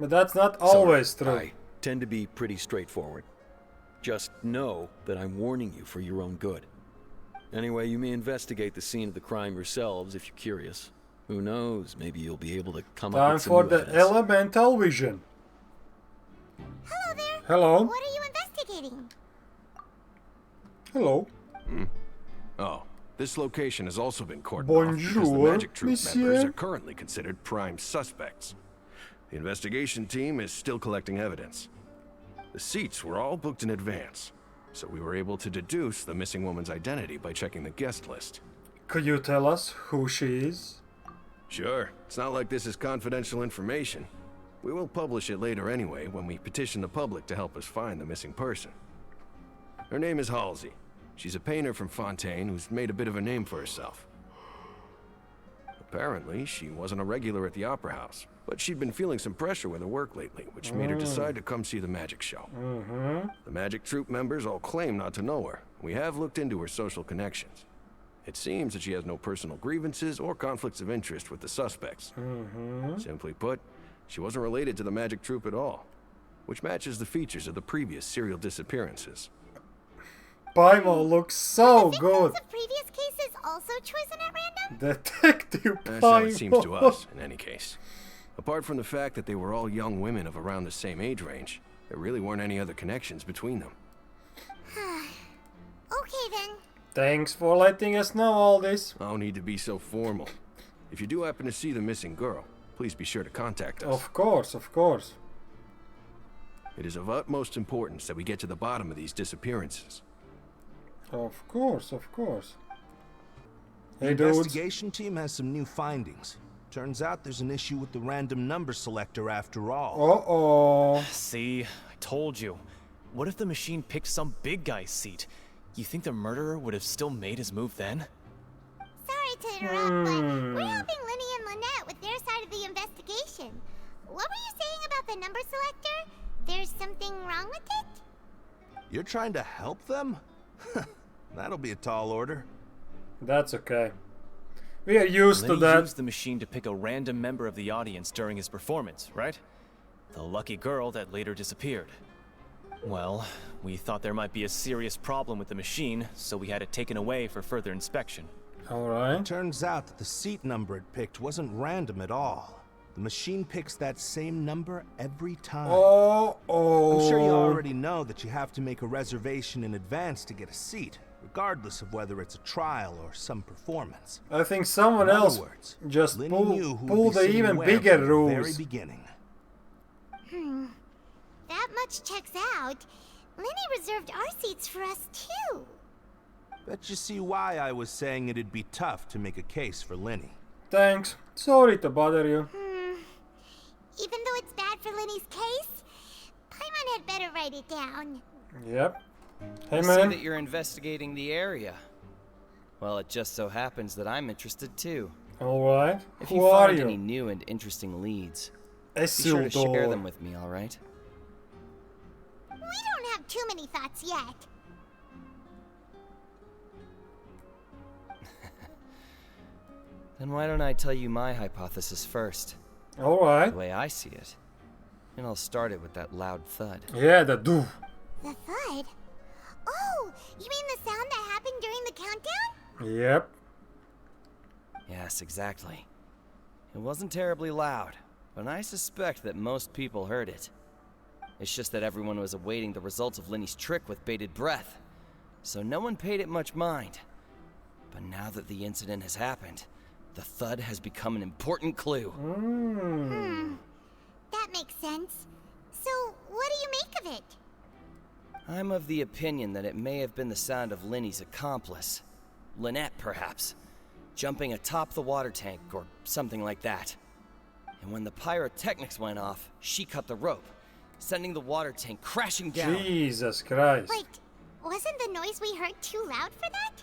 A: But that's not always true.
C: I tend to be pretty straightforward. Just know that I'm warning you for your own good. Anyway, you may investigate the scene of the crime yourselves if you're curious. Who knows, maybe you'll be able to come up
A: Time
C: with some
A: for
C: new
A: the
C: evidence.
A: elemental vision.
B: Hello there.
A: Hello.
B: What are you investigating?
A: Hello.
U: Oh, this location has also been cordoned
A: Bonjour,
U: off because the Magic Troop
A: monsieur.
U: members are currently considered prime suspects. The investigation team is still collecting evidence. The seats were all booked in advance, so we were able to deduce the missing woman's identity by checking the guest list.
A: Could you tell us who she is?
U: Sure, it's not like this is confidential information. We will publish it later anyway when we petition the public to help us find the missing person. Her name is Halsey. She's a painter from Fontaine who's made a bit of a name for herself. Apparently, she wasn't a regular at the Opera House, but she'd been feeling some pressure with her work lately, which made her decide to come see the magic show. The Magic Troop members all claim not to know her. We have looked into her social connections. It seems that she has no personal grievances or conflicts of interest with the suspects. Simply put, she wasn't related to the Magic Troop at all, which matches the features of the previous serial disappearances.
A: Paimon looks so good.
B: The previous cases also chosen at random?
A: Detective
U: That's how it seems to
A: Paimon.
U: us, in any case. Apart from the fact that they were all young women of around the same age range, there really weren't any other connections between them.
B: Okay then.
A: Thanks for letting us know all this.
U: No need to be so formal. If you do happen to see the missing girl, please be sure to contact us.
A: Of course, of course.
U: It is of utmost importance that we get to the bottom of these disappearances.
A: Of course, of course.
V: The
A: Hey, dudes.
V: investigation team has some new findings. Turns out there's an issue with the random number selector after all.
A: Uh-oh.
W: See, I told you. What if the machine picked some big guy's seat? You think the murderer would have still made his move then?
B: Sorry to interrupt, but we're helping Linny and Lynette with their side of the investigation. What were you saying about the number selector? There's something wrong with it?
V: You're trying to help them? That'll be a tall order.
A: That's okay. We are used to
W: Lenny
A: that.
W: used the machine to pick a random member of the audience during his performance, right? The lucky girl that later disappeared. Well, we thought there might be a serious problem with the machine, so we had it taken away for further inspection.
A: Alright.
V: Turns out that the seat number it picked wasn't random at all. The machine picks that same number every time.
A: Oh.
V: I'm sure you already know that you have to make a reservation in advance to get a seat. regardless of whether it's a trial or some performance.
A: I think someone
V: In other
A: else
V: words,
A: just
V: Lenny knew who would
A: pulled
V: be
A: the
V: sitting
A: even
V: where
A: bigger
V: from the very
A: rules.
V: beginning.
B: That much checks out. Lenny reserved our seats for us too.
V: Bet you see why I was saying it'd be tough to make a case for Lenny.
A: Thanks. Sorry to bother you.
B: Even though it's bad for Lenny's case, Paimon had better write it down.
A: Yep. Hey
D: I see
A: man.
D: that you're investigating the area. Well, it just so happens that I'm interested too.
A: Alright.
D: If
A: Who
D: you
A: are
D: find
A: you?
D: any new and interesting leads, be
A: Isildur.
D: sure to share them with me, alright?
B: We don't have too many thoughts yet.
D: Then why don't I tell you my hypothesis first?
A: Alright.
D: The way I see it. And I'll start it with that loud thud.
A: Yeah, the doof.
B: The thud? Oh, you mean the sound that happened during the countdown?
A: Yep.
D: Yes, exactly. It wasn't terribly loud, but I suspect that most people heard it. It's just that everyone was awaiting the results of Lenny's trick with bated breath, so no one paid it much mind. But now that the incident has happened, the thud has become an important clue.
B: That makes sense. So, what do you make of it?
D: I'm of the opinion that it may have been the sound of Lenny's accomplice. Lynette, perhaps. Jumping atop the water tank, or something like that. And when the pyrotechnics went off, she cut the rope, sending the water tank crashing down.
A: Jesus Christ.
B: Wait, wasn't the noise we heard too loud for that?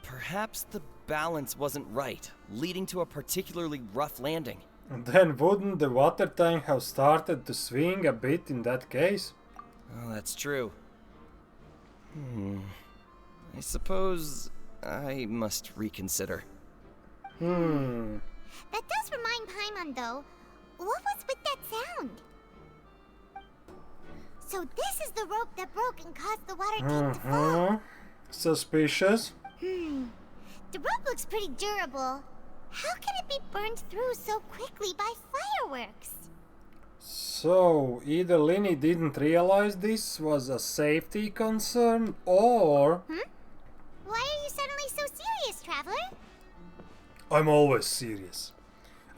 D: Perhaps the balance wasn't right, leading to a particularly rough landing.
A: And then wouldn't the water tank have started to swing a bit in that case?
D: Oh, that's true. I suppose I must reconsider.
B: That does remind Paimon, though. What was with that sound? So this is the rope that broke and caused the water tank to fall.
A: Suspicious.
B: The rope looks pretty durable. How can it be burned through so quickly by fireworks?
A: So, either Lenny didn't realize this was a safety concern, or...
B: Why are you suddenly so serious, Traveler?
A: I'm always serious.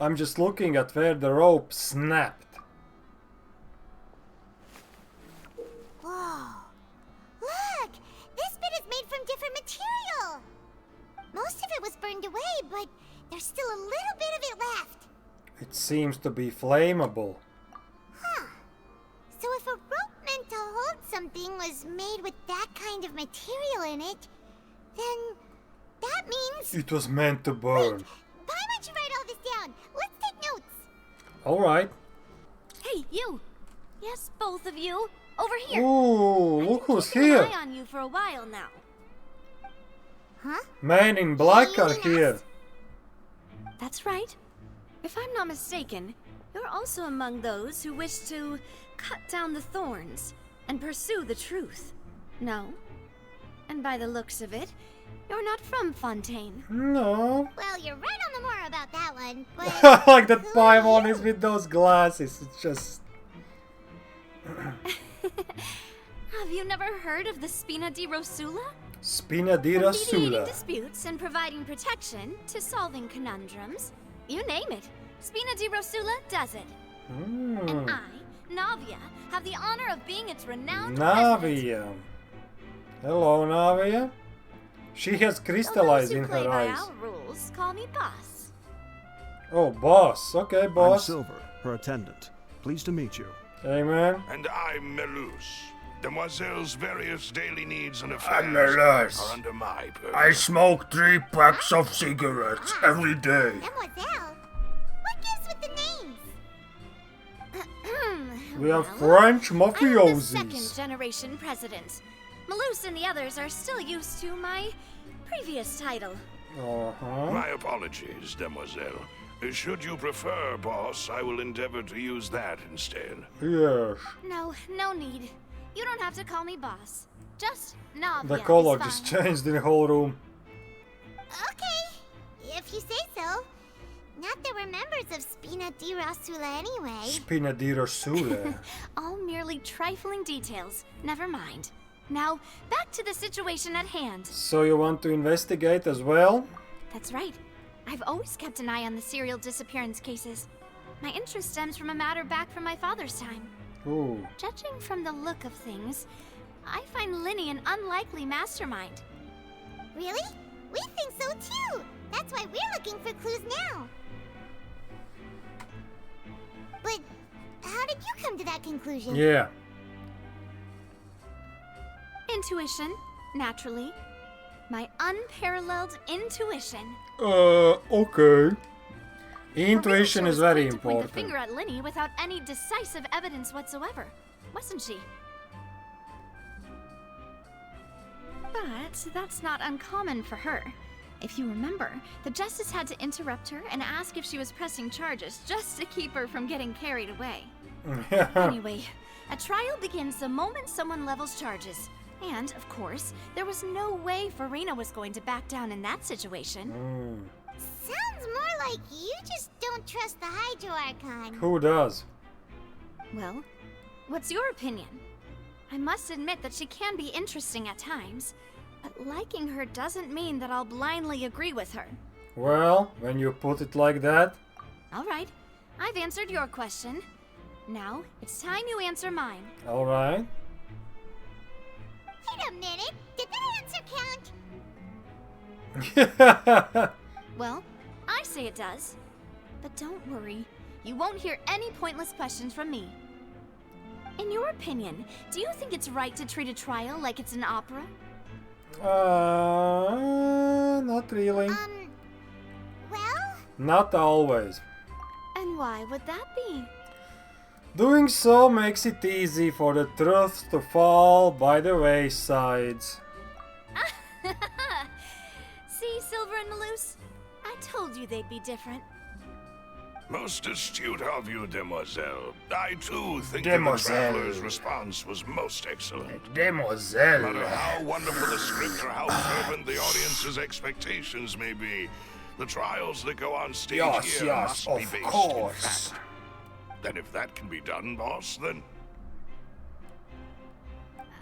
A: I'm just looking at where the rope snapped.
B: Whoa. Look! This bit is made from different material! Most of it was burned away, but there's still a little bit of it left.
A: It seems to be flammable.
B: So if a rope meant to hold something was made with that kind of material in it, then that means...
A: It was meant to burn.
B: Paimon should write all this down. Let's take notes.
A: Alright.
K: Hey, you! Yes, both of you. Over here.
A: Ooh, look who's
K: Keeping
A: here.
K: an eye on you for a while now.
B: Huh?
A: Men in black are here.
K: That's right. If I'm not mistaken, you're also among those who wish to cut down the thorns and pursue the truth. No? And by the looks of it, you're not from Fontaine.
A: No.
B: Well, you're right on the more about that one, but...
A: I like that Paimon is with those glasses. It's just...
K: Have you never heard of the Spina di Rosula?
A: Spina di
K: From mediating
A: Rosula.
K: disputes and providing protection to solving conundrums. You name it. Spina di Rosula does it. And I, Navia, have the honor of being its renowned president.
A: Navia. Hello, Navia. She has crystallized in
K: Play
A: her
K: by
A: eyes.
K: our rules, call me boss.
A: Oh, boss. Okay,
I: I'm
A: boss.
I: Silver, her attendant. Pleased to meet you.
A: Hey, man.
N: And I'm Melus. Demoiselle's various daily needs and
A: I'm
N: affairs
A: Melus.
N: are under my purview.
A: I smoke 3 packs of cigarettes every day.
B: Mademoiselle, what gives with the names?
A: We are French
K: I'm the
A: mafiosis.
K: second generation president. Malus and the others are still used to my previous title.
N: My apologies, Demoiselle. Should you prefer, boss, I will endeavor to use that instead.
A: Yes.
K: No, no need. You don't have to call me boss. Just Navia.
A: The
K: is
A: color
K: fine.
A: just changed in the whole room.
B: Okay, if you say so. Not that we're members of Spina di Rosula anyway.
A: Spina di Rosula.
K: All merely trifling details. Never mind.
E: Now, back to the situation at hand.
A: So you want to investigate as well?
E: That's right. I've always kept an eye on the serial disappearance cases. My interest stems from a matter back from my father's time.
A: Ooh.
E: Judging from the look of things, I find Linny an unlikely mastermind.
B: Really? We think so too! That's why we're looking for clues now. But how did you come to that conclusion?
A: Yeah.
E: Intuition, naturally. My unparalleled intuition.
A: Okay. Intuition is very
E: To point the
A: important.
E: finger at Linny without any decisive evidence whatsoever, wasn't she? But that's not uncommon for her. If you remember, the Justice had to interrupt her and ask if she was pressing charges just to keep her from getting carried away. Anyway, a trial begins the moment someone levels charges. And, of course, there was no way Farina was going to back down in that situation.
B: Sounds more like you just don't trust the Hydro Archon.
A: Who does?
E: Well, what's your opinion? I must admit that she can be interesting at times, but liking her doesn't mean that I'll blindly agree with her.
A: Well, when you put it like that.
E: All right, I've answered your question. Now, it's time you answer mine.
A: All right.
B: Wait a minute, did that answer count?
E: Well, I say it does. But don't worry, you won't hear any pointless questions from me. In your opinion, do you think it's right to treat a trial like it's an opera?
A: Not really.
B: Well?
A: Not always.
E: And why would that be?
A: Doing so makes it easy for the truth to fall by the wayside.
E: See, Silver and Maloose? I told you they'd be different.
N: Most astute of you, Demoiselle. I too think that the
A: Demoiselle.
N: traveler's response was most excellent.
A: Demoiselle.
N: No matter how wonderful the script or how fervent the audience's expectations may be, the trials that go on stage
A: Yes,
N: here
A: yes,
N: must be
A: of
N: based
A: course.
N: in fact. And if that can be done, boss, then...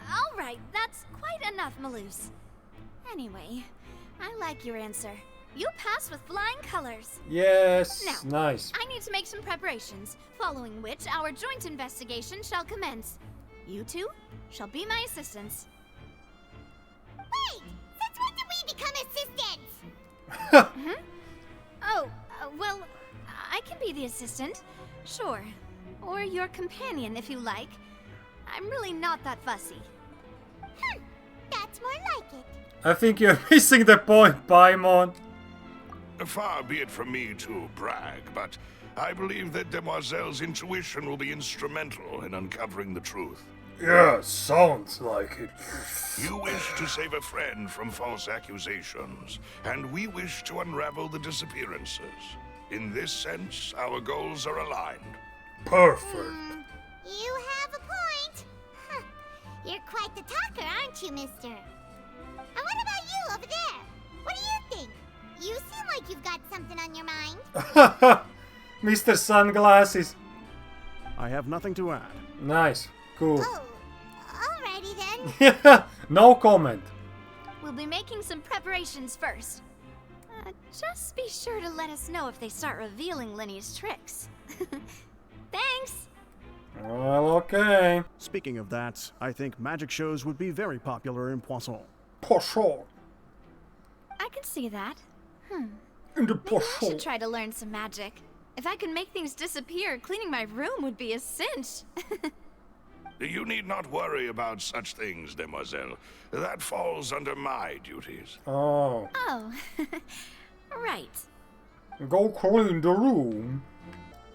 E: All right, that's quite enough, Maloose. Anyway, I like your answer. You pass with flying colors.
A: Yes,
E: Now,
A: nice.
E: I need to make some preparations, following which our joint investigation shall commence. You two shall be my assistants.
B: Wait! Since when did we become assistants?
E: Oh, well, I can be the assistant. Sure. Or your companion, if you like. I'm really not that fussy.
B: That's more like it.
A: I think you're missing the point, Paimon.
N: Far be it from me to brag, but I believe that Demoiselle's intuition will be instrumental in uncovering the truth.
A: Yeah, sounds like it.
N: You wish to save a friend from false accusations, and we wish to unravel the disappearances. In this sense, our goals are aligned.
A: Perfect.
B: You have a point. Huh. You're quite the talker, aren't you, mister? And what about you over there? What do you think? You seem like you've got something on your mind.
A: Mr. Sunglasses.
I: I have nothing to add.
A: Nice. Cool.
B: Oh, alrighty then.
A: No comment.
E: We'll be making some preparations first. Just be sure to let us know if they start revealing Linny's tricks. Thanks!
A: Well, okay.
I: Speaking of that, I think magic shows would be very popular in Poisson.
A: Poisson.
E: I can see that.
A: In the
E: Maybe I should try to learn some magic. If I could make things disappear, cleaning my room would be a cinch.
N: You need not worry about such things, Demoiselle. That falls under my duties.
A: Oh.
E: Oh, right.
A: Go clean the room.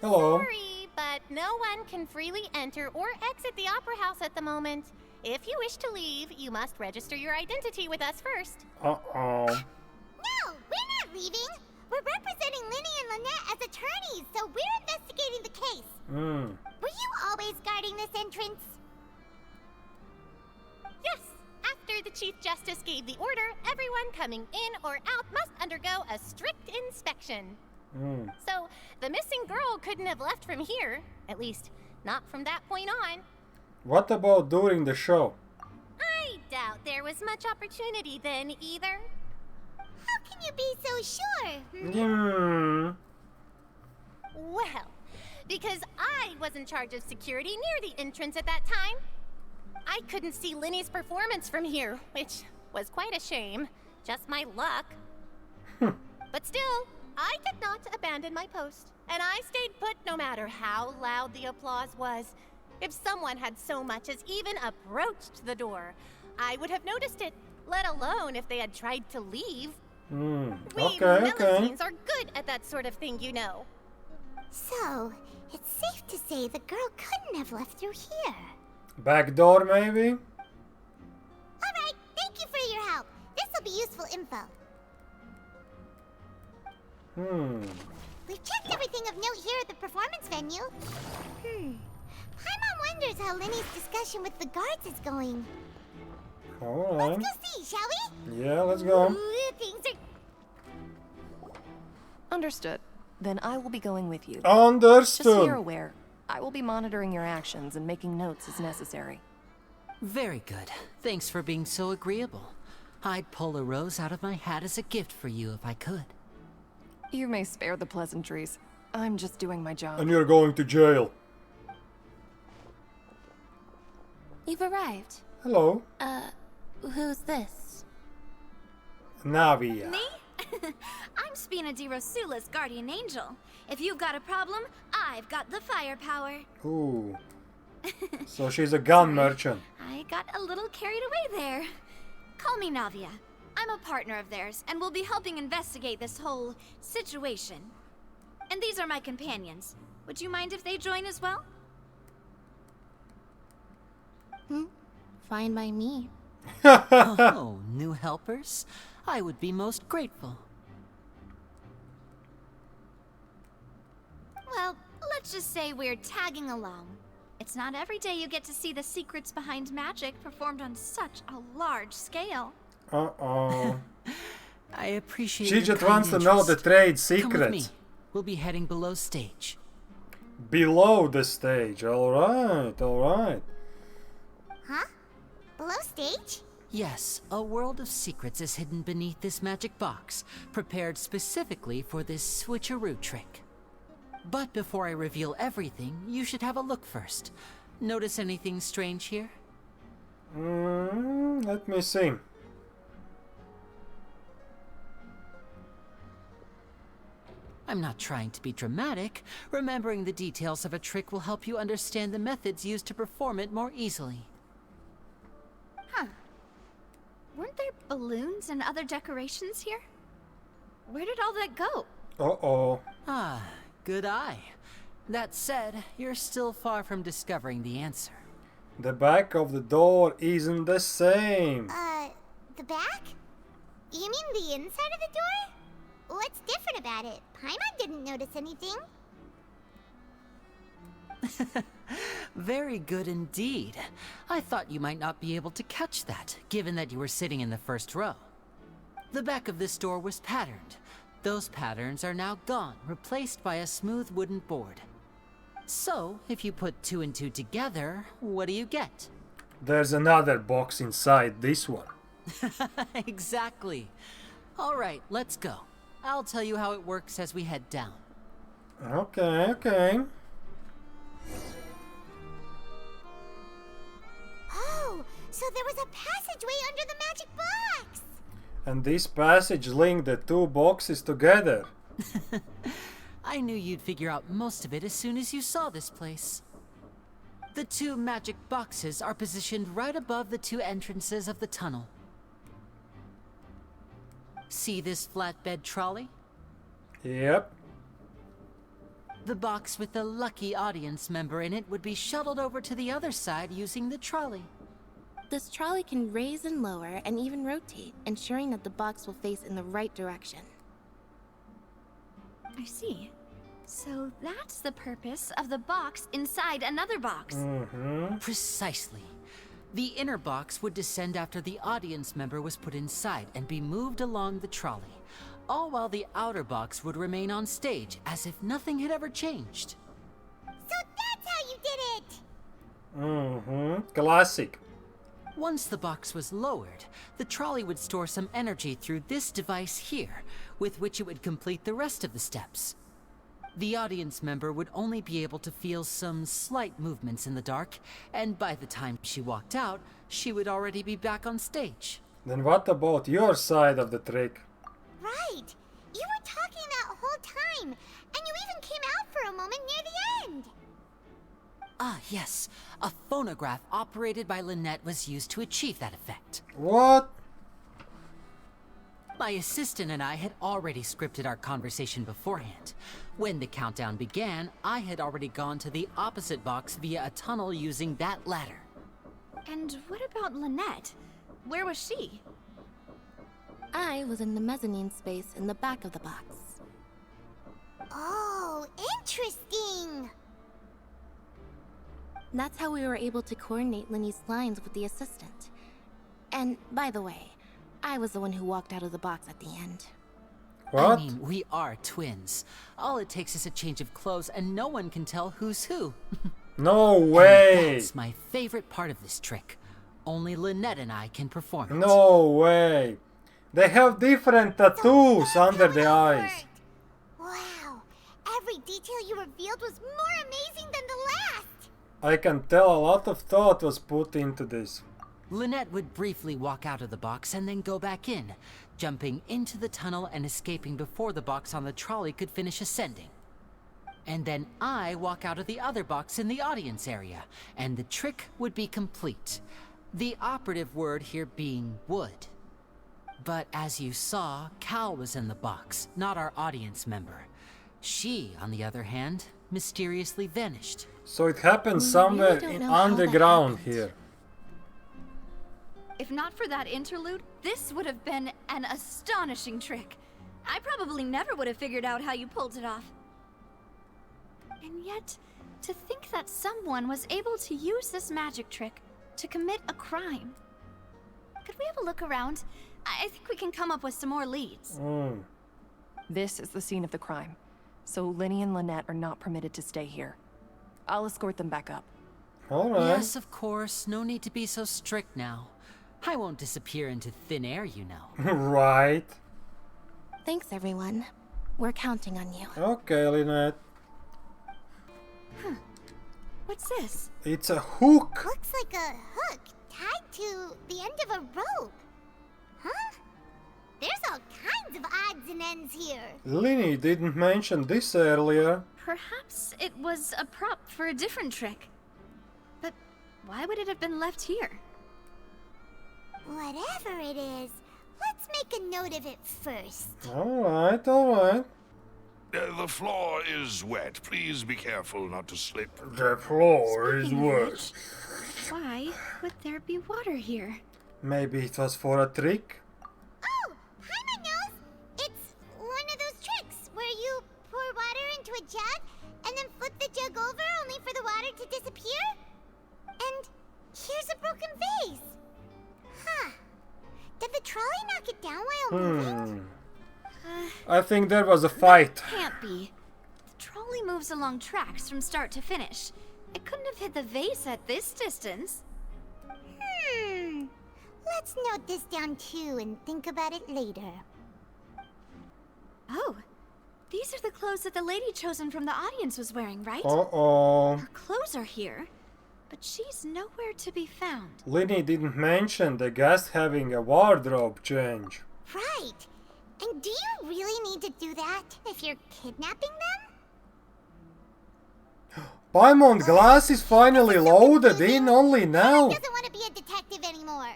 A: Hello.
K: Sorry, but no one can freely enter or exit the Opera House at the moment. If you wish to leave, you must register your identity with us first.
A: Uh-oh.
B: No, we're not leaving. We're representing Linny and Lynette as attorneys, so we're investigating the case. Were you always guarding this entrance?
K: Yes. After the Chief Justice gave the order, everyone coming in or out must undergo a strict inspection. So, the missing girl couldn't have left from here. At least, not from that point on.
A: What about during the show?
K: I doubt there was much opportunity then, either.
B: How can you be so sure?
A: Hmm.
K: Well, because I was in charge of security near the entrance at that time. I couldn't see Linny's performance from here, which was quite a shame. Just my luck. But still, I did not abandon my post, and I stayed put no matter how loud the applause was. If someone had so much as even approached the door, I would have noticed it, let alone if they had tried to leave. We Melusines are good at that sort of thing, you know.
B: So, it's safe to say the girl couldn't have left through here.
A: Back door, maybe?
B: Alright, thank you for your help. This'll be useful info. We've checked everything of note here at the performance venue. Paimon wonders how Linny's discussion with the guards is going.
A: Alright.
B: Let's go see, shall we?
A: Yeah, let's go.
B: Things are...
J: Understood. Then I will be going with you.
A: Understood.
J: Just so you're aware, I will be monitoring your actions and making notes as necessary.
G: Very good. Thanks for being so agreeable. I'd pull a rose out of my hat as a gift for you if I could.
J: You may spare the pleasantries. I'm just doing my job.
A: And you're going to jail.
F: You've arrived.
A: Hello.
F: Who's this?
A: Navia.
E: Me? I'm Spina di Rosula's guardian angel. If you've got a problem, I've got the firepower.
A: Ooh. So she's a gun merchant.
E: I got a little carried away there. Call me Navia. I'm a partner of theirs, and will be helping investigate this whole situation. And these are my companions. Would you mind if they join as well?
F: Fine by me.
G: Oh, new helpers? I would be most grateful.
E: Well, let's just say we're tagging along. It's not every day you get to see the secrets behind magic performed on such a large scale.
A: Uh-oh.
G: I appreciate
A: She
G: your
A: just
G: kind
A: wants to know the
G: interest.
A: trade
G: Come with me.
A: secrets.
G: We'll be heading below stage.
A: Below the stage. Alright, alright.
B: Huh? Below stage?
G: Yes, a world of secrets is hidden beneath this magic box, prepared specifically for this switcheroo trick. But before I reveal everything, you should have a look first. Notice anything strange here?
A: Let me see.
G: I'm not trying to be dramatic. Remembering the details of a trick will help you understand the methods used to perform it more easily.
E: Huh. Weren't there balloons and other decorations here? Where did all that go?
A: Uh-oh.
G: Ah, good eye. That said, you're still far from discovering the answer.
A: The back of the door isn't the same.
B: The back? You mean the inside of the door? What's different about it? Paimon didn't notice anything.
G: Very good indeed. I thought you might not be able to catch that, given that you were sitting in the first row. The back of this door was patterned. Those patterns are now gone, replaced by a smooth wooden board. So, if you put 2 and 2 together, what do you get?
A: There's another box inside this one.
G: Exactly. All right, let's go. I'll tell you how it works as we head down.
A: Okay.
B: Oh, so there was a passageway under the magic box!
A: And this passage linked the two boxes together.
G: I knew you'd figure out most of it as soon as you saw this place. The 2 magic boxes are positioned right above the 2 entrances of the tunnel. See this flatbed trolley?
A: Yep.
G: The box with the lucky audience member in it would be shuttled over to the other side using the trolley.
F: This trolley can raise and lower and even rotate, ensuring that the box will face in the right direction.
E: I see. So that's the purpose of the box inside another box.
G: Precisely. The inner box would descend after the audience member was put inside and be moved along the trolley, all while the outer box would remain on stage as if nothing had ever changed.
B: So that's how you did it!
A: Classic.
G: Once the box was lowered, the trolley would store some energy through this device here, with which it would complete the rest of the steps. The audience member would only be able to feel some slight movements in the dark, and by the time she walked out, she would already be back on stage.
A: Then what about your side of the trick?
B: Right! You were talking that whole time, and you even came out for a moment near the end!
G: Ah, yes. A phonograph operated by Lynette was used to achieve that effect.
A: What?
G: My assistant and I had already scripted our conversation beforehand. When the countdown began, I had already gone to the opposite box via a tunnel using that ladder.
E: And what about Lynette? Where was she?
F: I was in the mezzanine space in the back of the box.
B: Oh, interesting!
F: That's how we were able to coordinate Linny's lines with the assistant. And, by the way, I was the one who walked out of the box at the end.
A: What?
G: I mean, we are twins. All it takes is a change of clothes and no one can tell who's who.
A: No way!
G: And that's my favorite part of this trick. Only Lynette and I can perform it.
A: No way! They have different tattoos under the eyes.
B: Wow! Every detail you revealed was more amazing than the last!
A: I can tell a lot of thought was put into this.
G: Lynette would briefly walk out of the box and then go back in, jumping into the tunnel and escaping before the box on the trolley could finish ascending. And then I walk out of the other box in the audience area, and the trick would be complete. The operative word here being would. But as you saw, Cal was in the box, not our audience member. She, on the other hand, mysteriously vanished.
A: So it happened somewhere in underground here.
E: If not for that interlude, this would have been an astonishing trick. I probably never would have figured out how you pulled it off. And yet, to think that someone was able to use this magic trick to commit a crime. Could we have a look around? I think we can come up with some more leads.
J: This is the scene of the crime, so Linny and Lynette are not permitted to stay here. I'll escort them back up.
A: Alright.
G: Yes, of course. No need to be so strict now. I won't disappear into thin air, you know.
A: Right.
F: Thanks, everyone. We're counting on you.
A: Okay, Lynette.
E: What's this?
A: It's a hook.
B: Looks like a hook tied to the end of a rope. Huh? There's all kinds of odds and ends here.
A: Linny didn't mention this earlier.
E: Perhaps it was a prop for a different trick. But why would it have been left here?
B: Whatever it is, let's make a note of it first.
A: Alright, alright.
N: The floor is wet. Please be careful not to slip.
A: The floor is
E: Speaking of
A: wet.
E: which, why would there be water here?
A: Maybe it was for a trick?
B: Oh, Paimon knows! It's one of those tricks where you pour water into a jug and then flip the jug over only for the water to disappear? And here's a broken vase. Huh. Did the trolley knock it down while moving?
A: I think there was a fight.
E: Can't be. The trolley moves along tracks from start to finish. It couldn't have hit the vase at this distance.
B: Let's note this down too and think about it later.
E: Oh, these are the clothes that the lady chosen from the audience was wearing, right?
A: Uh-oh.
E: Her clothes are here, but she's nowhere to be found.
A: Linny didn't mention the guest having a wardrobe change.
B: Right. And do you really need to do that if you're kidnapping them?
A: Paimon glass is finally loaded in only now.
B: He doesn't want to be a detective anymore.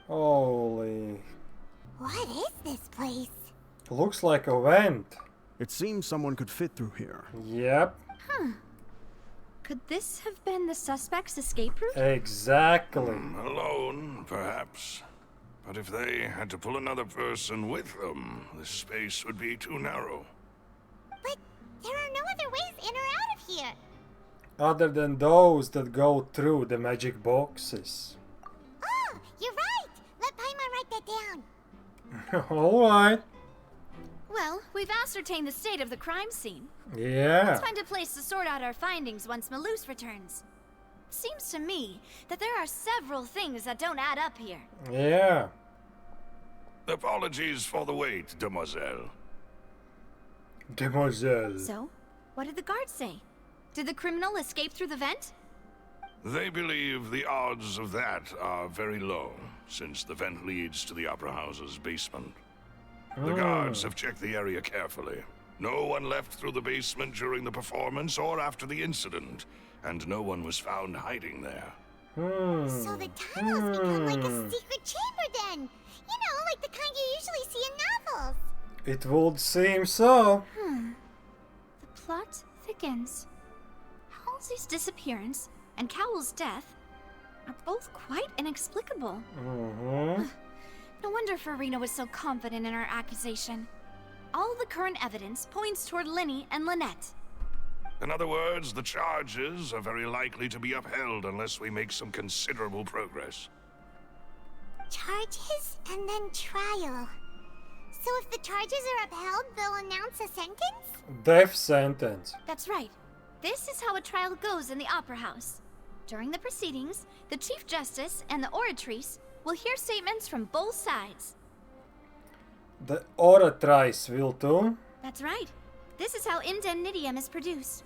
A: Holy.
B: What is this place?
A: Looks like a vent.
I: It seems someone could fit through here.
A: Yep.
E: Huh. Could this have been the suspect's escape route?
A: Exactly.
N: Alone, perhaps. But if they had to pull another person with them, the space would be too narrow.
B: But there are no other ways in or out of here.
A: Other than those that go through the magic boxes.
B: Oh, you're right. Let Paimon write that down.
A: Alright.
E: Well, we've ascertained the state of the crime scene.
A: Yeah.
E: Let's find a place to sort out our findings once Malus returns. Seems to me that there are several things that don't add up here.
A: Yeah.
N: Apologies for the wait, demoiselle.
A: Demoiselle.
E: So, what did the guards say? Did the criminal escape through the vent?
N: They believe the odds of that are very low, since the vent leads to the Opera House's basement. The guards have checked the area carefully. No one left through the basement during the performance or after the incident, and no one was found hiding there.
B: So the tunnels become like a secret chamber then. You know, like the kind you usually see in novels.
A: It would seem so.
E: The plot thickens. Halsey's disappearance and Cowell's death are both quite inexplicable. No wonder Farina was so confident in her accusation. All the current evidence points toward Linny and Lynette.
N: In other words, the charges are very likely to be upheld unless we make some considerable progress.
B: Charges and then trial. So if the charges are upheld, they'll announce a sentence?
A: Death sentence.
E: That's right. This is how a trial goes in the Opera House. During the proceedings, the Chief Justice and the Oratrice will hear statements from both sides.
A: The Oratrice will too.
E: That's right. This is how indemnitium is produced.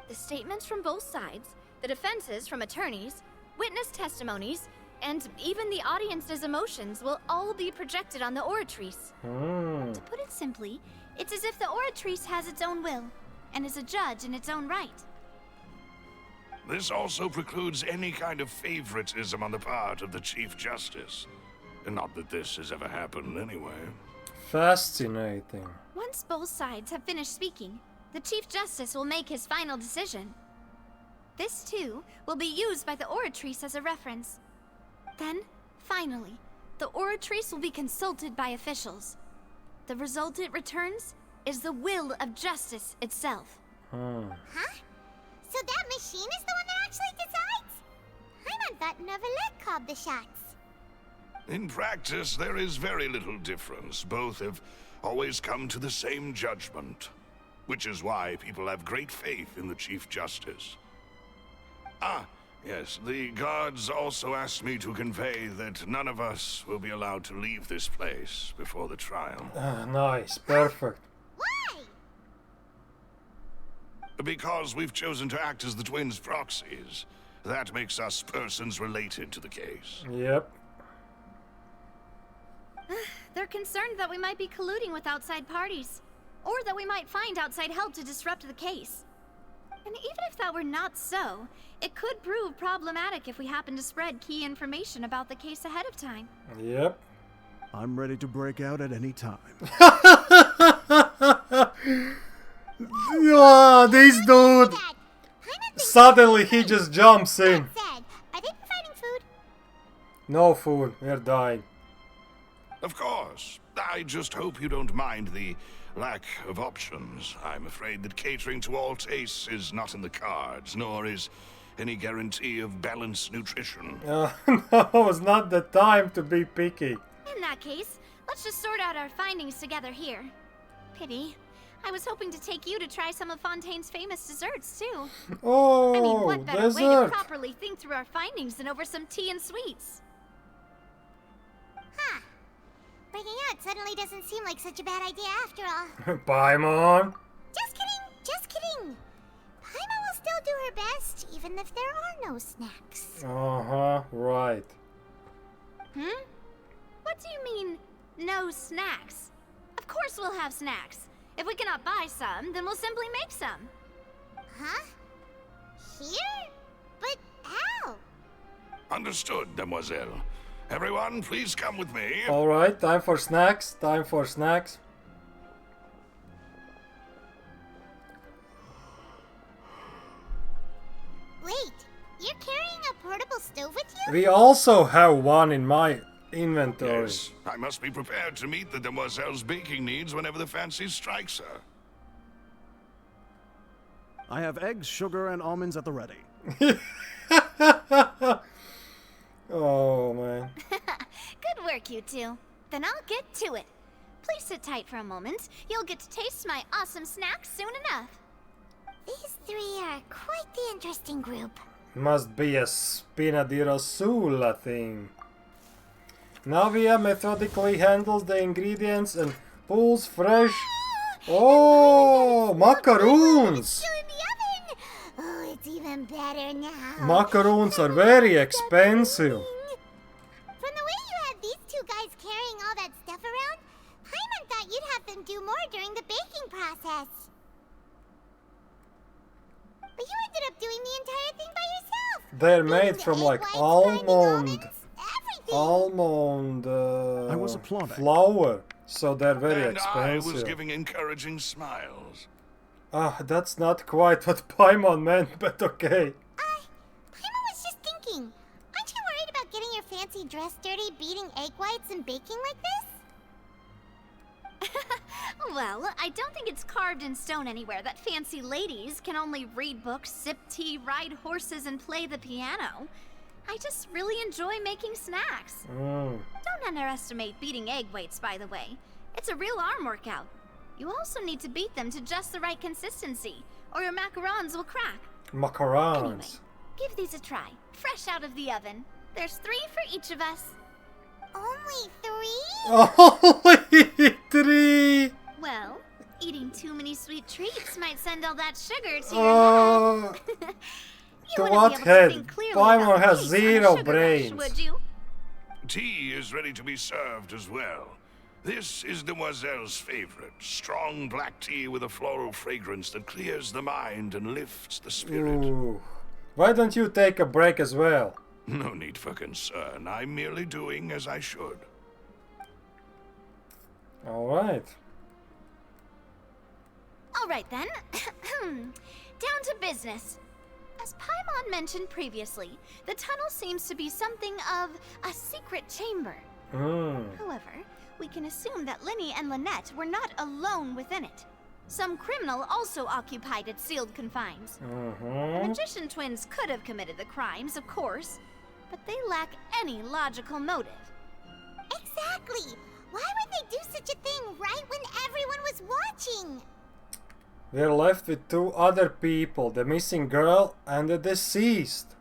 E: The statements from both sides, the defenses from attorneys, witness testimonies, and even the audience's emotions will all be projected on the Oratrice. To put it simply, it's as if the Oratrice has its own will, and is a judge in its own right.
N: This also precludes any kind of favoritism on the part of the Chief Justice. And not that this has ever happened anyway.
A: Fascinating.
E: Once both sides have finished speaking, the Chief Justice will make his final decision. This, too, will be used by the Oratrice as a reference. Then, finally, the Oratrice will be consulted by officials. The result it returns is the will of justice itself.
B: Huh? So that machine is the one that actually decides? Paimon thought Neverlet called the shots.
N: In practice, there is very little difference. Both have always come to the same judgment, which is why people have great faith in the Chief Justice. Ah, yes, the guards also asked me to convey that none of us will be allowed to leave this place before the trial.
A: Nice, perfect.
B: Why?
N: Because we've chosen to act as the twins' proxies. That makes us persons related to the case.
A: Yep.
E: They're concerned that we might be colluding with outside parties, or that we might find outside help to disrupt the case. And even if that were not so, it could prove problematic if we happen to spread key information about the case ahead of time.
A: Yep.
I: I'm ready to break out at any time.
A: Oh, this dude. Suddenly he just jumps in.
B: Are they providing food?
A: No food, we're dying.
N: Of course. I just hope you don't mind the lack of options. I'm afraid that catering to all tastes is not in the cards, nor is any guarantee of balanced nutrition.
A: No, it's not the time to be picky.
E: In that case, let's just sort out our findings together here. Pity. I was hoping to take you to try some of Fontaine's famous desserts, too.
A: Oh,
E: I mean, what better way
A: dessert.
E: to properly think through our findings than over some tea and sweets?
B: Huh. Breaking out suddenly doesn't seem like such a bad idea after all.
A: Paimon.
B: Just kidding, just kidding. Paimon will still do her best, even if there are no snacks.
A: Right.
E: What do you mean, no snacks? Of course we'll have snacks. If we cannot buy some, then we'll simply make some.
B: Huh? Here? But how?
N: Understood, demoiselle. Everyone, please come with me.
A: Alright, time for snacks, time for snacks.
B: Wait, you're carrying a portable stove with you?
A: We also have one in my inventory.
N: Yes, I must be prepared to meet the demoiselle's baking needs whenever the fancy strikes her.
I: I have eggs, sugar, and almonds at the ready.
A: Oh, man.
E: Good work, you two. Then I'll get to it. Please sit tight for a moment. You'll get to taste my awesome snacks soon enough.
B: These three are quite the interesting group.
A: Must be a Spina di Rosula thing. Navia methodically handles the ingredients and pulls fresh... Oh, macaroons!
B: Oh, it's even better now.
A: Macaroons are very expensive.
B: From the way you had these two guys carrying all that stuff around, Paimon thought you'd have them do more during the baking process. But you ended up doing the entire thing by yourself.
A: They're made from like almond
I: I was applauding.
A: flour, so they're very
N: And I was
A: expensive.
N: giving encouraging smiles.
A: Ah, that's not quite what Paimon meant, but okay.
B: Paimon was just thinking, aren't you worried about getting your fancy dress dirty beating egg whites and baking like this?
L: Well, I don't think it's carved in stone anywhere that fancy ladies can only read books, sip tea, ride horses, and play the piano. I just really enjoy making snacks. Don't underestimate beating egg whites, by the way. It's a real arm workout. You also need to beat them to just the right consistency, or your macarons will crack.
A: Macarons.
L: Anyway, give these a try, fresh out of the oven. There's 3 for each of us.
B: Only 3?
A: Only 3?
L: Well, eating too many sweet treats might send all that sugar to your head.
A: To what head? Paimon has 0 brains.
L: Would you?
N: Tea is ready to be served as well. This is Demoiselle's favorite, strong black tea with a floral fragrance that clears the mind and lifts the spirit.
A: Ooh. Why don't you take a break as well?
N: No need for concern. I'm merely doing as I should.
A: Alright.
L: Alright then. Down to business. As Paimon mentioned previously, the tunnel seems to be something of a secret chamber. However, we can assume that Lyney and Lynette were not alone within it. Some criminal also occupied its sealed confines. The magician twins could have committed the crimes, of course, but they lack any logical motive.
B: Exactly! Why would they do such a thing right when everyone was watching?
A: We're left with 2 other people, the missing girl and the deceased.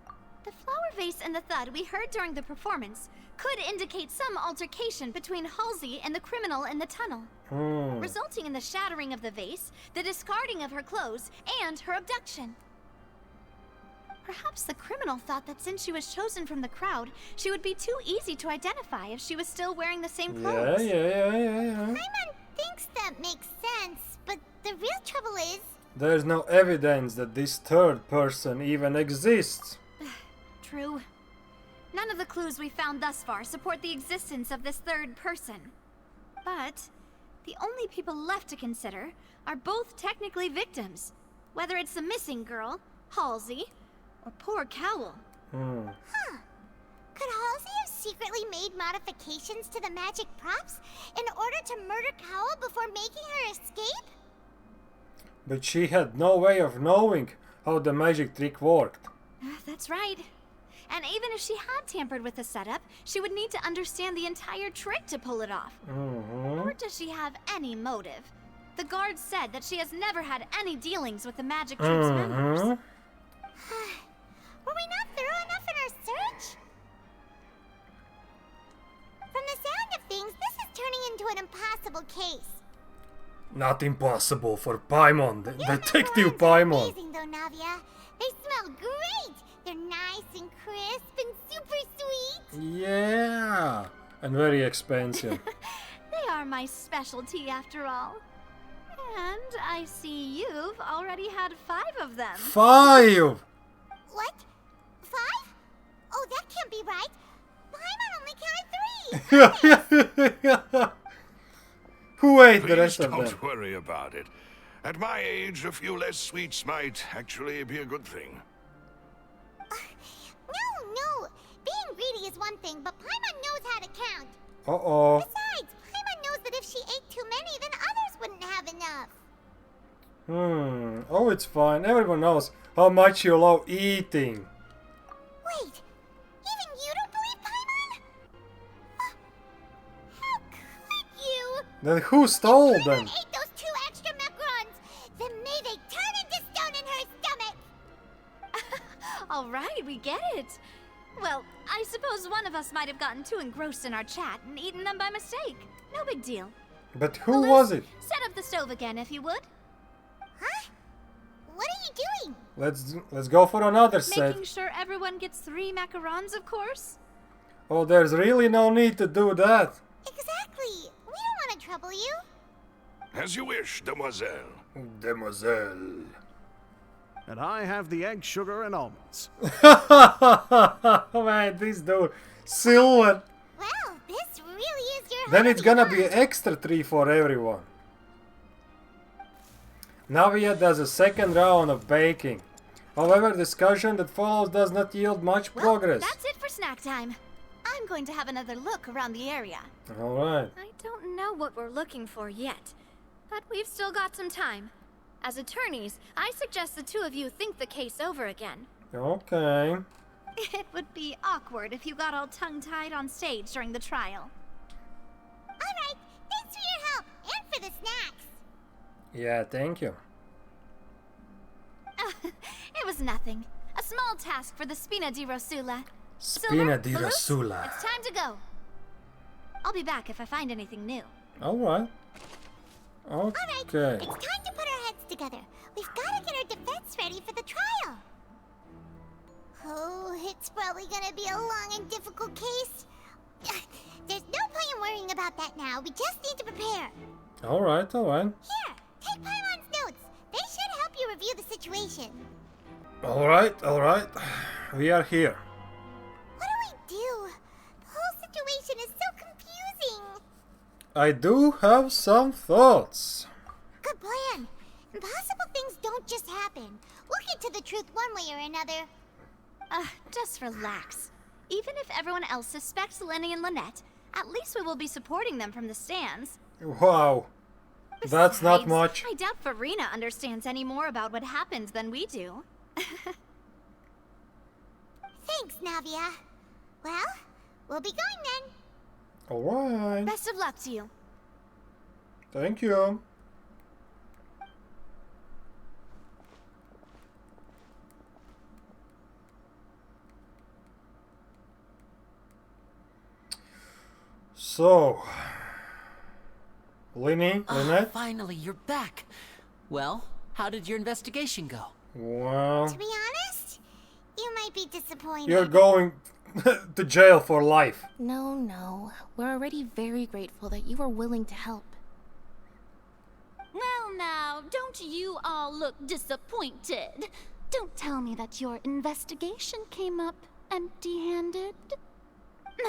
L: The flower vase and the thud we heard during the performance could indicate some altercation between Halsey and the criminal in the tunnel, resulting in the shattering of the vase, the discarding of her clothes, and her abduction. Perhaps the criminal thought that since she was chosen from the crowd, she would be too easy to identify if she was still wearing the same clothes.
A: Yeah.
B: Paimon thinks that makes sense, but the real trouble is...
A: There's no evidence that this 3rd person even exists.
L: True. None of the clues we found thus far support the existence of this 3rd person. But the only people left to consider are both technically victims, whether it's the missing girl, Halsey, or poor Cowell.
B: Huh. Could Halsey have secretly made modifications to the magic props in order to murder Cowell before making her escape?
A: But she had no way of knowing how the magic trick worked.
L: That's right. And even if she had tampered with the setup, she would need to understand the entire trick to pull it off. Or does she have any motive? The guards said that she has never had any dealings with the magic troop's members.
B: Were we not thorough enough in our search? From the sound of things, this is turning into an impossible case.
A: Not impossible for Paimon, Detective Paimon.
B: Amazing though, Navia. They smell great. They're nice and crisp and super sweet.
A: Yeah, and very expensive.
L: They are my specialty after all. And I see you've already had 5 of them.
A: 5!
B: What? 5? Oh, that can't be right. Paimon only counted 3.
A: Who ate the
N: Please
A: rest of them?
N: don't worry about it. At my age, a few less sweets might actually be a good thing.
B: No. Being greedy is one thing, but Paimon knows how to count.
A: Uh-oh.
B: Besides, Paimon knows that if she ate too many, then others wouldn't have enough.
A: Oh, it's fine. Everyone knows how much you love eating.
B: Wait, even you don't believe Paimon? How could you?
A: Then who stole them?
B: Paimon ate those 2 extra macarons. Then may they turn into stone in her stomach.
L: All right, we get it. Well, I suppose one of us might have gotten too engrossed in our chat and eaten them by mistake. No big deal.
A: But who was it?
L: Set up the stove again, if you would.
B: Huh? What are you doing?
A: Let's go for another set.
L: Making sure everyone gets 3 macarons, of course.
A: Oh, there's really no need to do that.
B: Exactly. We don't want to trouble you.
N: As you wish, demoiselle.
A: Demoiselle.
I: And I have the egg, sugar, and almonds.
A: Man, this dude. Silver.
B: Well, this really is your
A: Then it's gonna
B: hobby,
A: be extra 3 for everyone. Navia does a second round of baking. However, discussion that follows does not yield much progress.
L: That's it for snack time. I'm going to have another look around the area.
A: Alright.
L: I don't know what we're looking for yet, but we've still got some time. As attorneys, I suggest the two of you think the case over again.
A: Okay.
L: It would be awkward if you got all tongue-tied on stage during the trial.
B: Alright, thanks for your help and for the snacks.
A: Yeah, thank you.
L: It was nothing. A small task for the Spina di Rosula.
A: Spina di
L: Baloo,
A: Rosula.
L: It's time to go. I'll be back if I find anything new.
A: Alright. Okay.
B: Alright, it's time to put our heads together. We've got to get our defense ready for the trial. Oh, it's probably gonna be a long and difficult case. There's no point in worrying about that now. We just need to prepare.
A: Alright.
B: Here, take Paimon's notes. They should help you review the situation.
A: Alright. We are here.
B: What do we do? The whole situation is so confusing.
A: I do have some thoughts.
B: Good plan. Impossible things don't just happen. We'll get to the truth one way or another.
L: Just relax. Even if everyone else suspects Lenny and Lynette, at least we will be supporting them from the stands.
A: Wow. That's not
L: Besides,
A: much.
L: I doubt Farina understands any more about what happened than we do.
B: Thanks, Navia. Well, we'll be going then.
A: Alright.
L: Best of luck to you.
A: Thank you. So, Lynette?
G: Finally, you're back. Well, how did your investigation go?
A: Well,
B: To be honest, you might be disappointed.
A: you're going to jail for life.
F: No. We're already very grateful that you were willing to help.
H: Well now, don't you all look disappointed? Don't tell me that your investigation came up empty-handed.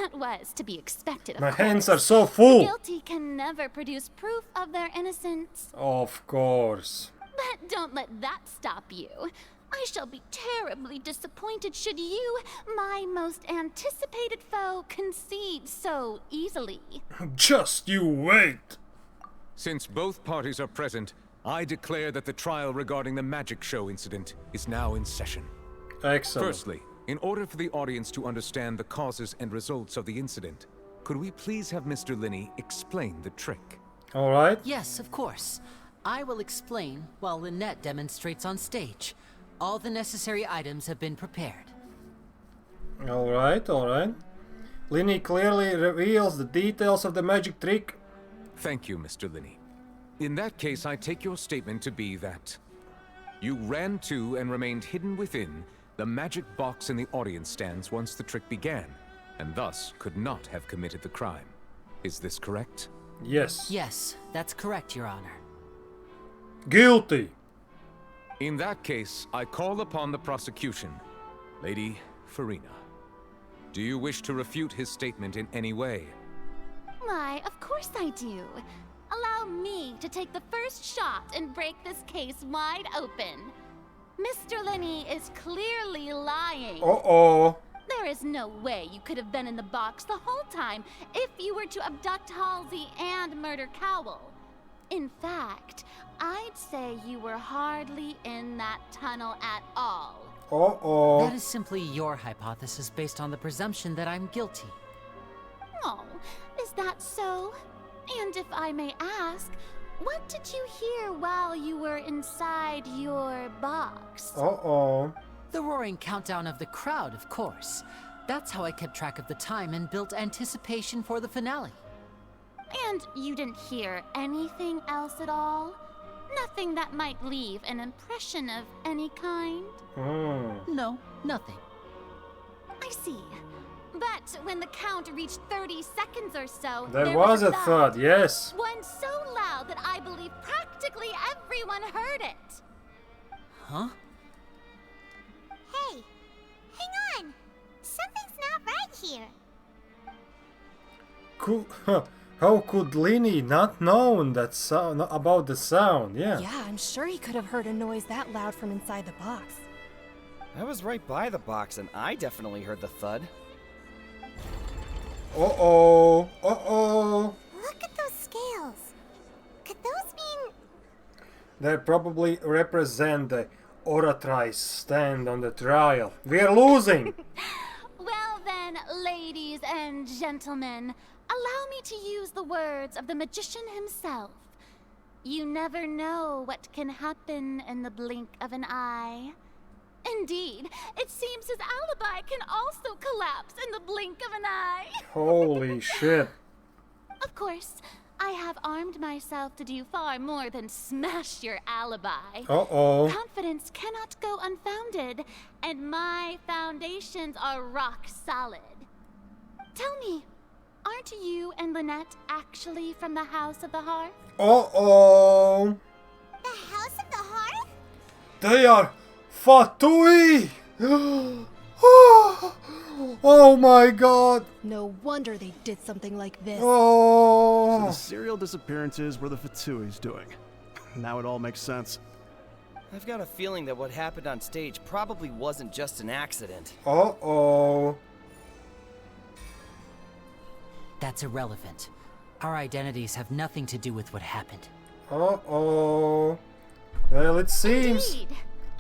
H: That was to be expected, of
A: My
H: course.
A: hands are so full.
H: The guilty can never produce proof of their innocence.
A: Of course.
H: But don't let that stop you. I shall be terribly disappointed should you, my most anticipated foe, concede so easily.
A: Just you wait.
T: Since both parties are present, I declare that the trial regarding the magic show incident is now in session.
A: Excellent.
T: Firstly, in order for the audience to understand the causes and results of the incident, could we please have Mr. Linney explain the trick?
A: Alright.
G: Yes, of course. I will explain while Lynette demonstrates on stage. All the necessary items have been prepared.
A: Alright. Linney clearly reveals the details of the magic trick.
T: Thank you, Mr. Linney. In that case, I take your statement to be that you ran to and remained hidden within the magic box in the audience stands once the trick began, and thus could not have committed the crime. Is this correct?
A: Yes.
G: Yes, that's correct, Your Honor.
A: Guilty.
T: In that case, I call upon the prosecution. Lady Farina, do you wish to refute his statement in any way?
H: Why, of course I do. Allow me to take the first shot and break this case wide open. Mr. Linney is clearly lying.
A: Uh-oh.
H: There is no way you could have been in the box the whole time if you were to abduct Halsey and murder Cowell. In fact, I'd say you were hardly in that tunnel at all.
A: Uh-oh.
G: That is simply your hypothesis based on the presumption that I'm guilty.
H: Oh, is that so? And if I may ask, what did you hear while you were inside your box?
A: Uh-oh.
G: The roaring countdown of the crowd, of course. That's how I kept track of the time and built anticipation for the finale.
H: And you didn't hear anything else at all? Nothing that might leave an impression of any kind?
G: No, nothing.
H: I see. But when the count reached 30 seconds or so,
A: There was a thud, yes.
H: One so loud that I believe practically everyone heard it.
G: Huh?
B: Hey, hang on. Something's not right here.
A: How could Linny not known that sound about the sound? Yeah.
J: Yeah, I'm sure he could have heard a noise that loud from inside the box.
D: I was right by the box and I definitely heard the thud.
A: Uh-oh. Uh-oh.
B: Look at those scales. Could those mean...
A: They probably represent the Oratrice stand on the trial. We're losing.
H: Well then, ladies and gentlemen, allow me to use the words of the magician himself. You never know what can happen in the blink of an eye. Indeed, it seems his alibi can also collapse in the blink of an eye.
A: Holy shit.
H: Of course, I have armed myself to do far more than smash your alibi.
A: Uh-oh.
H: Confidence cannot go unfounded, and my foundations are rock solid. Tell me, aren't you and Lynette actually from the House of the Hearth?
A: Uh-oh.
B: The House of the Hearth?
A: They are Fatui! Oh my god!
J: No wonder they did something like this.
A: Oh!
I: So the serial disappearances were the Fatui's doing. Now it all makes sense.
D: I've got a feeling that what happened on stage probably wasn't just an accident.
A: Uh-oh.
G: That's irrelevant. Our identities have nothing to do with what happened.
A: Uh-oh. Well, it seems
H: Indeed.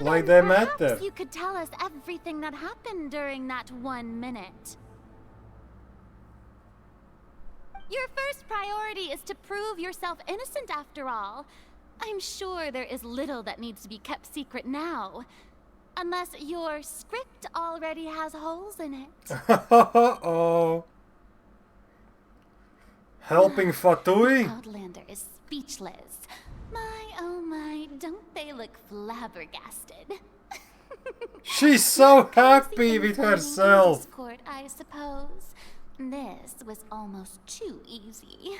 A: like
H: Then
A: they matter.
H: perhaps you could tell us everything that happened during that 1 minute. Your first priority is to prove yourself innocent after all. I'm sure there is little that needs to be kept secret now. Unless your script already has holes in it.
A: Uh-oh. Helping Fatui?
H: Outlander is speechless. My, oh my, don't they look flabbergasted?
A: She's so happy with herself.
H: Court, I suppose. This was almost too easy.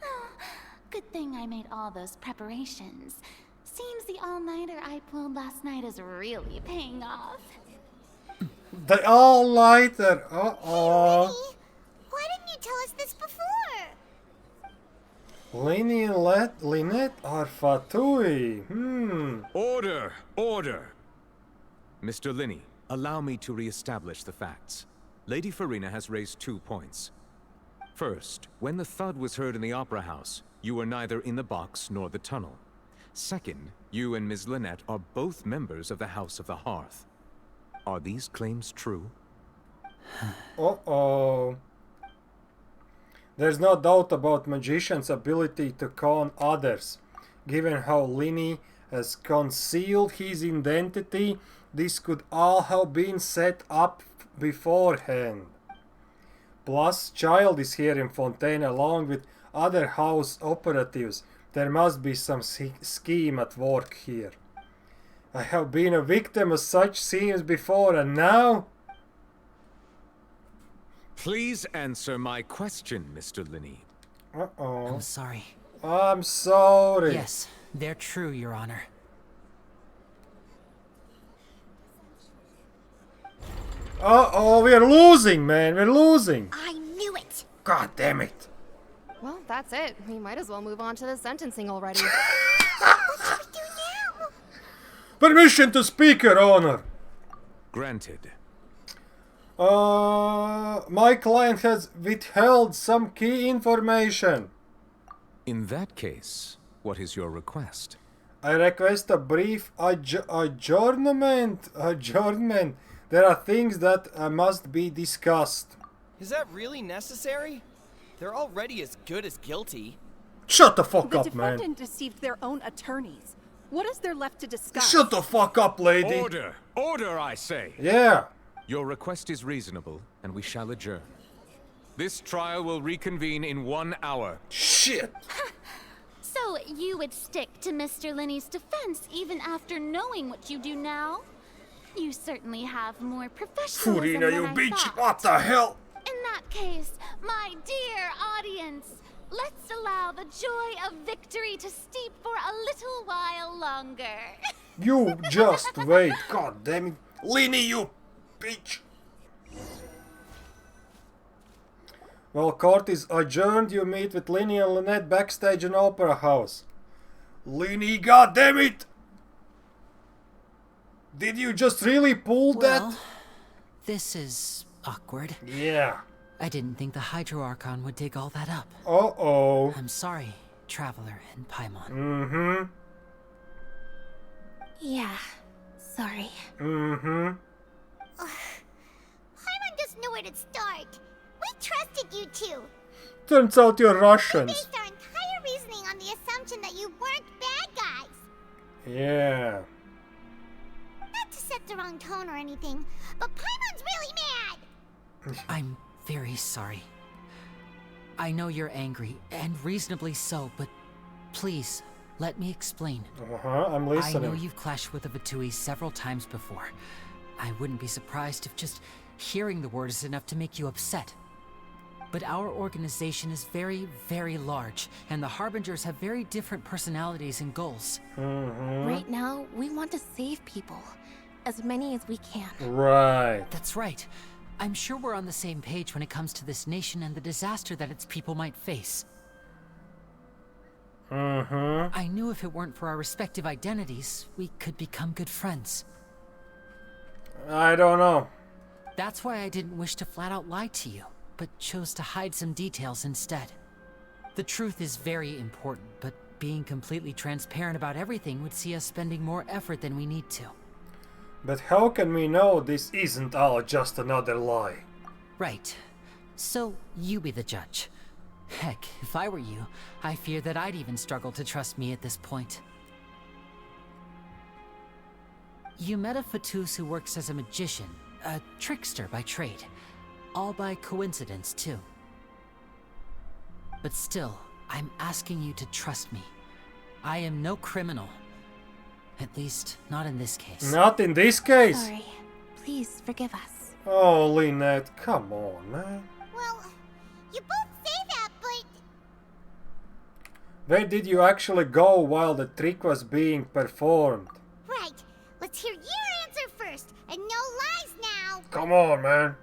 H: Oh, good thing I made all those preparations. Seems the all-nighter I pulled last night is really paying off.
A: The all-nighter. Uh-oh.
B: Why didn't you tell us this before?
A: Linny and Lynette are Fatui.
T: Order! Order! Mr. Linny, allow me to re-establish the facts. Lady Farina has raised 2 points. First, when the thud was heard in the Opera House, you were neither in the box nor the tunnel. Second, you and Ms. Lynette are both members of the House of the Hearth. Are these claims true?
A: Uh-oh. There's no doubt about magician's ability to con others. Given how Linny has concealed his identity, this could all have been set up beforehand. Plus, Child is here in Fontaine along with other house operatives. There must be some scheme at work here. I have been a victim of such schemes before, and now...
T: Please answer my question, Mr. Linny.
A: Uh-oh.
G: I'm sorry.
A: I'm sorry.
G: Yes, they're true, Your Honor.
A: Uh-oh, we're losing, man. We're losing.
B: I knew it.
A: God damn it.
J: Well, that's it. We might as well move on to the sentencing already.
B: What should we do now?
A: Permission to speak, Your Honor.
T: Granted.
A: My client has withheld some key information.
T: In that case, what is your request?
A: I request a brief adjournment. Adjournment. There are things that must be discussed.
D: Is that really necessary? They're already as good as guilty.
A: Shut the fuck up, man.
J: The defendant deceived their own attorneys. What is there left to discuss?
A: Shut the fuck up, lady.
T: Order! Order, I say!
A: Yeah.
T: Your request is reasonable, and we shall adjourn. This trial will reconvene in 1 hour.
A: Shit!
H: So you would stick to Mr. Linney's defense even after knowing what you do now? You certainly have more professionalism
A: Furina, you
H: than I
A: bitch!
H: thought.
A: What the hell?
H: In that case, my dear audience, let's allow the joy of victory to steep for a little while longer.
A: You just wait, god damn it. Linny, you bitch! Well, court is adjourned. You meet with Linny and Lynette backstage in Opera House. Linny, god damn it! Did you just really pull that?
G: This is awkward.
A: Yeah.
G: I didn't think the Hydro Archon would dig all that up.
A: Uh-oh.
G: I'm sorry, Traveler and Paimon.
A: Mm-hmm.
F: Yeah, sorry.
A: Mm-hmm.
B: Paimon doesn't know where to start. We trusted you two.
A: Turns out you're Russians.
B: We based our entire reasoning on the assumption that you weren't bad guys.
A: Yeah.
B: Not to set the wrong tone or anything, but Paimon's really mad.
G: I'm very sorry. I know you're angry, and reasonably so, but please, let me explain.
A: I'm listening.
G: I know you've clashed with the Vatui several times before. I wouldn't be surprised if just hearing the word is enough to make you upset. But our organization is very, very large, and the Harbingers have very different personalities and goals.
F: Right now, we want to save people. As many as we can.
A: Right.
G: That's right. I'm sure we're on the same page when it comes to this nation and the disaster that its people might face. I knew if it weren't for our respective identities, we could become good friends.
A: I don't know.
G: That's why I didn't wish to flat out lie to you, but chose to hide some details instead. The truth is very important, but being completely transparent about everything would see us spending more effort than we need to.
A: But how can we know this isn't all just another lie?
G: Right. So, you be the judge. Heck, if I were you, I fear that I'd even struggle to trust me at this point. You met a Fatus who works as a magician, a trickster by trade. All by coincidence, too. But still, I'm asking you to trust me. I am no criminal. At least, not in this case.
A: Not in this case?
F: Sorry. Please forgive us.
A: Oh, Lynette, come on, man.
B: Well, you both say that, but...
A: Where did you actually go while the trick was being performed?
B: Right. Let's hear your answer first, and no lies now.
A: Come on, man.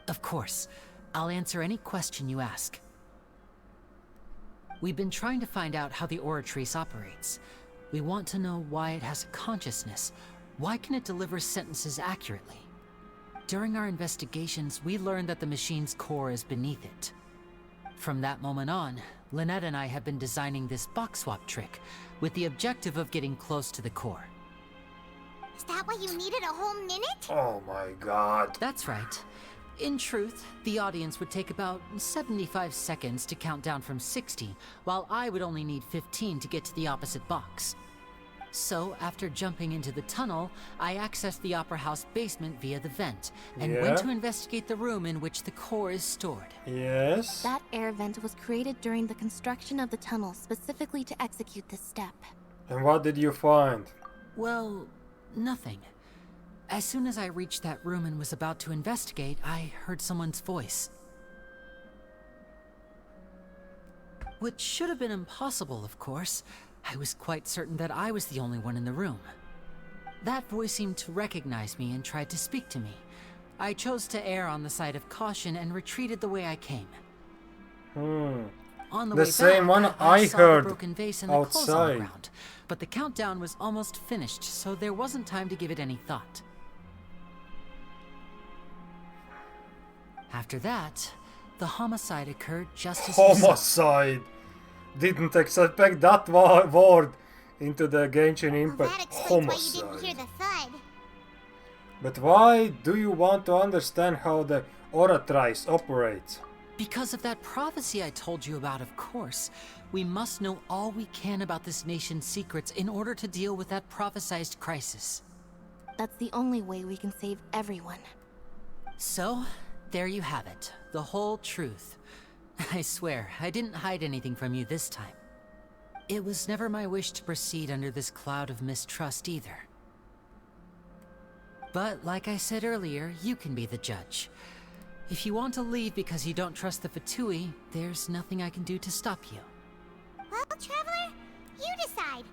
G: Of course. I'll answer any question you ask. We've been trying to find out how the Oratrice operates. We want to know why it has a consciousness. Why can it deliver sentences accurately? During our investigations, we learned that the machine's core is beneath it. From that moment on, Lynette and I have been designing this box swap trick, with the objective of getting close to the core.
B: Is that why you needed a whole minute?
A: Oh my god.
G: That's right. In truth, the audience would take about 75 seconds to count down from 60, while I would only need 15 to get to the opposite box. So, after jumping into the tunnel, I accessed the Opera House basement via the vent, and went to investigate the room in which the core is stored.
A: Yes?
F: That air vent was created during the construction of the tunnel specifically to execute this step.
A: And what did you find?
G: Well, nothing. As soon as I reached that room and was about to investigate, I heard someone's voice. Which should have been impossible, of course. I was quite certain that I was the only one in the room. That voice seemed to recognize me and tried to speak to me. I chose to err on the side of caution and retreated the way I came. On the way
A: same
G: back,
A: one I
G: saw
A: heard
G: the broken vase and the clothes on the
A: outside.
G: ground, but the countdown was almost finished, so there wasn't time to give it any thought. After that, the homicide occurred just as
A: Homicide! Didn't expect that word into the Genshin Impact.
B: That explains
A: Homicide.
B: why you didn't hear the thud.
A: But why do you want to understand how the Oratrice operates?
G: Because of that prophecy I told you about, of course. We must know all we can about this nation's secrets in order to deal with that prophesized crisis.
F: That's the only way we can save everyone.
G: So, there you have it. The whole truth. I swear, I didn't hide anything from you this time. It was never my wish to proceed under this cloud of mistrust either. But, like I said earlier, you can be the judge. If you want to leave because you don't trust the Fatui, there's nothing I can do to stop you.
B: Well, Traveler, you decide.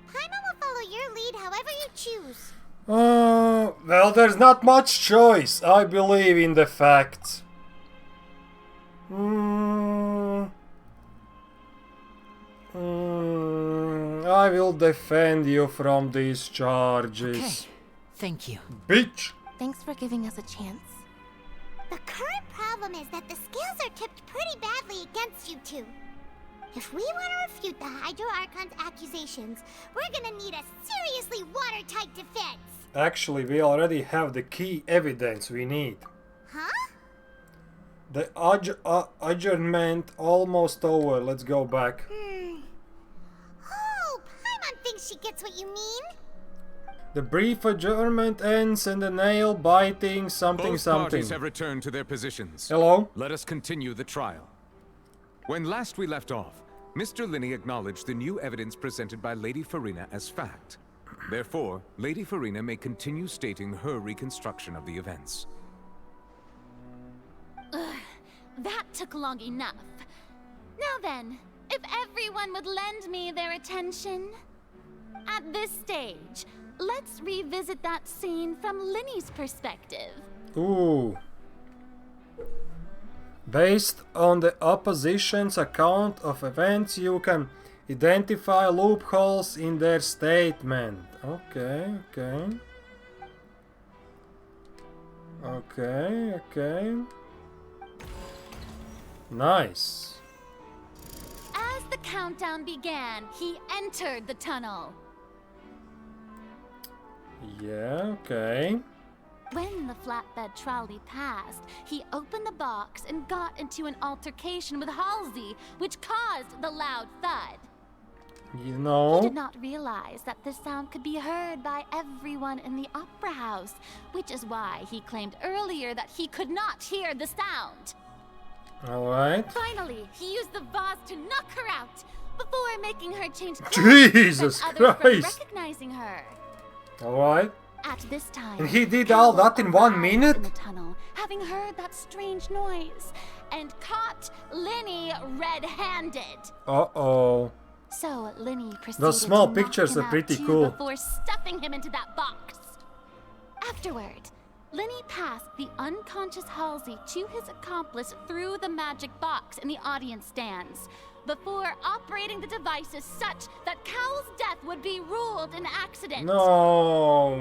B: Paimon will follow your lead however you choose.
A: Well, there's not much choice. I believe in the facts. I will defend you from these charges.
G: Okay. Thank you.
A: Bitch!
F: Thanks for giving us a chance.
B: The current problem is that the scales are tipped pretty badly against you two. If we want to refute the Hydro Archon's accusations, we're gonna need a seriously watertight defense.
A: Actually, we already have the key evidence we need.
B: Huh?
A: The adjournment almost over. Let's go back.
B: Oh, Paimon thinks she gets what you mean.
A: The brief adjournment ends and the nail biting something
T: Both
A: something.
T: parties have returned to their positions.
A: Hello?
T: Let us continue the trial. When last we left off, Mr. Linney acknowledged the new evidence presented by Lady Farina as fact. Therefore, Lady Farina may continue stating her reconstruction of the events.
H: Ugh, that took long enough. Now then, if everyone would lend me their attention. At this stage, let's revisit that scene from Linney's perspective.
A: Ooh. Based on the opposition's account of events, you can identify loopholes in their statement. Okay. Nice.
H: As the countdown began, he entered the tunnel.
A: Yeah, okay.
H: When the flatbed trolley passed, he opened the box and got into an altercation with Halsey, which caused the loud thud.
A: You know.
H: He did not realize that this sound could be heard by everyone in the opera house, which is why he claimed earlier that he could not hear the sound.
A: Alright.
H: Finally, he used the vase to knock her out before making her change clothes
A: Jesus
H: and others from
A: Christ.
H: recognizing her.
A: Alright.
H: At this time,
A: And he did all that in 1 minute?
H: in the tunnel, having heard that strange noise, and caught Linny red-handed.
A: Uh-oh.
H: So Linny proceeded
A: Those small
H: to knock
A: pictures
H: him
A: are
H: out
A: pretty
H: too
A: cool.
H: before stuffing him into that box. Afterward, Linny passed the unconscious Halsey to his accomplice through the magic box in the audience stands, before operating the devices such that Cowl's death would be ruled an accident.
A: No.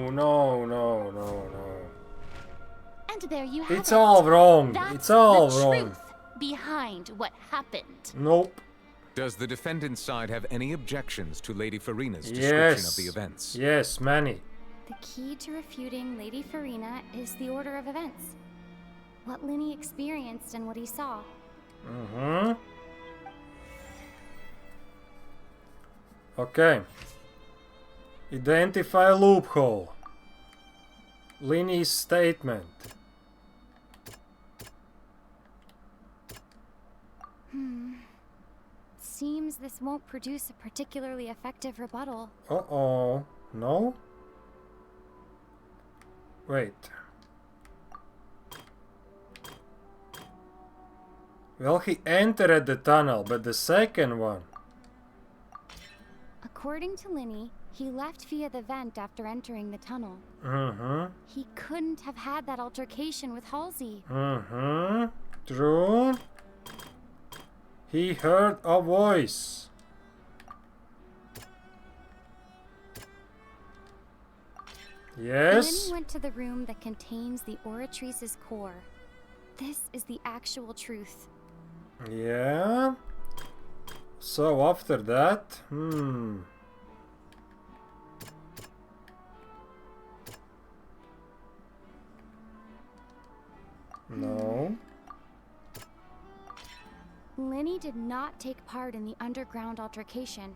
H: And there you have
A: It's
H: it.
A: all wrong.
H: That's
A: It's all
H: the
A: wrong.
H: truth behind what happened.
A: Nope.
T: Does the defendant's side have any objections to Lady Farina's description of the events?
A: Yes, many.
M: The key to refuting Lady Farina is the order of events. What Linny experienced and what he saw.
A: Mm-hmm. Okay. Identify a loophole. Linny's statement.
M: Seems this won't produce a particularly effective rebuttal.
A: Uh-oh. No? Wait. Well, he entered the tunnel, but the second one.
M: According to Linny, he left via the vent after entering the tunnel.
A: Mm-hmm.
M: He couldn't have had that altercation with Halsey.
A: Mm-hmm. True. He heard a voice. Yes.
M: Linny went to the room that contains the Oratrice's core. This is the actual truth.
A: Yeah. So after that, No.
M: Lenny did not take part in the underground altercation.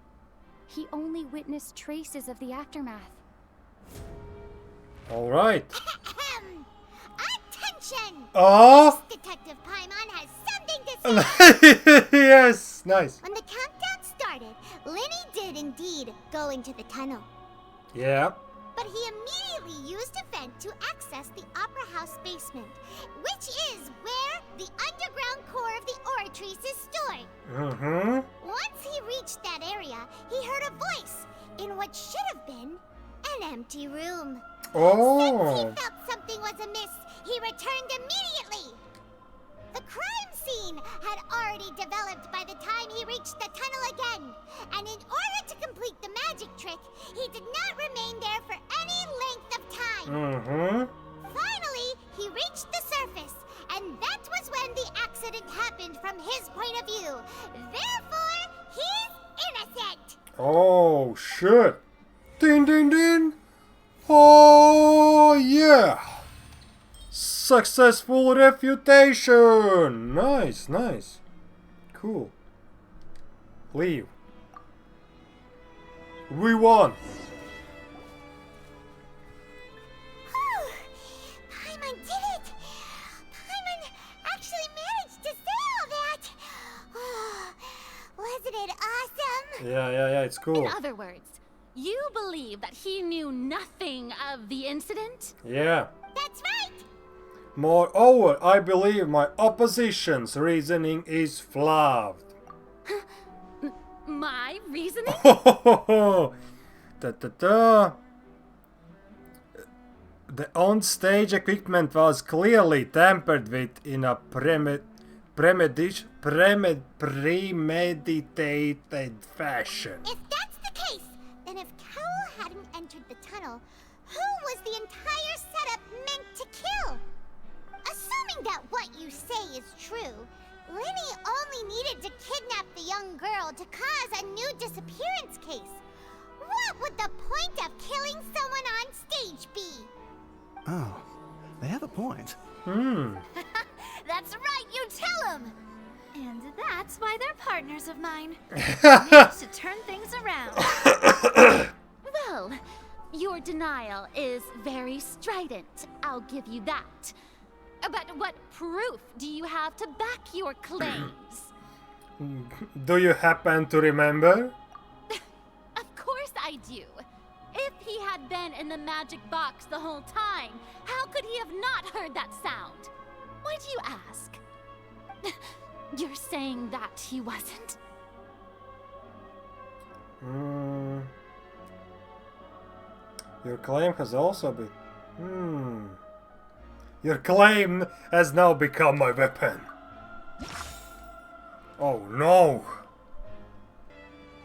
M: He only witnessed traces of the aftermath.
A: All right.
B: Attention!
A: Oh!
B: This Detective Paimon has something to say!
A: Yes, nice.
B: When the countdown started, Lenny did indeed go into the tunnel.
A: Yeah.
B: But he immediately used a vent to access the Opera House basement, which is where the underground core of the Oratrice is stored.
A: Mm-hmm.
B: Once he reached that area, he heard a voice in what should have been an empty room.
A: Oh.
B: Since he felt something was amiss, he returned immediately. The crime scene had already developed by the time he reached the tunnel again, and in order to complete the magic trick, he did not remain there for any length of time.
A: Mm-hmm.
B: Finally, he reached the surface, and that was when the accident happened from his point of view. Therefore, he's innocent.
A: Oh, shit. Ding, ding, ding. Oh, yeah. Successful refutation. Nice, nice. Cool. Leave. We won.
B: Paimon did it! Paimon actually managed to say all that! Wasn't it awesome?
A: Yeah, it's cool.
H: In other words, you believe that he knew nothing of the incident?
A: Yeah.
B: That's right!
A: Moreover, I believe my opposition's reasoning is flawed.
H: My reasoning?
A: The on-stage equipment was clearly tampered with in a premeditated fashion.
B: If that's the case, then if Cowell hadn't entered the tunnel, who was the entire setup meant to kill? Assuming that what you say is true, Lenny only needed to kidnap the young girl to cause a new disappearance case. What would the point of killing someone on stage be?
I: Oh, they have a point.
L: That's right, you tell him! And that's why they're partners of mine. Managed to turn things around.
H: Well, your denial is very strident, I'll give you that. But what proof do you have to back your claims?
A: Do you happen to remember?
H: Of course I do. If he had been in the magic box the whole time, how could he have not heard that sound? Why do you ask? You're saying that he wasn't?
A: Your claim has also been... Your claim has now become my weapon. Oh no!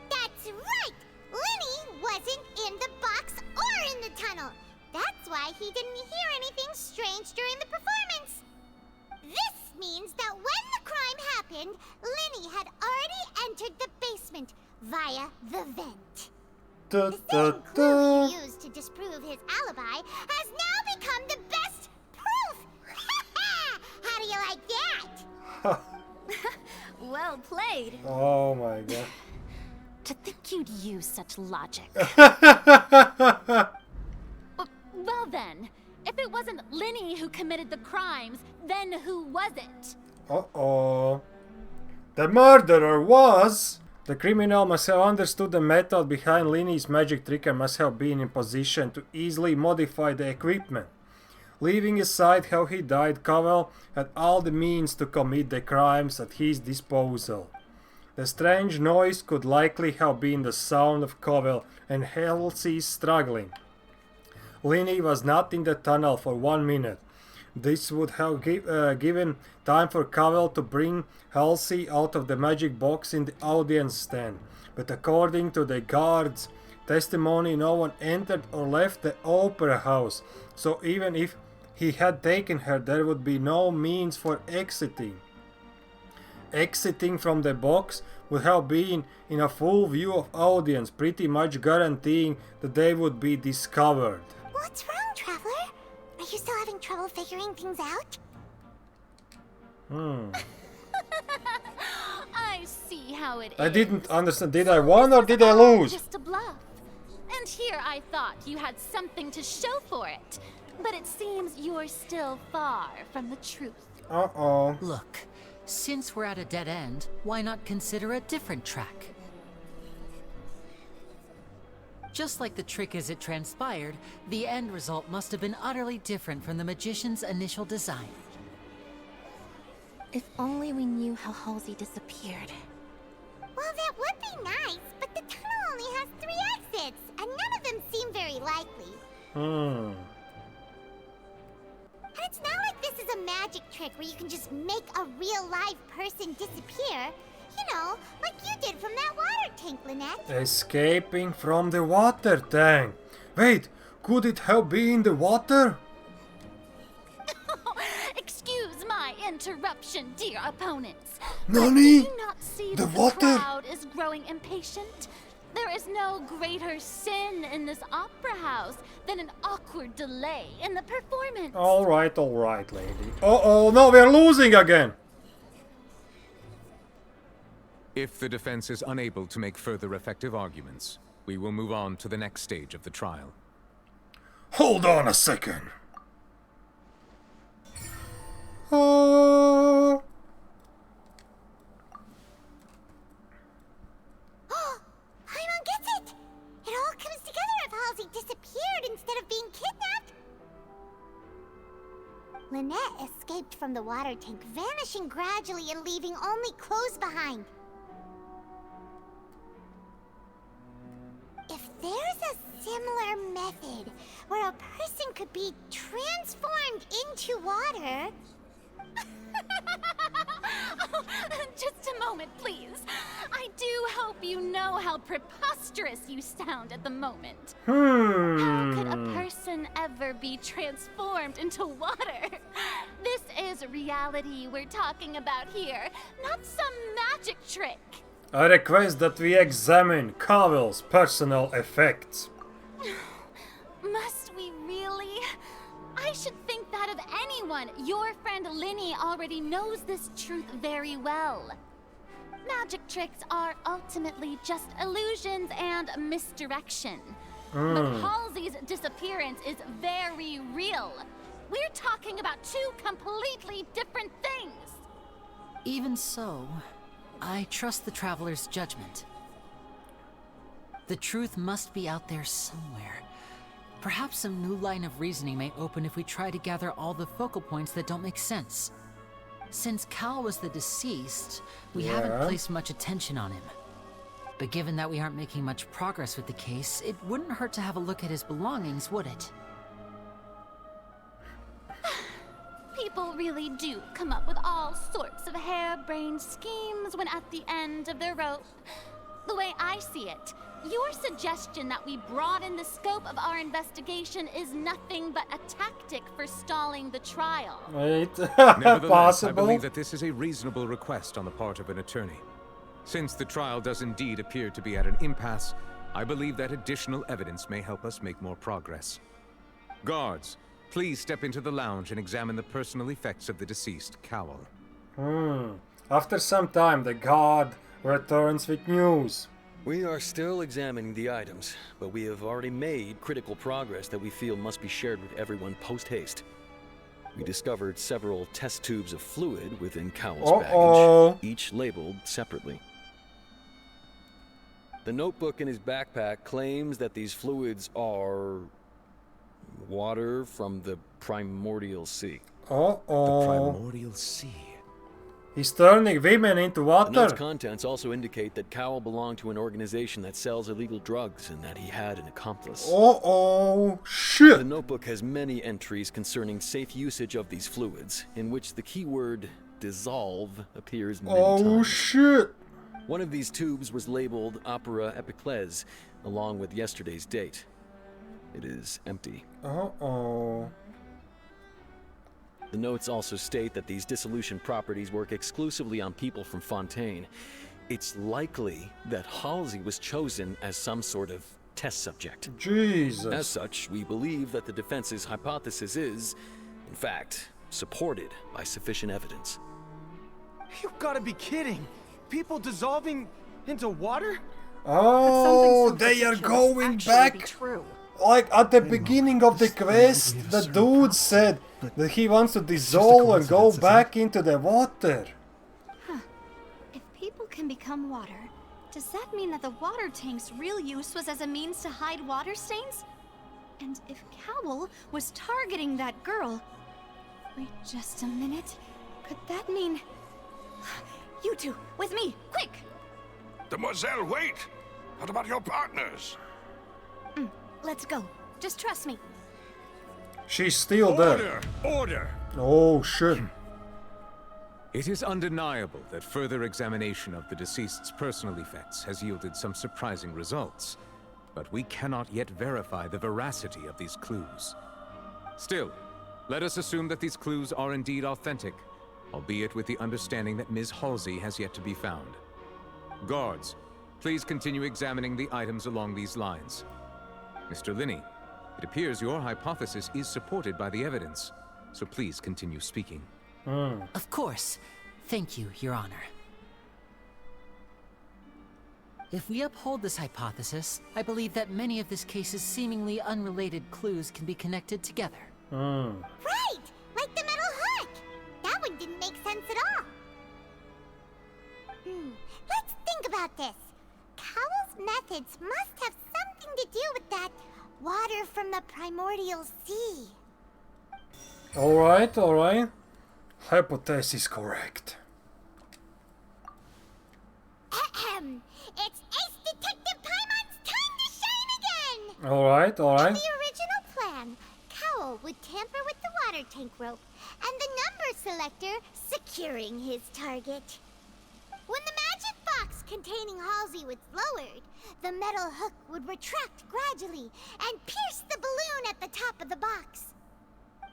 B: That's right! Lenny wasn't in the box or in the tunnel. That's why he didn't hear anything strange during the performance. This means that when the crime happened, Lenny had already entered the basement via the vent. The same clue he used to disprove his alibi has now become the best proof! How do you like that?
L: Well played.
A: Oh my god.
H: To think you'd use such logic. Well then, if it wasn't Lenny who committed the crimes, then who was it?
A: Uh-oh. The murderer was... The criminal must have understood the method behind Lenny's magic trick and must have been in position to easily modify the equipment. Leaving aside how he died, Cowell had all the means to commit the crimes at his disposal. The strange noise could likely have been the sound of Cowell and Halsey struggling. Lenny was not in the tunnel for 1 minute. This would have given time for Cowell to bring Halsey out of the magic box in the audience stand. But according to the guard's testimony, no one entered or left the opera house. So even if he had taken her, there would be no means for exiting. Exiting from the box would have been in a full view of audience, pretty much guaranteeing that they would be discovered.
B: What's wrong, Traveler? Are you still having trouble figuring things out?
H: see how it is.
A: I didn't understand. Did I win or did I lose?
H: Just a bluff. And here I thought you had something to show for it. But it seems you're still far from the truth.
A: Uh-oh.
G: Look, since we're at a dead end, why not consider a different track? Just like the trick as it transpired, the end result must have been utterly different from the magician's initial design.
F: If only we knew how Halsey disappeared.
B: Well, that would be nice, but the tunnel only has 3 exits, and none of them seem very likely. And it's not like this is a magic trick where you can just make a real live person disappear. You know, like you did from that water tank, Lynette.
A: Escaping from the water tank. Wait, could it have been the water?
H: Excuse my interruption, dear opponents.
A: Nani?
H: Do you not see
A: The
H: that
A: water?
H: the crowd is growing impatient? There is no greater sin in this opera house than an awkward delay in the performance.
A: All right, lady. Uh-oh, no, we're losing again.
T: If the defense is unable to make further effective arguments, we will move on to the next stage of the trial.
A: Hold on a second.
B: Paimon gets it! It all comes together if Halsey disappeared instead of being kidnapped. Lynette escaped from the water tank, vanishing gradually and leaving only clothes behind. If there's a similar method where a person could be transformed into water...
H: Oh, just a moment, please. I do hope you know how preposterous you sound at the moment. How could a person ever be transformed into water? This is reality we're talking about here, not some magic trick.
A: I request that we examine Cowell's personal effects.
H: Must we really? I should think that of anyone. Your friend Linny already knows this truth very well. Magic tricks are ultimately just illusions and misdirection. But Halsey's disappearance is very real. We're talking about 2 completely different things.
G: Even so, I trust the Traveler's judgment. The truth must be out there somewhere. Perhaps some new line of reasoning may open if we try to gather all the focal points that don't make sense. Since Cal was the deceased, we haven't placed much attention on him. But given that we aren't making much progress with the case, it wouldn't hurt to have a look at his belongings, would it?
H: People really do come up with all sorts of harebrained schemes when at the end of their rope. The way I see it, your suggestion that we broaden the scope of our investigation is nothing but a tactic for stalling the trial.
A: Wait,
T: Nevertheless,
A: possible?
T: I believe that this is a reasonable request on the part of an attorney. Since the trial does indeed appear to be at an impasse, I believe that additional evidence may help us make more progress. Guards, please step into the lounge and examine the personal effects of the deceased Cowell.
A: After some time, the guard returns with news.
C: We are still examining the items, but we have already made critical progress that we feel must be shared with everyone post-haste. We discovered several test tubes of fluid within Cowell's baggage, each labeled separately. The notebook in his backpack claims that these fluids are water from the primordial sea.
T: The primordial sea.
A: He's turning women into
C: The
A: water.
C: note's contents also indicate that Cowell belonged to an organization that sells illegal drugs and that he had an accomplice.
A: Shit!
C: The notebook has many entries concerning safe usage of these fluids, in which the keyword dissolve appears many times.
A: Shit!
C: One of these tubes was labeled Opera Epiclese, along with yesterday's date. It is empty. The notes also state that these dissolution properties work exclusively on people from Fontaine. It's likely that Halsey was chosen as some sort of test subject.
A: Jesus.
C: As such, we believe that the defense's hypothesis is, in fact, supported by sufficient evidence.
S: You've got to be kidding!
O: people dissolving into water?
A: Oh, they are going back. Like at the beginning of the quest, the dude said that he wants to dissolve and go back into the water.
L: Huh. If people can become water, does that mean that the water tank's real use was as a means to hide water stains? And if Cowl was targeting that girl... Wait just a minute. Could that mean... You two, with me, quick!
N: Demoiselle, wait! What about your partners?
L: Let's go. Just trust me.
A: She's still there.
U: Order!
A: Oh shit.
T: It is undeniable that further examination of the deceased's personal effects has yielded some surprising results, but we cannot yet verify the veracity of these clues. Still, let us assume that these clues are indeed authentic, albeit with the understanding that Ms. Halsey has yet to be found. Guards, please continue examining the items along these lines. Mr. Linney, it appears your hypothesis is supported by the evidence, so please continue speaking.
G: Of course. Thank you, Your Honor. If we uphold this hypothesis, I believe that many of this case's seemingly unrelated clues can be connected together.
B: Right! Like the metal hook! That one didn't make sense at all. Let's think about this. Cowell's methods must have something to do with that water from the primordial sea.
A: Alright, alright. Hypothesis correct.
B: It's Ace Detective Paimon's time to shine again!
A: Alright, alright.
B: In the original plan, Cowell would tamper with the water tank rope and the number selector securing his target. When the magic box containing Halsey was lowered, the metal hook would retract gradually and pierce the balloon at the top of the box.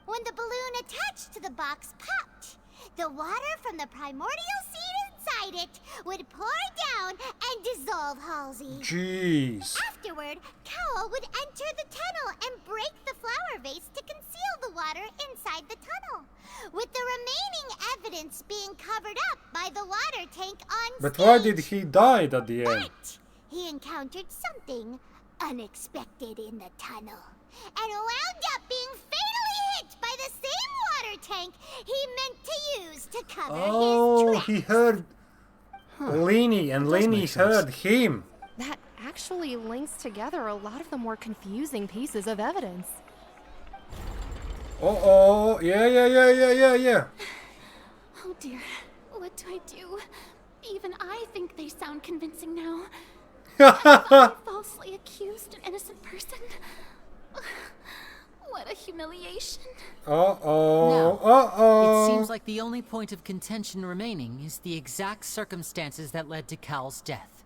B: When the balloon attached to the box popped, the water from the primordial seed inside it would pour down and dissolve Halsey.
A: Jeez.
B: Afterward, Cowell would enter the tunnel and break the flower vase to conceal the water inside the tunnel, with the remaining evidence being covered up by the water tank on
A: But
B: stage.
A: why did he die at the end?
B: But he encountered something unexpected in the tunnel and wound up being fatally hit by the same water tank he meant to use to cover his tracks.
A: He heard Lenny, and Lenny heard him.
J: That actually links together a lot of the more confusing pieces of evidence.
A: Oh, yeah.
H: Oh dear, what do I do? Even I think they sound convincing now. Have I falsely accused an innocent person? What a humiliation.
G: It seems like the only point of contention remaining is the exact circumstances that led to Cal's death.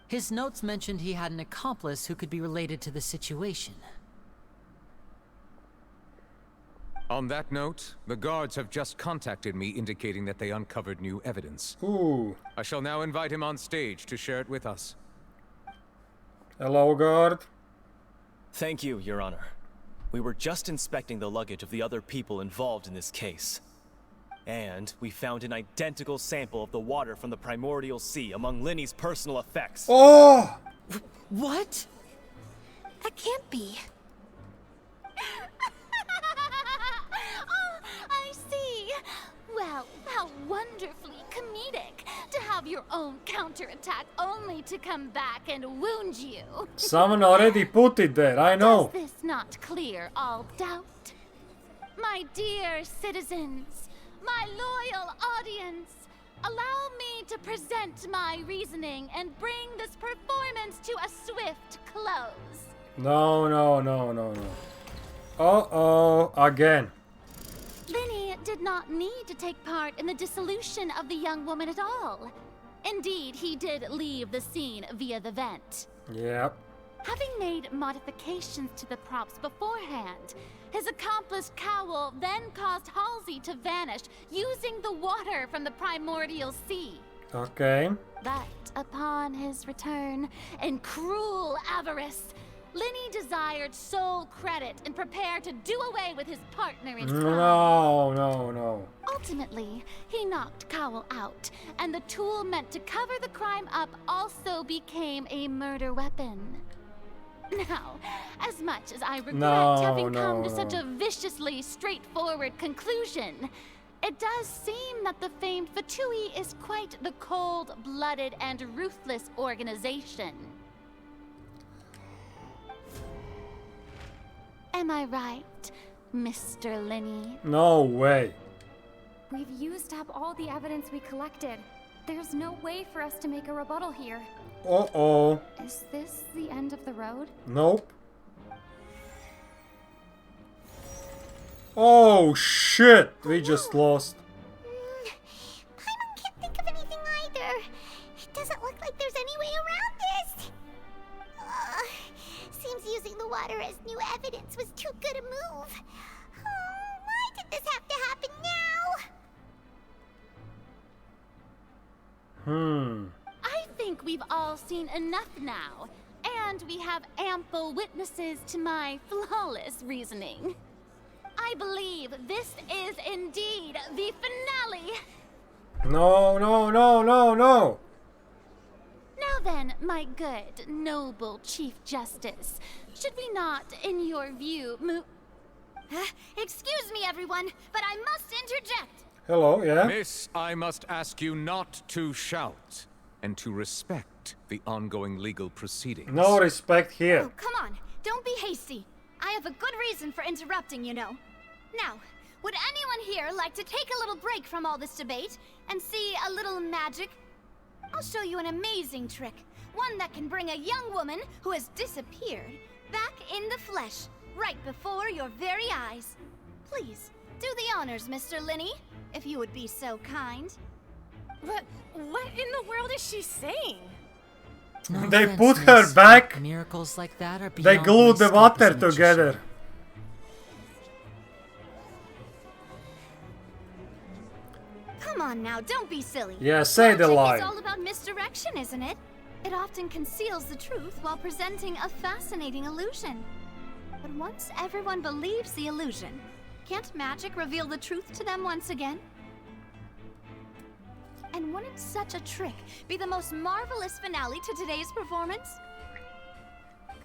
G: His notes mentioned he had an accomplice who could be related to the situation.
T: On that note, the guards have just contacted me indicating that they uncovered new evidence.
A: Ooh.
T: I shall now invite him on stage to share it with us.
A: Hello, guard.
W: Thank you, Your Honor. We were just inspecting the luggage of the other people involved in this case. And we found an identical sample of the water from the primordial sea among Linny's personal effects.
A: Oh!
G: What?
F: That can't be.
H: Oh, I see. Well, how wonderfully comedic to have your own counterattack only to come back and wound you.
A: Someone already put it there, I know.
H: Does this not clear all doubt? My dear citizens, my loyal audience, allow me to present my reasoning and bring this performance to a swift close.
A: No. Uh-oh, again.
H: Linny did not need to take part in the dissolution of the young woman at all. Indeed, he did leave the scene via the vent.
A: Yep.
H: Having made modifications to the props beforehand, his accomplice Cowell then caused Halsey to vanish using the water from the primordial sea.
A: Okay.
H: But upon his return, in cruel avarice, Linny desired sole credit and prepared to do away with his partner in crime.
A: No.
H: Ultimately, he knocked Cowell out, and the tool meant to cover the crime up also became a murder weapon. Now, as much as I regret having come to such a viciously straightforward conclusion, it does seem that the famed Fatui is quite the cold-blooded and ruthless organization. Am I right, Mr. Linny?
A: No way.
M: We've used up all the evidence we collected. There's no way for us to make a rebuttal here.
A: Uh-oh.
M: Is this the end of the road?
A: Nope. Oh shit! We just lost.
B: Paimon can't think of anything either. It doesn't look like there's any way around this. Seems using the water as new evidence was too good a move. Why did this have to happen now?
H: I think we've all seen enough now, and we have ample witnesses to my flawless reasoning. I believe this is indeed the finale.
A: No.
H: Now then, my good, noble Chief Justice, should we not, in your view, move...
L: Excuse me, everyone, but I must interject.
A: Hello, yeah?
T: Miss, I must ask you not to shout and to respect the ongoing legal proceedings.
A: No respect here.
L: Oh, come on. Don't be hasty. I have a good reason for interrupting, you know. Now, would anyone here like to take a little break from all this debate and see a little magic? I'll show you an amazing trick. One that can bring a young woman who has disappeared back in the flesh, right before your very eyes. Please, do the honors, Mr. Linny, if you would be so kind.
J: What in the world is she saying?
G: No
A: They
G: offense,
A: put her
G: miss,
A: back.
G: Miracles like that are
A: They
G: beyond
A: glued
G: my
A: the
G: scope
A: water
G: as a magician.
A: together.
L: Come on now, don't be silly.
A: Yeah, say the
L: Magic
A: line.
L: is all about misdirection, isn't it? It often conceals the truth while presenting a fascinating illusion. But once everyone believes the illusion, can't magic reveal the truth to them once again? And wouldn't such a trick be the most marvelous finale to today's performance?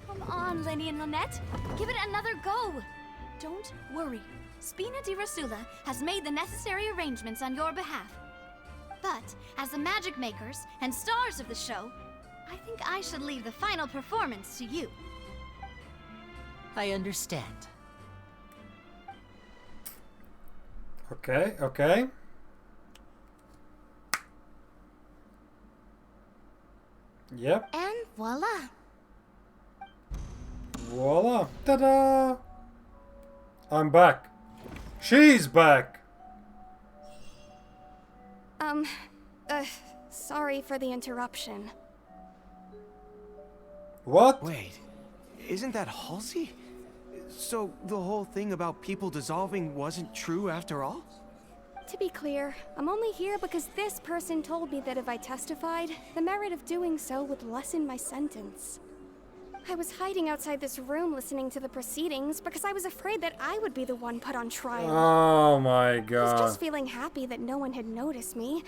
L: Come on, Lenny and Lynette. Give it another go. Don't worry. Spina di Rasula has made the necessary arrangements on your behalf. But, as the magic makers and stars of the show, I think I should leave the final performance to you.
G: I understand.
A: Okay. Yep.
K: And voila.
A: Voila. Ta-da! I'm back. She's back.
M: Sorry for the interruption.
A: What?
O: Wait, isn't that Halsey? So the whole thing about people dissolving wasn't true after all?
M: To be clear, I'm only here because this person told me that if I testified, the merit of doing so would lessen my sentence. I was hiding outside this room listening to the proceedings because I was afraid that I would be the one put on trial.
A: Oh my
M: I was
A: god.
M: just feeling happy that no one had noticed me,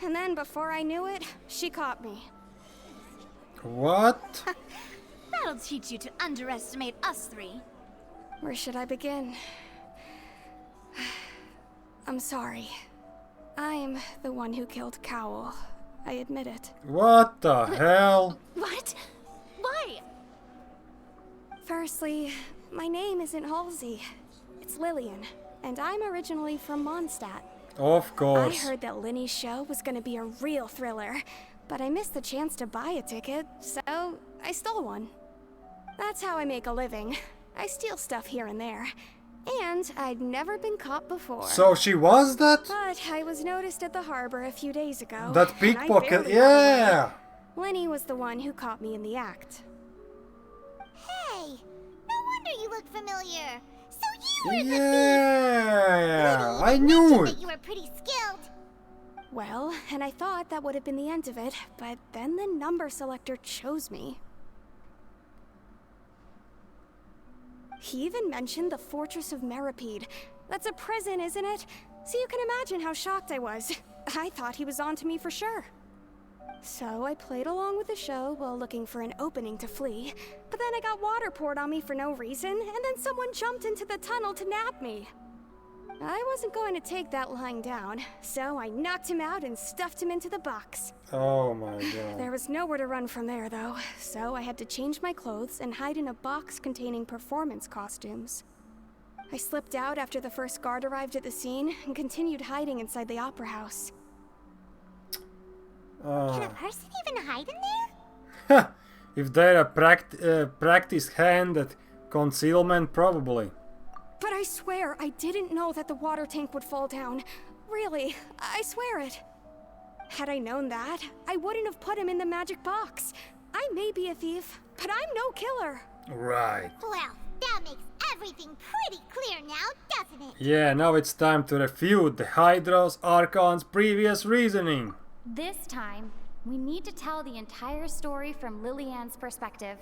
M: and then before I knew it, she caught me.
A: What?
L: That'll teach you to underestimate us three.
M: Where should I begin? I'm sorry. I'm the one who killed Cowell. I admit it.
A: What the hell?
L: What? Why?
M: Firstly, my name isn't Halsey. It's Lillian, and I'm originally from Mondstadt.
A: Of
M: I
A: course.
M: heard that Linny's show was gonna be a real thriller, but I missed the chance to buy a ticket, so I stole one. That's how I make a living. I steal stuff here and there. And I'd never been caught before.
A: So she was that?
M: But I was noticed at the harbor a few days ago.
A: That
M: and I
A: pickpocket,
M: barely got
A: yeah!
M: away. Linny was the one who caught me in the act.
B: Hey, no wonder you look familiar. So you were
A: Yeah, I
B: the
A: knew
B: that
A: it.
B: you were pretty skilled.
M: Well, and I thought that would have been the end of it, but then the number selector chose me. He even mentioned the Fortress of Meripede. That's a prison, isn't it? So you can imagine how shocked I was. I thought he was on to me for sure. So I played along with the show while looking for an opening to flee. But then I got water poured on me for no reason, and then someone jumped into the tunnel to nab me. I wasn't going to take that lying down, so I knocked him out and stuffed him into the box.
A: Oh my god.
M: There was nowhere to run from there, though, so I had to change my clothes and hide in a box containing performance costumes. I slipped out after the first guard arrived at the scene and continued hiding inside the opera house.
B: Can a person even hide in there?
A: If they're a practiced hand at concealment, probably.
M: But I swear I didn't know that the water tank would fall down. Really, I swear it. Had I known that, I wouldn't have put him in the magic box. I may be a thief, but I'm no killer.
A: Right.
B: Well, that makes everything pretty clear now, doesn't it?
A: Yeah, now it's time to refute the Hydros Archon's previous reasoning.
H: This time, we need to tell the entire story from Lillian's perspective.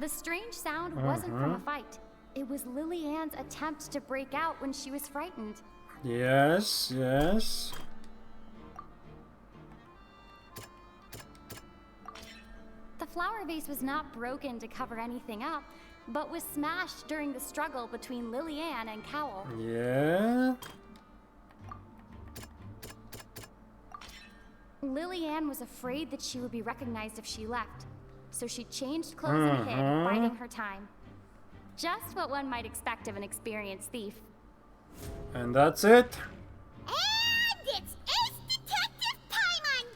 H: The strange sound wasn't from a fight. It was Lillian's attempt to break out when she was frightened.
A: Yes, yes.
H: The flower vase was not broken to cover anything up, but was smashed during the struggle between Lillian and Cowell.
A: Yeah.
H: Lillian was afraid that she would be recognized if she left, so she changed clothes and hid, biding her time. Just what one might expect of an experienced thief.
A: And that's it?
B: And it's Ace Detective Paimon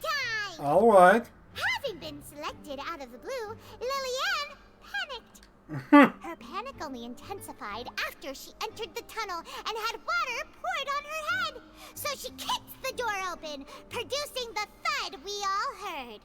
B: time!
A: Alright.
B: Having been selected out of the blue, Lillian panicked. Her panic only intensified after she entered the tunnel and had water poured on her head. So she kicked the door open, producing the thud we all heard.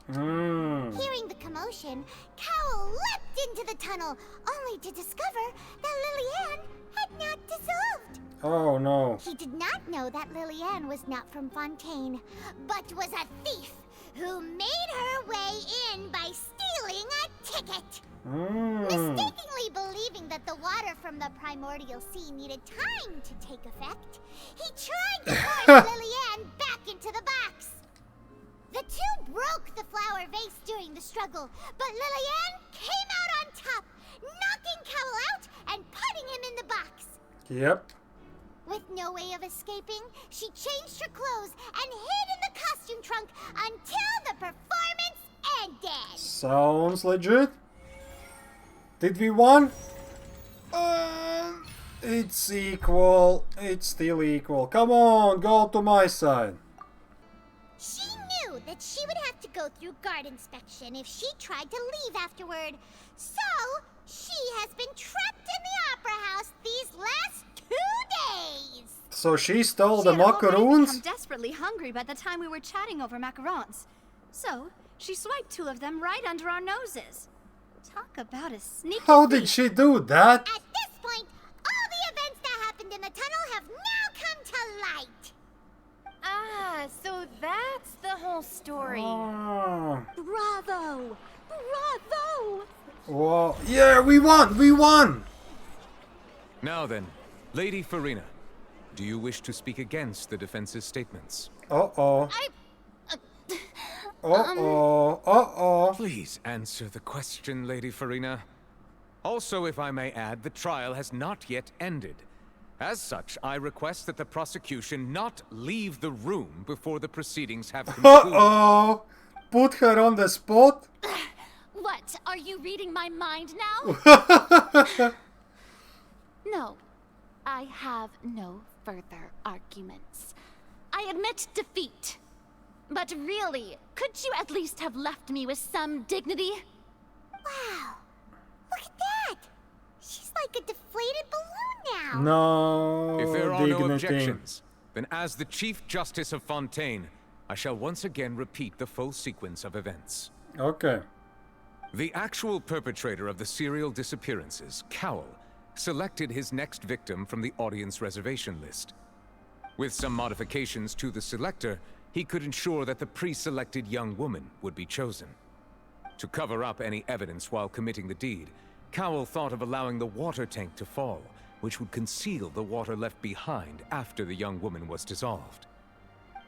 B: Hearing the commotion, Cowell leapt into the tunnel, only to discover that Lillian had not dissolved.
A: Oh no.
B: He did not know that Lillian was not from Fontaine, but was a thief who made her way in by stealing a ticket. Mistakenly believing that the water from the primordial sea needed time to take effect, he tried to force Lillian back into the box. The two broke the flower vase during the struggle, but Lillian came out on top, knocking Cowell out and putting him in the box.
A: Yep.
B: With no way of escaping, she changed her clothes and hid in the costume trunk until the performance ended.
A: Sounds legit. Did we win? It's equal. It's still equal. Come on, go to my side.
B: She knew that she would have to go through guard inspection if she tried to leave afterward. So, she has been trapped in the opera house these last 2 days.
A: So she stole the
P: She had already
A: macaroons?
P: become desperately hungry by the time we were chatting over macarons. So, she swiped 2 of them right under our noses. Talk about a sneaky
A: How did she do that?
B: At this point, all the events that happened in the tunnel have now come to light.
L: Ah, so that's the whole story.
A: Ah.
P: Bravo! Bravo!
A: Well, yeah, we won! We won!
T: Now then, Lady Farina, do you wish to speak against the defense's statements?
A: Uh-oh. Uh-oh. Uh-oh.
T: Please answer the question, Lady Farina. Also, if I may add, the trial has not yet ended. As such, I request that the prosecution not leave the room before the proceedings have concluded.
A: Uh-oh. Put her on the spot?
H: What? Are you reading my mind now? No. I have no further arguments. I admit defeat. But really, could you at least have left me with some dignity?
B: Wow. Look at that. She's like a deflated balloon now.
A: No
T: If there are
A: dignity.
T: no objections, then as the Chief Justice of Fontaine, I shall once again repeat the full sequence of events.
A: Okay.
T: The actual perpetrator of the serial disappearances, Cowell, selected his next victim from the audience reservation list. With some modifications to the selector, he could ensure that the pre-selected young woman would be chosen. To cover up any evidence while committing the deed, Cowell thought of allowing the water tank to fall, which would conceal the water left behind after the young woman was dissolved.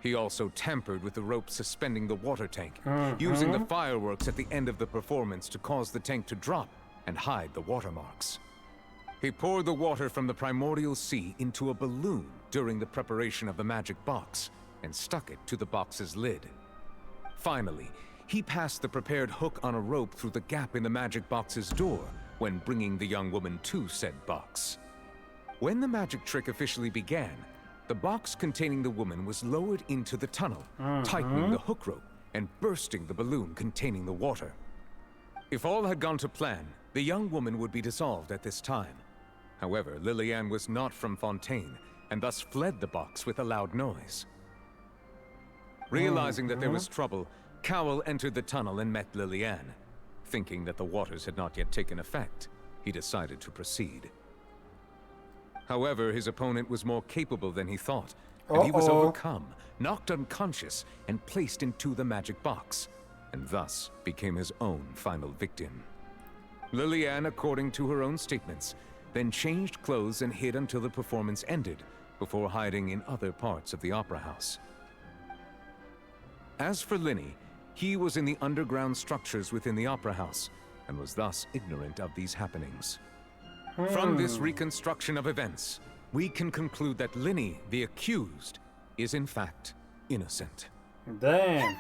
T: He also tampered with the rope suspending the water tank, using the fireworks at the end of the performance to cause the tank to drop and hide the watermarks. He poured the water from the primordial sea into a balloon during the preparation of the magic box and stuck it to the box's lid. Finally, he passed the prepared hook on a rope through the gap in the magic box's door when bringing the young woman to said box. When the magic trick officially began, the box containing the woman was lowered into the tunnel, tightening the hook rope and bursting the balloon containing the water. If all had gone to plan, the young woman would be dissolved at this time. However, Lillian was not from Fontaine, and thus fled the box with a loud noise. Realizing that there was trouble, Cowell entered the tunnel and met Lillian. Thinking that the waters had not yet taken effect, he decided to proceed. However, his opponent was more capable than he thought, and he was overcome, knocked unconscious, and placed into the magic box, and thus became his own final victim. Lillian, according to her own statements, then changed clothes and hid until the performance ended, before hiding in other parts of the opera house. As for Linny, he was in the underground structures within the opera house, and was thus ignorant of these happenings. From this reconstruction of events, we can conclude that Linny, the accused, is in fact innocent.
A: Damn.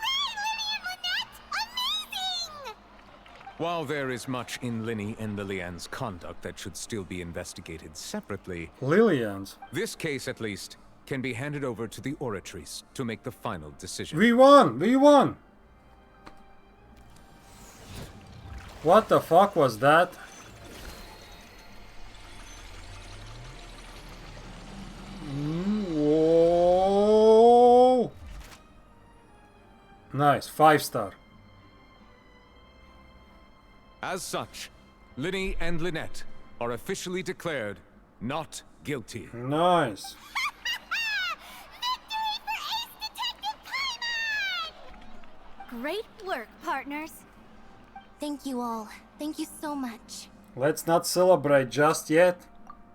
T: While there is much in Linny and Lillian's conduct that should still be investigated separately,
A: Lillian's?
T: This case, at least, can be handed over to the Oratrice to make the final decision.
A: We won! We won! What the fuck was that? Whoa! Nice, 5-star.
T: As such, Linny and Lynette are officially declared not guilty.
A: Nice.
P: Great work, partners.
F: Thank you all. Thank you so much.
A: Let's not celebrate just yet.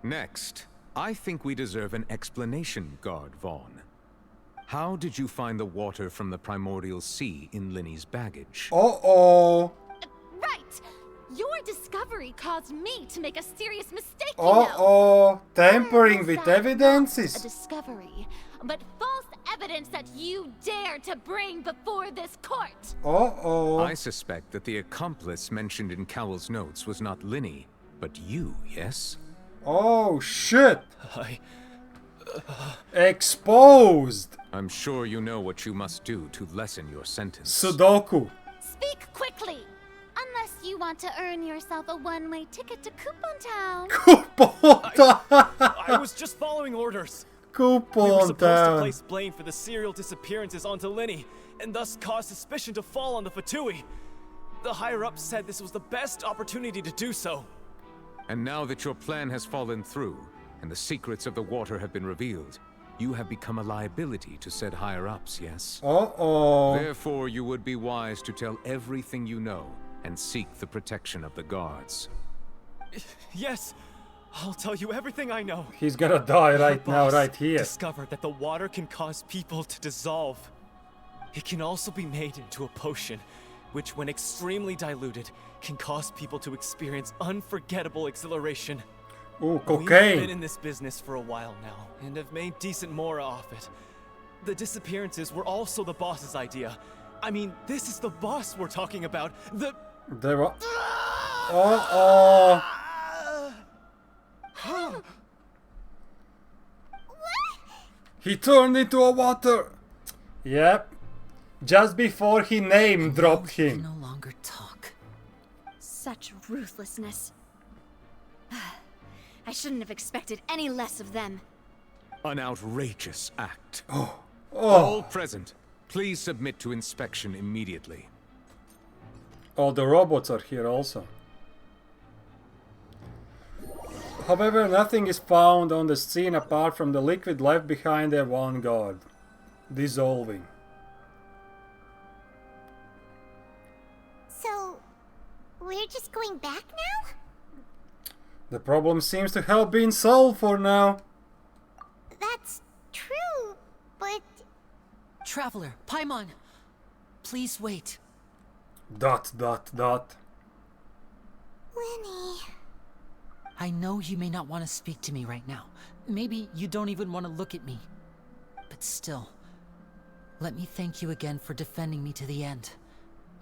T: Next, I think we deserve an explanation, Guard Vaughn. How did you find the water from the primordial sea in Linny's baggage?
A: Uh-oh.
H: Right! Your discovery caused me to make a serious mistake,
A: Uh-oh. Tampering with evidences.
H: A discovery, but false evidence that you dare to bring before this court.
A: Uh-oh.
T: I suspect that the accomplice mentioned in Cowell's notes was not Linny, but you, yes?
A: Oh, shit. Exposed.
T: I'm sure you know what you must do to lessen your sentence.
A: Sudoku.
H: Speak quickly! Unless you want to earn yourself a one-way ticket to Coupon Town.
A: Coupon Town!
S: I was just following orders.
A: Coupon
S: We were supposed to
A: Town.
S: place blame for the serial disappearances onto Linny, and thus cause suspicion to fall on the Fatui. The higher-ups said this was the best opportunity to do so.
T: And now that your plan has fallen through, and the secrets of the water have been revealed, you have become a liability to said higher-ups, yes?
A: Uh-oh.
T: Therefore, you would be wise to tell everything you know, and seek the protection of the guards.
S: Yes, I'll tell you everything I know.
A: He's gonna die right
S: My
A: now,
S: boss
A: right here.
S: discovered that the water can cause people to dissolve. It can also be made into a potion, which when extremely diluted, can cause people to experience unforgettable exhilaration.
A: Ooh,
S: We've
A: cocaine.
S: been in this business for a while now, and have made decent mora off it. The disappearances were also the boss's idea. I mean, this is the boss we're talking about.
A: They were... Uh-oh. He turned into a water. Yep. Just before he name dropped him.
G: No longer talk.
P: Such ruthlessness. I shouldn't have expected any less of them.
T: An outrageous act.
A: Oh.
T: All present, please submit to inspection immediately.
A: Oh, the robots are here also. However, nothing is found on the scene apart from the liquid left behind their one guard. Dissolving.
B: So, we're just going back now?
A: The problem seems to have been solved for now.
B: That's true, but...
G: Traveler, Paimon, please wait. ...
B: Lenny...
G: I know you may not want to speak to me right now. Maybe you don't even want to look at me. But still, let me thank you again for defending me to the end,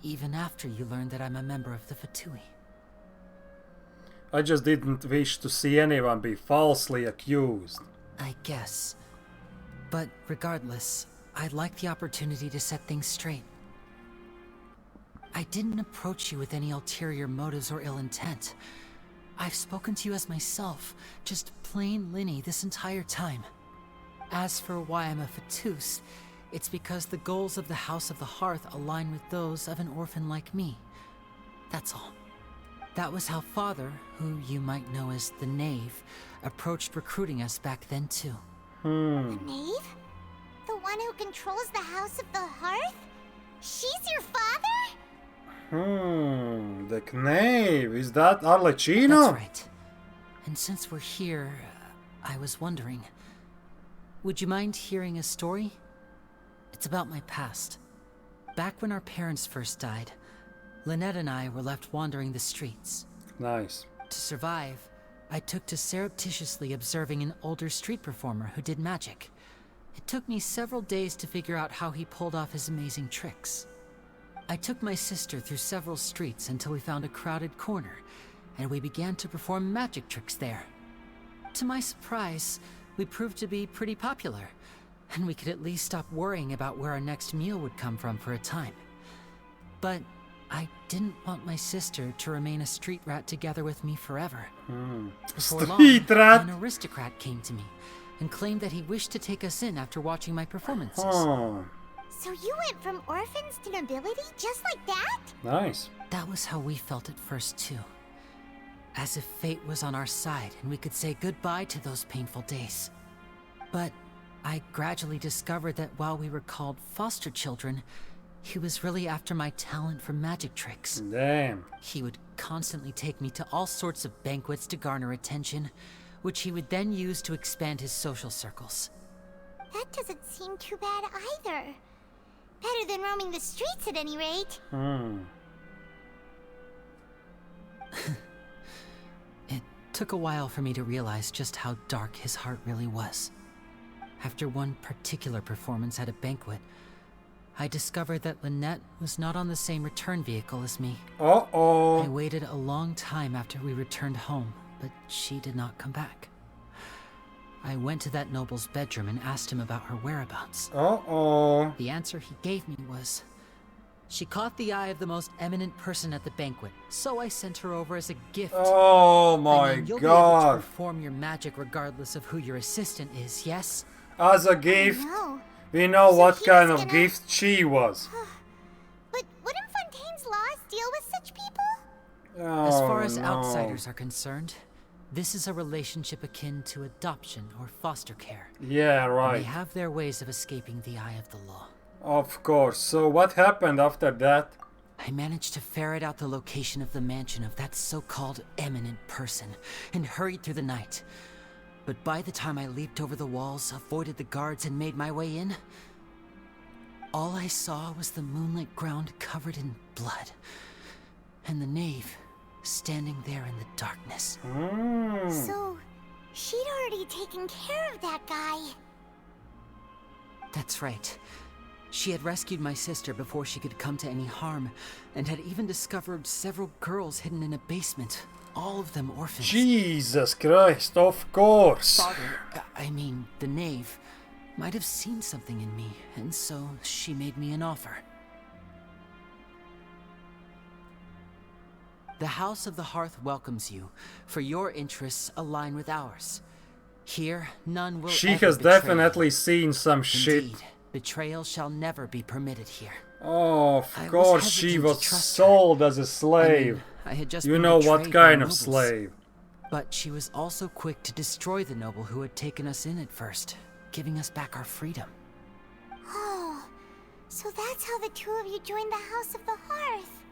G: even after you learned that I'm a member of the Fatui.
A: I just didn't wish to see anyone be falsely accused.
G: I guess. But regardless, I'd like the opportunity to set things straight. I didn't approach you with any ulterior motives or ill intent. I've spoken to you as myself, just plain Linny this entire time. As for why I'm a Fatus, it's because the goals of the House of the Hearth align with those of an orphan like me. That's all. That was how Father, who you might know as the Knave, approached recruiting us back then too.
B: The Knave? The one who controls the House of the Hearth? She's your father?
A: The Knave. Is that Arlecchino?
G: That's right. And since we're here, I was wondering, would you mind hearing a story? It's about my past. Back when our parents first died, Lynette and I were left wandering the streets.
A: Nice.
G: To survive, I took to surreptitiously observing an older street performer who did magic. It took me several days to figure out how he pulled off his amazing tricks. I took my sister through several streets until we found a crowded corner, and we began to perform magic tricks there. To my surprise, we proved to be pretty popular, and we could at least stop worrying about where our next meal would come from for a time. But I didn't want my sister to remain a street rat together with me forever. Before long, an aristocrat came to me and claimed that he wished to take us in after watching my performances.
B: So you went from orphans to nobility just like that?
A: Nice.
G: That was how we felt at first too. As if fate was on our side and we could say goodbye to those painful days. But I gradually discovered that while we were called foster children, he was really after my talent for magic tricks.
A: Damn.
G: He would constantly take me to all sorts of banquets to garner attention, which he would then use to expand his social circles.
B: That doesn't seem too bad either. Better than roaming the streets at any rate.
G: It took a while for me to realize just how dark his heart really was. After one particular performance at a banquet, I discovered that Lynette was not on the same return vehicle as me. I waited a long time after we returned home, but she did not come back. I went to that noble's bedroom and asked him about her whereabouts. The answer he gave me was, she caught the eye of the most eminent person at the banquet, so I sent her over as a gift.
A: Oh my
G: you'll
A: god.
G: be able to perform your magic regardless of who your assistant is, yes?
A: As a gift? We know so what kind of gift she was.
B: But wouldn't Fontaine's laws deal with such people?
G: As far as outsiders are concerned, this is a relationship akin to adoption or foster care.
A: Yeah, right.
G: They have their ways of escaping the eye of the law.
A: Of course. So what happened after that?
G: I managed to ferret out the location of the mansion of that so-called eminent person and hurried through the night. But by the time I leaped over the walls, avoided the guards, and made my way in, all I saw was the moonlit ground covered in blood, and the knave standing there in the darkness.
B: So, she'd already taken care of that guy.
G: That's right. She had rescued my sister before she could come to any harm, and had even discovered several girls hidden in a basement, all of them orphans.
A: Jesus Christ, of course.
G: Father, I mean, the knave, might have seen something in me, and so she made me an offer. The House of the Hearth welcomes you, for your interests align with ours. Here, none will
A: She
G: ever
A: has
G: betray
A: definitely
G: you.
A: seen some shit.
G: Indeed, betrayal shall never be permitted here.
A: Oh, of course, she was sold as a slave.
G: I had just
A: you
G: been
A: know what
G: betrayed by
A: kind of
G: nobles.
A: slave.
G: But she was also quick to destroy the noble who had taken us in at first, giving us back our freedom.
B: Oh, so that's how the two of you joined the House of the Hearth.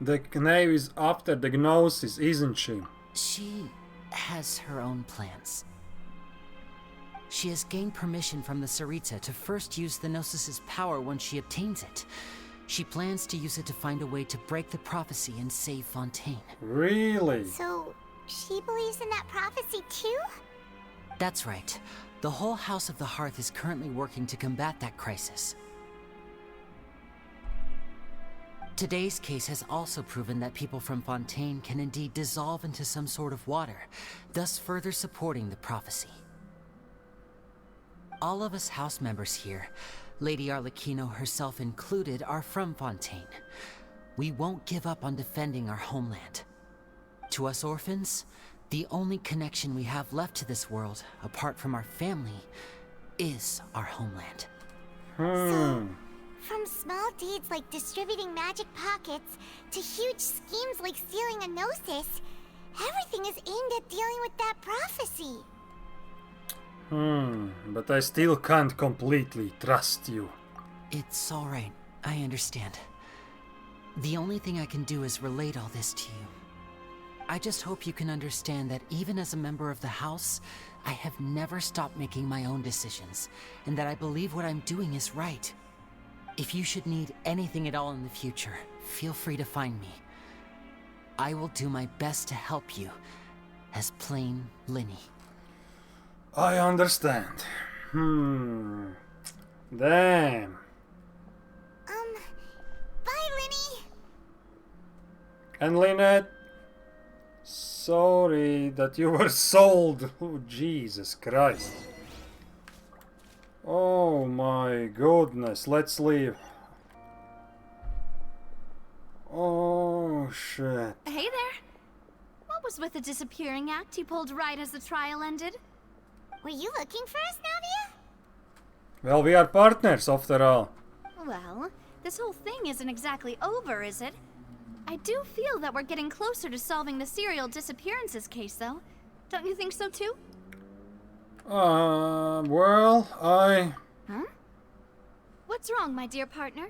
A: The knave is after the Gnosis, isn't she?
G: She has her own plans. She has gained permission from the Tsaritsa to first use the Gnosis' power when she obtains it. She plans to use it to find a way to break the prophecy and save Fontaine.
A: Really?
B: So, she believes in that prophecy too?
G: That's right. The whole House of the Hearth is currently working to combat that crisis. Today's case has also proven that people from Fontaine can indeed dissolve into some sort of water, thus further supporting the prophecy. All of us house members here, Lady Arlecchino herself included, are from Fontaine. We won't give up on defending our homeland. To us orphans, the only connection we have left to this world, apart from our family, is our homeland.
B: So, from small deeds like distributing magic pockets to huge schemes like stealing a Gnosis, everything is aimed at dealing with that prophecy.
A: But I still can't completely trust you.
G: It's alright, I understand. The only thing I can do is relate all this to you. I just hope you can understand that even as a member of the House, I have never stopped making my own decisions, and that I believe what I'm doing is right. If you should need anything at all in the future, feel free to find me. I will do my best to help you, as plain Linny.
A: I understand. Damn.
B: Bye, Linny.
A: And Lynette, sorry that you were sold. Oh, Jesus Christ. Oh my goodness, let's leave. Oh shit.
P: Hey there. What was with the disappearing act you pulled right as the trial ended?
B: Were you looking for us, Navia?
A: Well, we are partners after all.
P: Well, this whole thing isn't exactly over, is it? I do feel that we're getting closer to solving the serial disappearances case, though. Don't you think so, too?
A: Well,
P: Huh? What's wrong, my dear partner?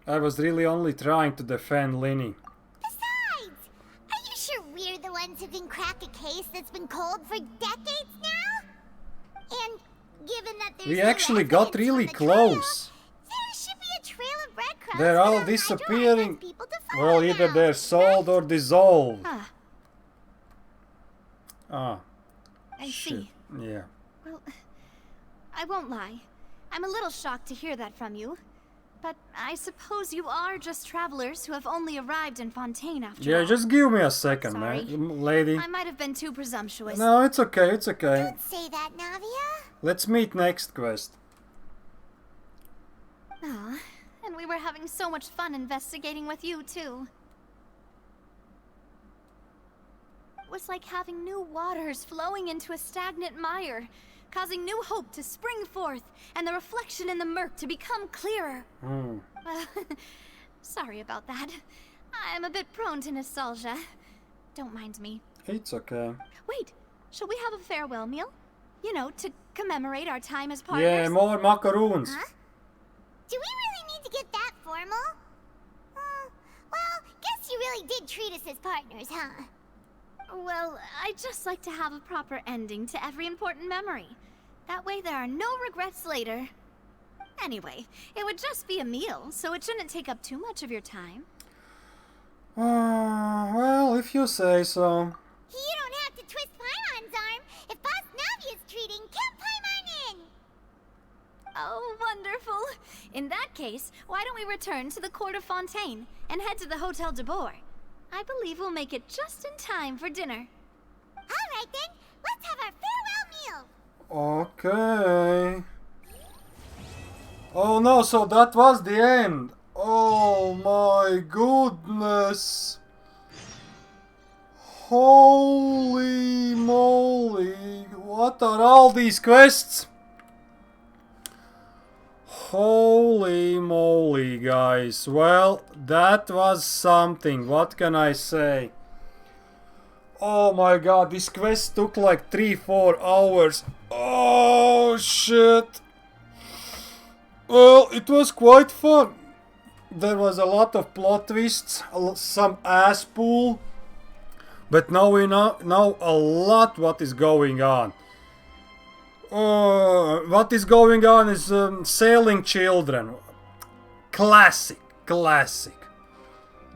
A: I was really only trying to defend Linny.
B: Besides, are you sure we're the ones who can crack a case that's been cold for decades now? And given that there's
A: We actually got really close.
B: there should be a trail of breadcrumbs.
A: They're all disappearing. Well, either they're sold or dissolved.
P: I
A: shit.
P: see.
A: Yeah.
P: Well, I won't lie. I'm a little shocked to hear that from you. But I suppose you are just travelers who have only arrived in Fontaine after all.
A: Yeah, just give me a second,
P: Sorry.
A: lady.
P: I might have been too presumptuous.
A: No, it's okay, it's okay.
B: Don't say that, Navia.
A: Let's meet next quest.
P: Aw, and we were having so much fun investigating with you, too. It was like having new waters flowing into a stagnant mire, causing new hope to spring forth, and the reflection in the murk to become clearer. Sorry about that. I'm a bit prone to nostalgia. Don't mind me.
A: It's okay.
P: Wait, shall we have a farewell meal? You know, to commemorate our time as partners?
A: Yeah, more macaroons.
B: Huh? Do we really need to get that formal? Well, guess you really did treat us as partners, huh?
P: Well, I'd just like to have a proper ending to every important memory. That way there are no regrets later. Anyway, it would just be a meal, so it shouldn't take up too much of your time.
A: Well, if you say so.
B: You don't have to twist Paimon's arm. If Boss Navi is treating, count Paimon in!
P: Oh, wonderful. In that case, why don't we return to the Court of Fontaine and head to the Hotel de Boer? I believe we'll make it just in time for dinner.
B: All right then, let's have our farewell
A: Okay.
B: meal.
A: Oh no, so that was the end. Oh my goodness. Holy moly. What are all these quests? Holy moly, guys. Well, that was something. What can I say? Oh my god, this quest took like 3-4 hours. Oh shit. Well, it was quite fun. There was a lot of plot twists, some ass pull, but now we know a lot what is going on. What is going on is sailing children. Classic.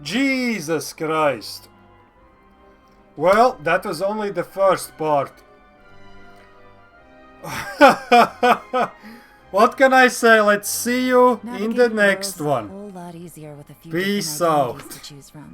A: Jesus Christ. Well, that was only the first part. What can I say? Let's see you in the next one. Peace out.